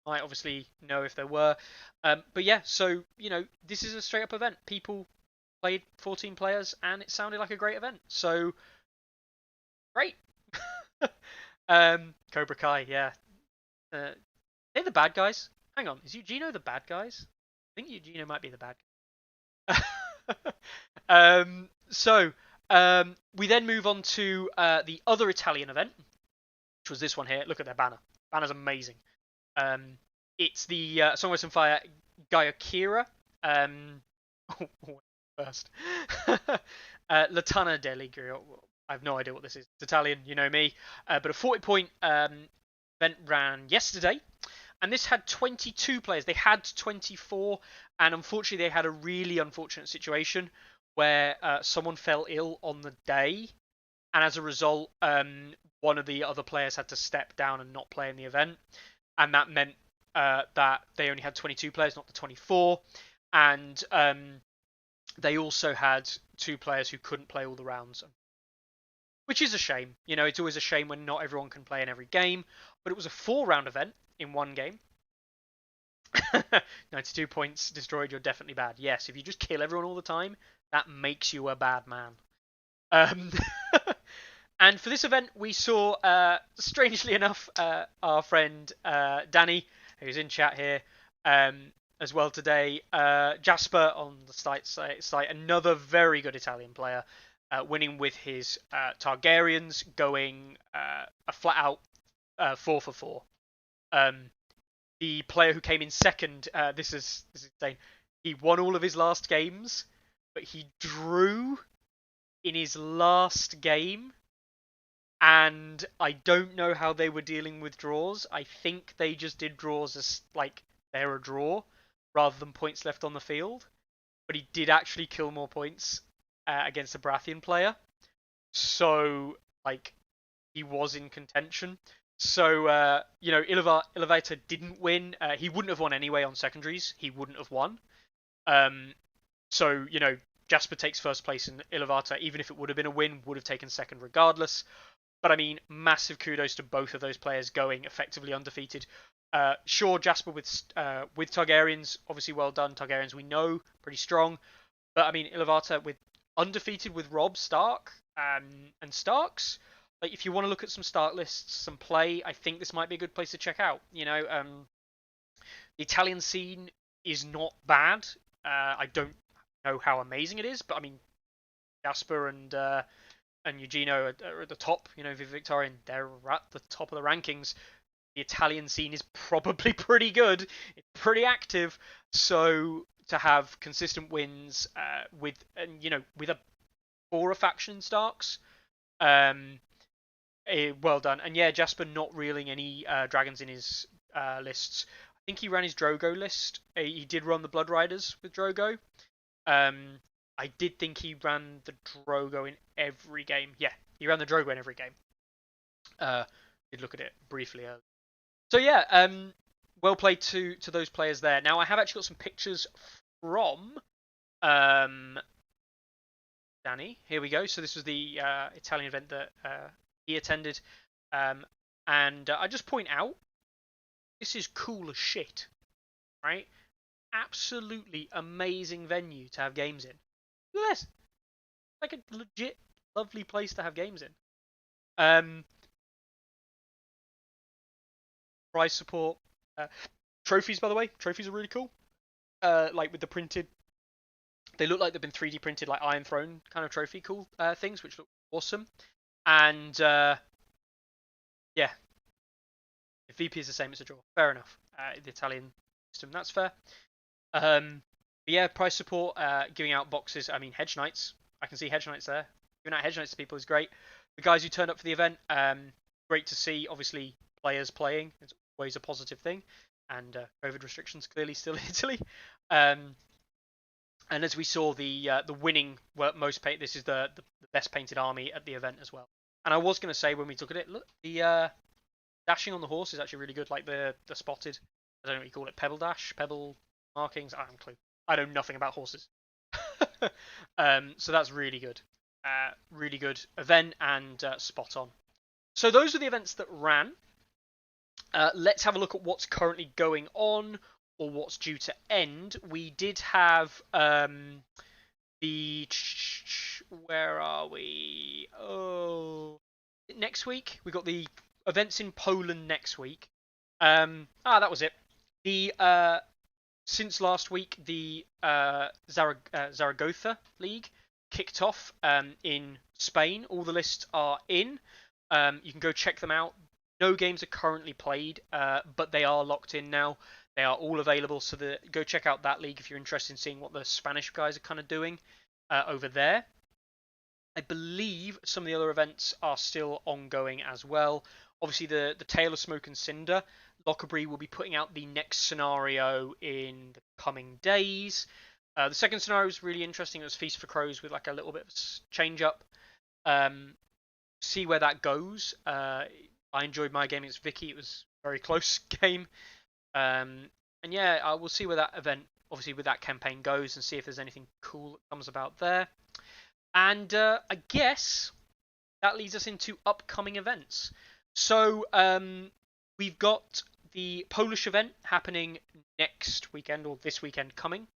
obviously know if there were. But yeah, so, this is a straight up event. People played 14 players and it sounded like a great event. So, great. Cobra Kai, yeah. They're the bad guys. Hang on, is Eugenio the bad guys? I think Eugenio might be the bad guy. We then move on to the other Italian event, which was this one here. Look at their banner. Banner's amazing. It's the Song of Ice and Fire Gaiakira. First. Latana Deligrio. I have no idea what this is. It's Italian, you know me. But a 40-point event ran yesterday. And this had 22 players. They had 24. And unfortunately, they had a really unfortunate situation where someone fell ill on the day. And as a result, one of the other players had to step down and not play in the event. And that meant that they only had 22 players, not the 24. And they also had 2 players who couldn't play all the rounds, which is a shame. It's always a shame when not everyone can play in every game, but it was a 4-round event in one game. 92 points destroyed, you're definitely bad. Yes, if you just kill everyone all the time, that makes you a bad man. And for this event, we saw, strangely enough, our friend Danny, who's in chat here, as well today. Jasper on the site, another very good Italian player, winning with his Targaryens, going a flat-out 4 for 4. The player who came in second, this is insane. He won all of his last games, but he drew in his last game. And I don't know how they were dealing with draws. I think they just did draws as like they're a draw rather than points left on the field. But he did actually kill more points against a Baratheon player. So, like, he was in contention. So, Elevator didn't win. He wouldn't have won anyway on secondaries. He wouldn't have won. So, Jasper takes first place in Elevator. Even if it would have been a win, would have taken second regardless. But, I mean, massive kudos to both of those players going effectively undefeated. Sure, Jasper with Targaryens, obviously well done. Targaryens, we know, pretty strong. But, I mean, Ilúvatar with undefeated with Robb Stark and Starks. Like, if you want to look at some Stark lists, some play, I think this might be a good place to check out. The Italian scene is not bad. I don't know how amazing it is, but, I mean, Jasper and Eugenio are at the top. Viva Victorian, they're at the top of the rankings. The Italian scene is probably pretty good. It's pretty active. So to have consistent wins with a poorer faction Starks. Well done. And yeah, Jasper not reeling any dragons in his lists. I think he ran his Drogo list. He did run the Blood Riders with Drogo. I did think he ran the Drogo in every game. Yeah, he ran the Drogo in every game. Did look at it briefly earlier. So yeah, well played to those players there. Now I have actually got some pictures from Danny. Here we go. So this was the Italian event that he attended, and I just point out, this is cool as shit, right? Absolutely amazing venue to have games in. Look at this, like a legit lovely place to have games in. Prize support, trophies, by the way. Trophies are really cool. Like with the printed, they look like they've been 3D printed, like Iron Throne kind of trophy cool things, which look awesome. And yeah, if VP is the same, it's a draw. Fair enough. The Italian system, that's fair. But yeah, prize support, giving out boxes. I mean, Hedge Knights. I can see Hedge Knights there. Giving out Hedge Knights to people is great. The guys who turned up for the event, great to see. Obviously, players playing. It's always a positive thing. And COVID restrictions clearly still in Italy. And as we saw, the winning most paint. This is the best painted army at the event as well. And I was going to say when we took it, look, the dashing on the horse is actually really good. Like the spotted, I don't know what you call it, pebble markings. I don't clue. I know nothing about horses. So that's really good. Really good event and spot on. So those are the events that ran. Let's have a look at what's currently going on or what's due to end. We did have where are we? Oh, next week we got the events in Poland next week. That was it. The since last week the Zaragoza League kicked off in Spain. All the lists are in. You can go check them out. No games are currently played, but they are locked in now. They are all available, so go check out that league if you're interested in seeing what the Spanish guys are kind of doing over there. I believe some of the other events are still ongoing as well. Obviously, the Tale of Smoke and Cinder, Lockerbie will be putting out the next scenario in the coming days. The second scenario was really interesting. It was Feast for Crows with like a little bit of change up. See where that goes. I enjoyed my game against Vicky. It was a very close game. And yeah, I will see where that event, obviously with that campaign goes, and see if there's anything cool that comes about there. And I guess that leads us into upcoming events. So we've got the Polish event happening next weekend, or this weekend coming.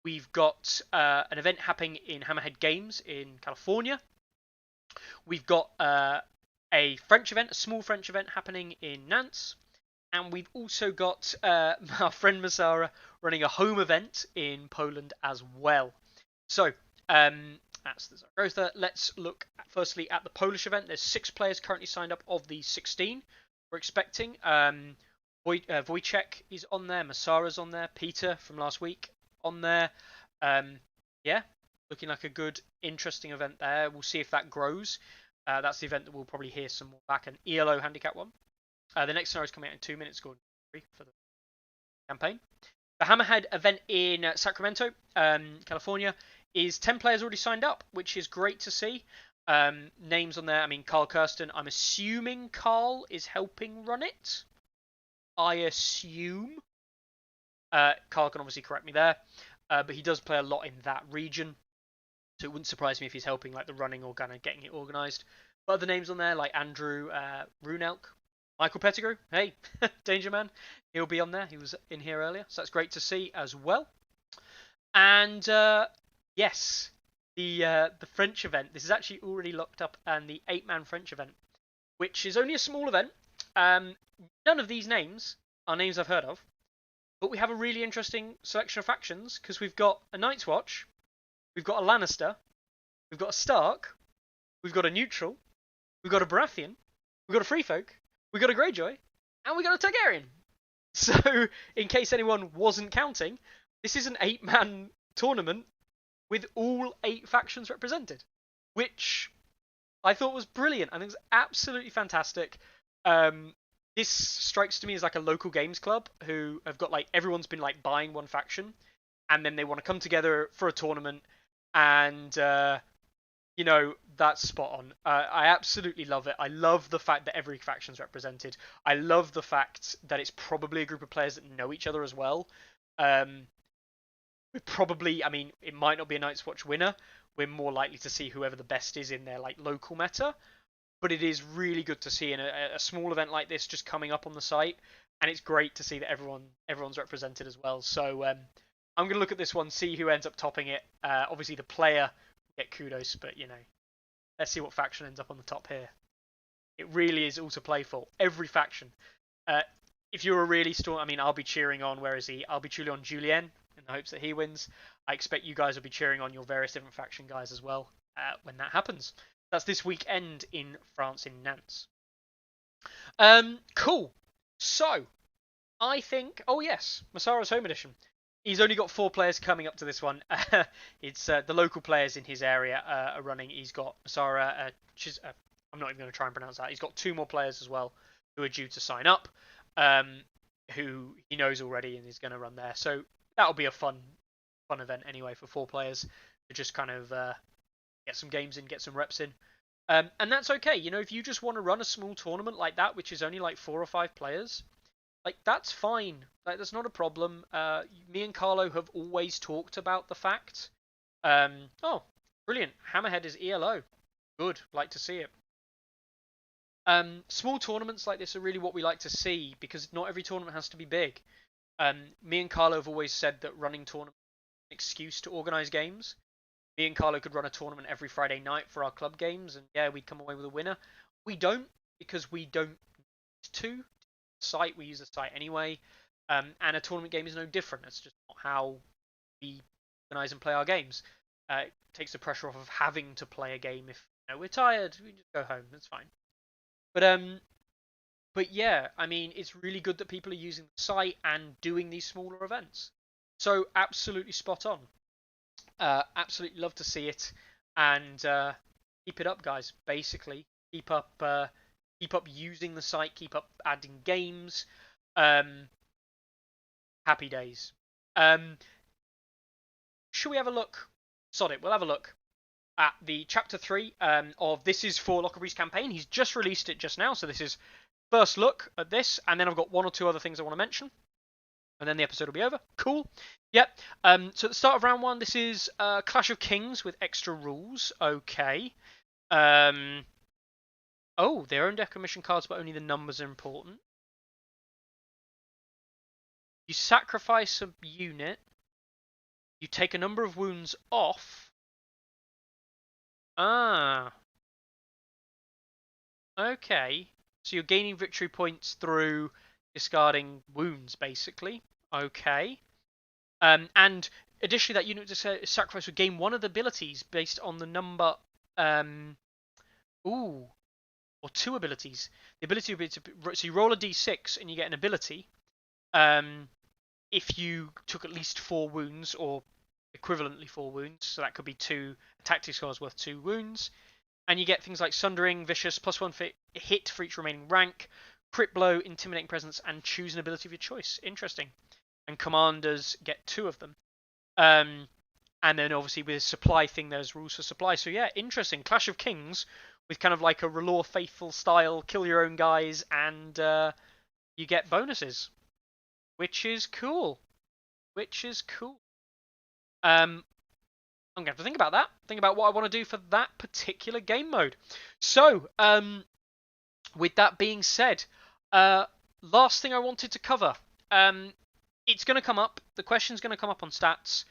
We've got an event happening in Hammerhead Games in California. We've got a French event, a small French event happening in Nantes. And we've also got our friend Masara running a home event in Poland as well. So that's the Zaragoza. Let's look firstly at the Polish event. There's 6 players currently signed up of the 16 we're expecting. Wojciech is on there. Masara's on there. Peter from last week on there. Yeah, looking like a good, interesting event there. We'll see if that grows. That's the event that we'll probably hear some more back. An ELO handicap one. The next scenario is coming out in 2 minutes, scored 3 for the campaign. The Hammerhead event in Sacramento, California, is 10 players already signed up, which is great to see. Names on there, I mean, Carl Kirsten. I'm assuming Carl is helping run it. I assume. Carl can obviously correct me there. But he does play a lot in that region. So it wouldn't surprise me if he's helping like the running or kind of getting it organised. But other names on there, like Andrew Runelk. Michael Pettigrew, hey, Danger Man, he'll be on there. He was in here earlier, so that's great to see as well. And yes, the French event. This is actually already locked up, and the 8-man French event, which is only a small event. None of these names are names I've heard of, but we have a really interesting selection of factions because we've got a Night's Watch, we've got a Lannister, we've got a Stark, we've got a Neutral, we've got a Baratheon, we've got a Free Folk. We got a Greyjoy, and we got a Targaryen. So, in case anyone wasn't counting, this is an 8-man tournament with all 8 factions represented, which I thought was brilliant. I think it's absolutely fantastic. This strikes to me as like a local games club who have got like everyone's been like buying one faction, and then they want to come together for a tournament, and that's spot on. I absolutely love it. I love the fact that every faction's represented. I love the fact that it's probably a group of players that know each other as well. Probably, I mean, it might not be a Night's Watch winner. We're more likely to see whoever the best is in their like local meta. But it is really good to see in a small event like this just coming up on the site, and it's great to see that everyone's represented as well. So I'm going to look at this one, see who ends up topping it. Obviously, the player get kudos, but let's see what faction ends up on the top here. It really is all to play for. Every faction. If you're a really strong, I mean, I'll be cheering on. Where is he? I'll be cheering on Julien in the hopes that he wins. I expect you guys will be cheering on your various different faction guys as well when that happens. That's this weekend in France, in Nantes. Cool. So, I think... Oh, yes. Masara's Home Edition. He's only got 4 players coming up to this one. It's the local players in his area are running. He's got Masara... I'm not even going to try and pronounce that. He's got 2 more players as well who are due to sign up, who he knows already and is going to run there. So, that'll be a fun event anyway for 4 players to just kind of... get some games in, get some reps in. And that's okay. If you just want to run a small tournament like that, which is only like 4 or 5 players, like that's fine. Like that's not a problem. Me and Carlo have always talked about the fact. Oh, brilliant. Hammerhead is ELO. Good. Like to see it. Small tournaments like this are really what we like to see because not every tournament has to be big. Me and Carlo have always said that running tournaments is an excuse to organise games. Me and Carlo could run a tournament every Friday night for our club games, and yeah, we'd come away with a winner. We don't, because we don't need to. We use the site anyway, and a tournament game is no different. It's just not how we organise and play our games. It takes the pressure off of having to play a game if we're tired. We just go home. That's fine. But yeah, I mean, it's really good that people are using the site and doing these smaller events. So absolutely spot on. Absolutely love to see it, and keep it up, guys. Basically, keep up using the site, keep up adding games. Happy days. Should we have a look? Sod it, we'll have a look at the chapter 3 of This Is for Lockerbie's campaign. He's just released it just now, so this is first look at this, and then I've got 1 or 2 other things I want to mention. And then the episode will be over. Cool. Yep. So at the start of round 1, this is Clash of Kings with extra rules. Okay. Oh, their own deck of mission cards, but only the numbers are important. You sacrifice a unit. You take a number of wounds off. Ah. Okay. So you're gaining victory points through discarding wounds, basically. Okay. And additionally, that unit sacrifice would gain 1 of the abilities based on the number. Or 2 abilities. The ability would be so you roll a d6 and you get an ability. If you took at least 4 wounds or equivalently 4 wounds, so that could be 2 tactic scores worth 2 wounds, and you get things like Sundering, Vicious, +1 hit for each remaining rank. Crit Blow, Intimidating Presence, and choose an ability of your choice. Interesting. And commanders get 2 of them. And then obviously with supply thing, there's rules for supply. So yeah, interesting. Clash of Kings with kind of like a R'hllor Faithful style, kill your own guys, and you get bonuses. Which is cool. I'm going to have to think about that. Think about what I want to do for that particular game mode. So, with that being said, last thing I wanted to cover. It's going to come up. The question's going to come up on stats.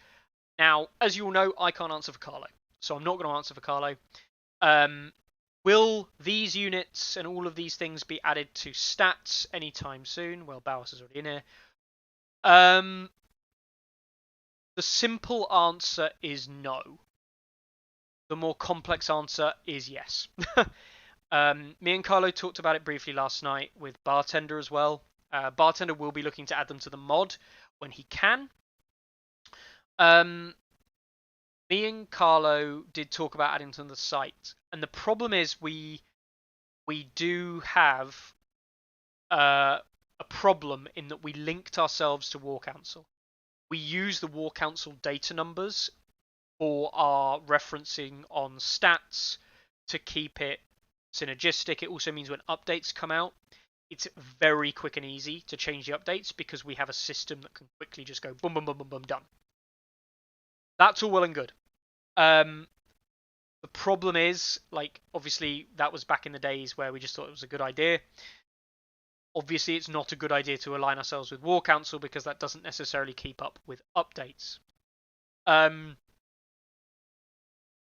Now, as you all know, I can't answer for Carlo. So I'm not going to answer for Carlo. Will these units and all of these things be added to stats anytime soon? Well, Bowers is already in here. The simple answer is no. The more complex answer is yes. Me and Carlo talked about it briefly last night with Bartender as well. Bartender will be looking to add them to the mod when he can. Me and Carlo did talk about adding to the site, and the problem is we do have a problem in that we linked ourselves to War Council. We use the War Council data numbers for our referencing on stats to keep it synergistic. It also means when updates come out, it's very quick and easy to change the updates because we have a system that can quickly just go boom, boom, boom, boom, boom, done. That's all well and good. The problem is, like, obviously that was back in the days where we just thought it was a good idea. Obviously, it's not a good idea to align ourselves with War Council because that doesn't necessarily keep up with updates.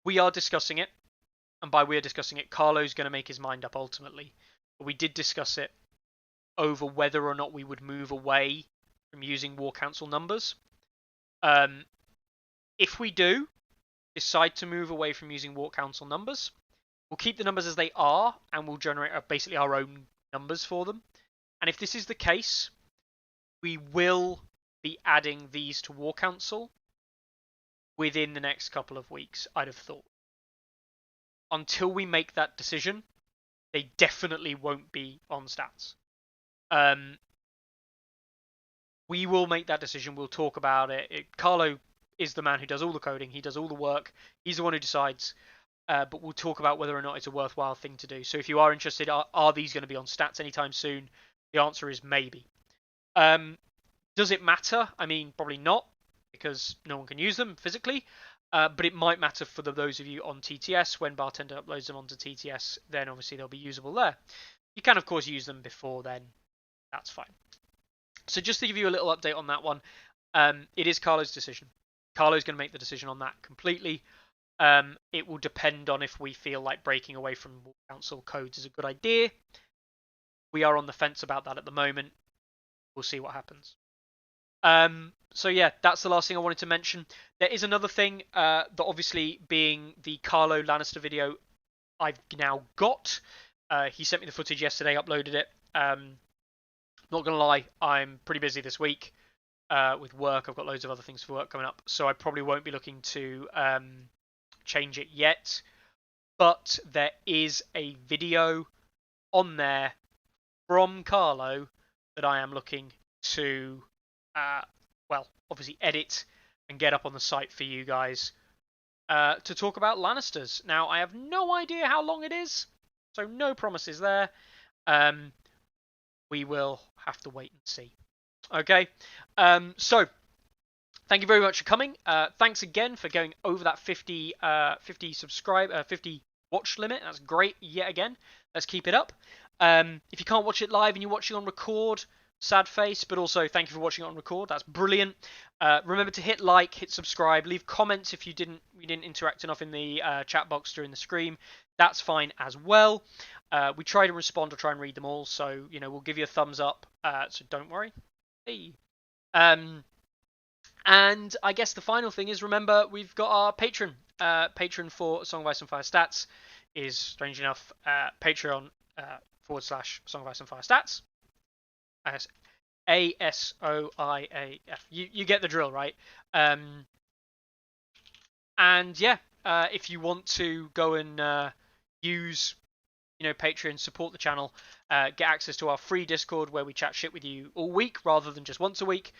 We are discussing it, and by we are discussing it, Carlo's going to make his mind up ultimately. But we did discuss it over whether or not we would move away from using War Council numbers. If we do decide to move away from using War Council numbers, we'll keep the numbers as they are, and we'll generate basically our own numbers for them. And if this is the case, we will be adding these to War Council within the next couple of weeks, I'd have thought. Until we make that decision, they definitely won't be on stats. We will make that decision. We'll talk about it. Carlo is the man who does all the coding. He does all the work. He's the one who decides. But we'll talk about whether or not it's a worthwhile thing to do. So if you are interested, are these going to be on stats anytime soon? The answer is maybe. Does it matter? I mean, probably not, because no one can use them physically. But it might matter for those of you on TTS. When Bartender uploads them onto TTS, then obviously they'll be usable there. You can, of course, use them before then. That's fine. So just to give you a little update on that one, it is Carlo's decision. Carlo's going to make the decision on that completely. It will depend on if we feel like breaking away from War Council codes is a good idea. We are on the fence about that at the moment. We'll see what happens. So yeah, that's the last thing I wanted to mention. There is another thing that obviously being the Carlo Lannister video I've now got. He sent me the footage yesterday, uploaded it. Not going to lie, I'm pretty busy this week with work. I've got loads of other things for work coming up, so I probably won't be looking to change it yet. But there is a video on there from Carlo that I am looking to, obviously edit and get up on the site for you guys to talk about Lannisters. Now, I have no idea how long it is, so no promises there. We will have to wait and see. Okay, so thank you very much for coming. Thanks again for going over that 50 watch limit. That's great yet again. Let's keep it up. If you can't watch it live and you're watching on record, sad face, but also thank you for watching it on record. That's brilliant. Remember to hit like, hit subscribe, leave comments if you didn't interact enough in the chat box during the stream. That's fine as well. We try to respond or try and read them all, so we'll give you a thumbs up. So don't worry. Hey. And I guess the final thing is, remember, we've got our Patreon. Patreon for Song of Ice and Fire Stats is, strange enough, Patreon /Song of Ice and Fire Stats. ASOIAF. You get the drill, right? And yeah, if you want to go and use Patreon, support the channel, get access to our free Discord where we chat shit with you all week rather than just once a week.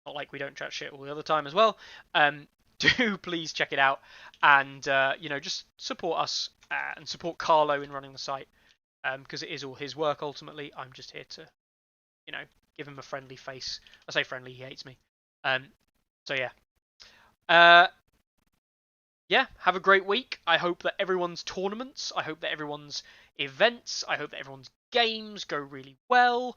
Not like we don't chat shit all the other time as well. Do please check it out and just support us and support Carlo in running the site, because it is all his work ultimately. I'm just here to give him a friendly face. I say friendly, he hates me. So yeah. Yeah, have a great week. I hope that everyone's tournaments, I hope that everyone's events, I hope that everyone's games go really well.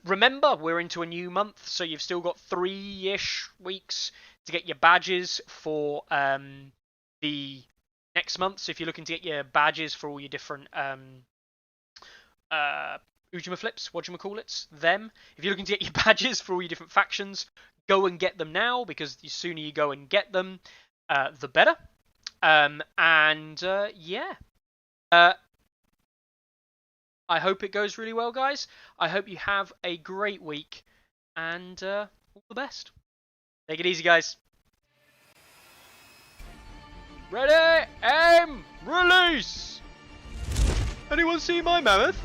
Remember, we're into a new month, so you've still got 3-ish weeks to get your badges for the next month. So if you're looking to get your badges for all your different Ujima-flips, whatchamacallits, them. If you're looking to get your badges for all your different factions, go and get them now, because the sooner you go and get them, the better. Yeah. I hope it goes really well, guys. I hope you have a great week, and all the best. Take it easy, guys. Ready, aim, release! Anyone see my mammoth?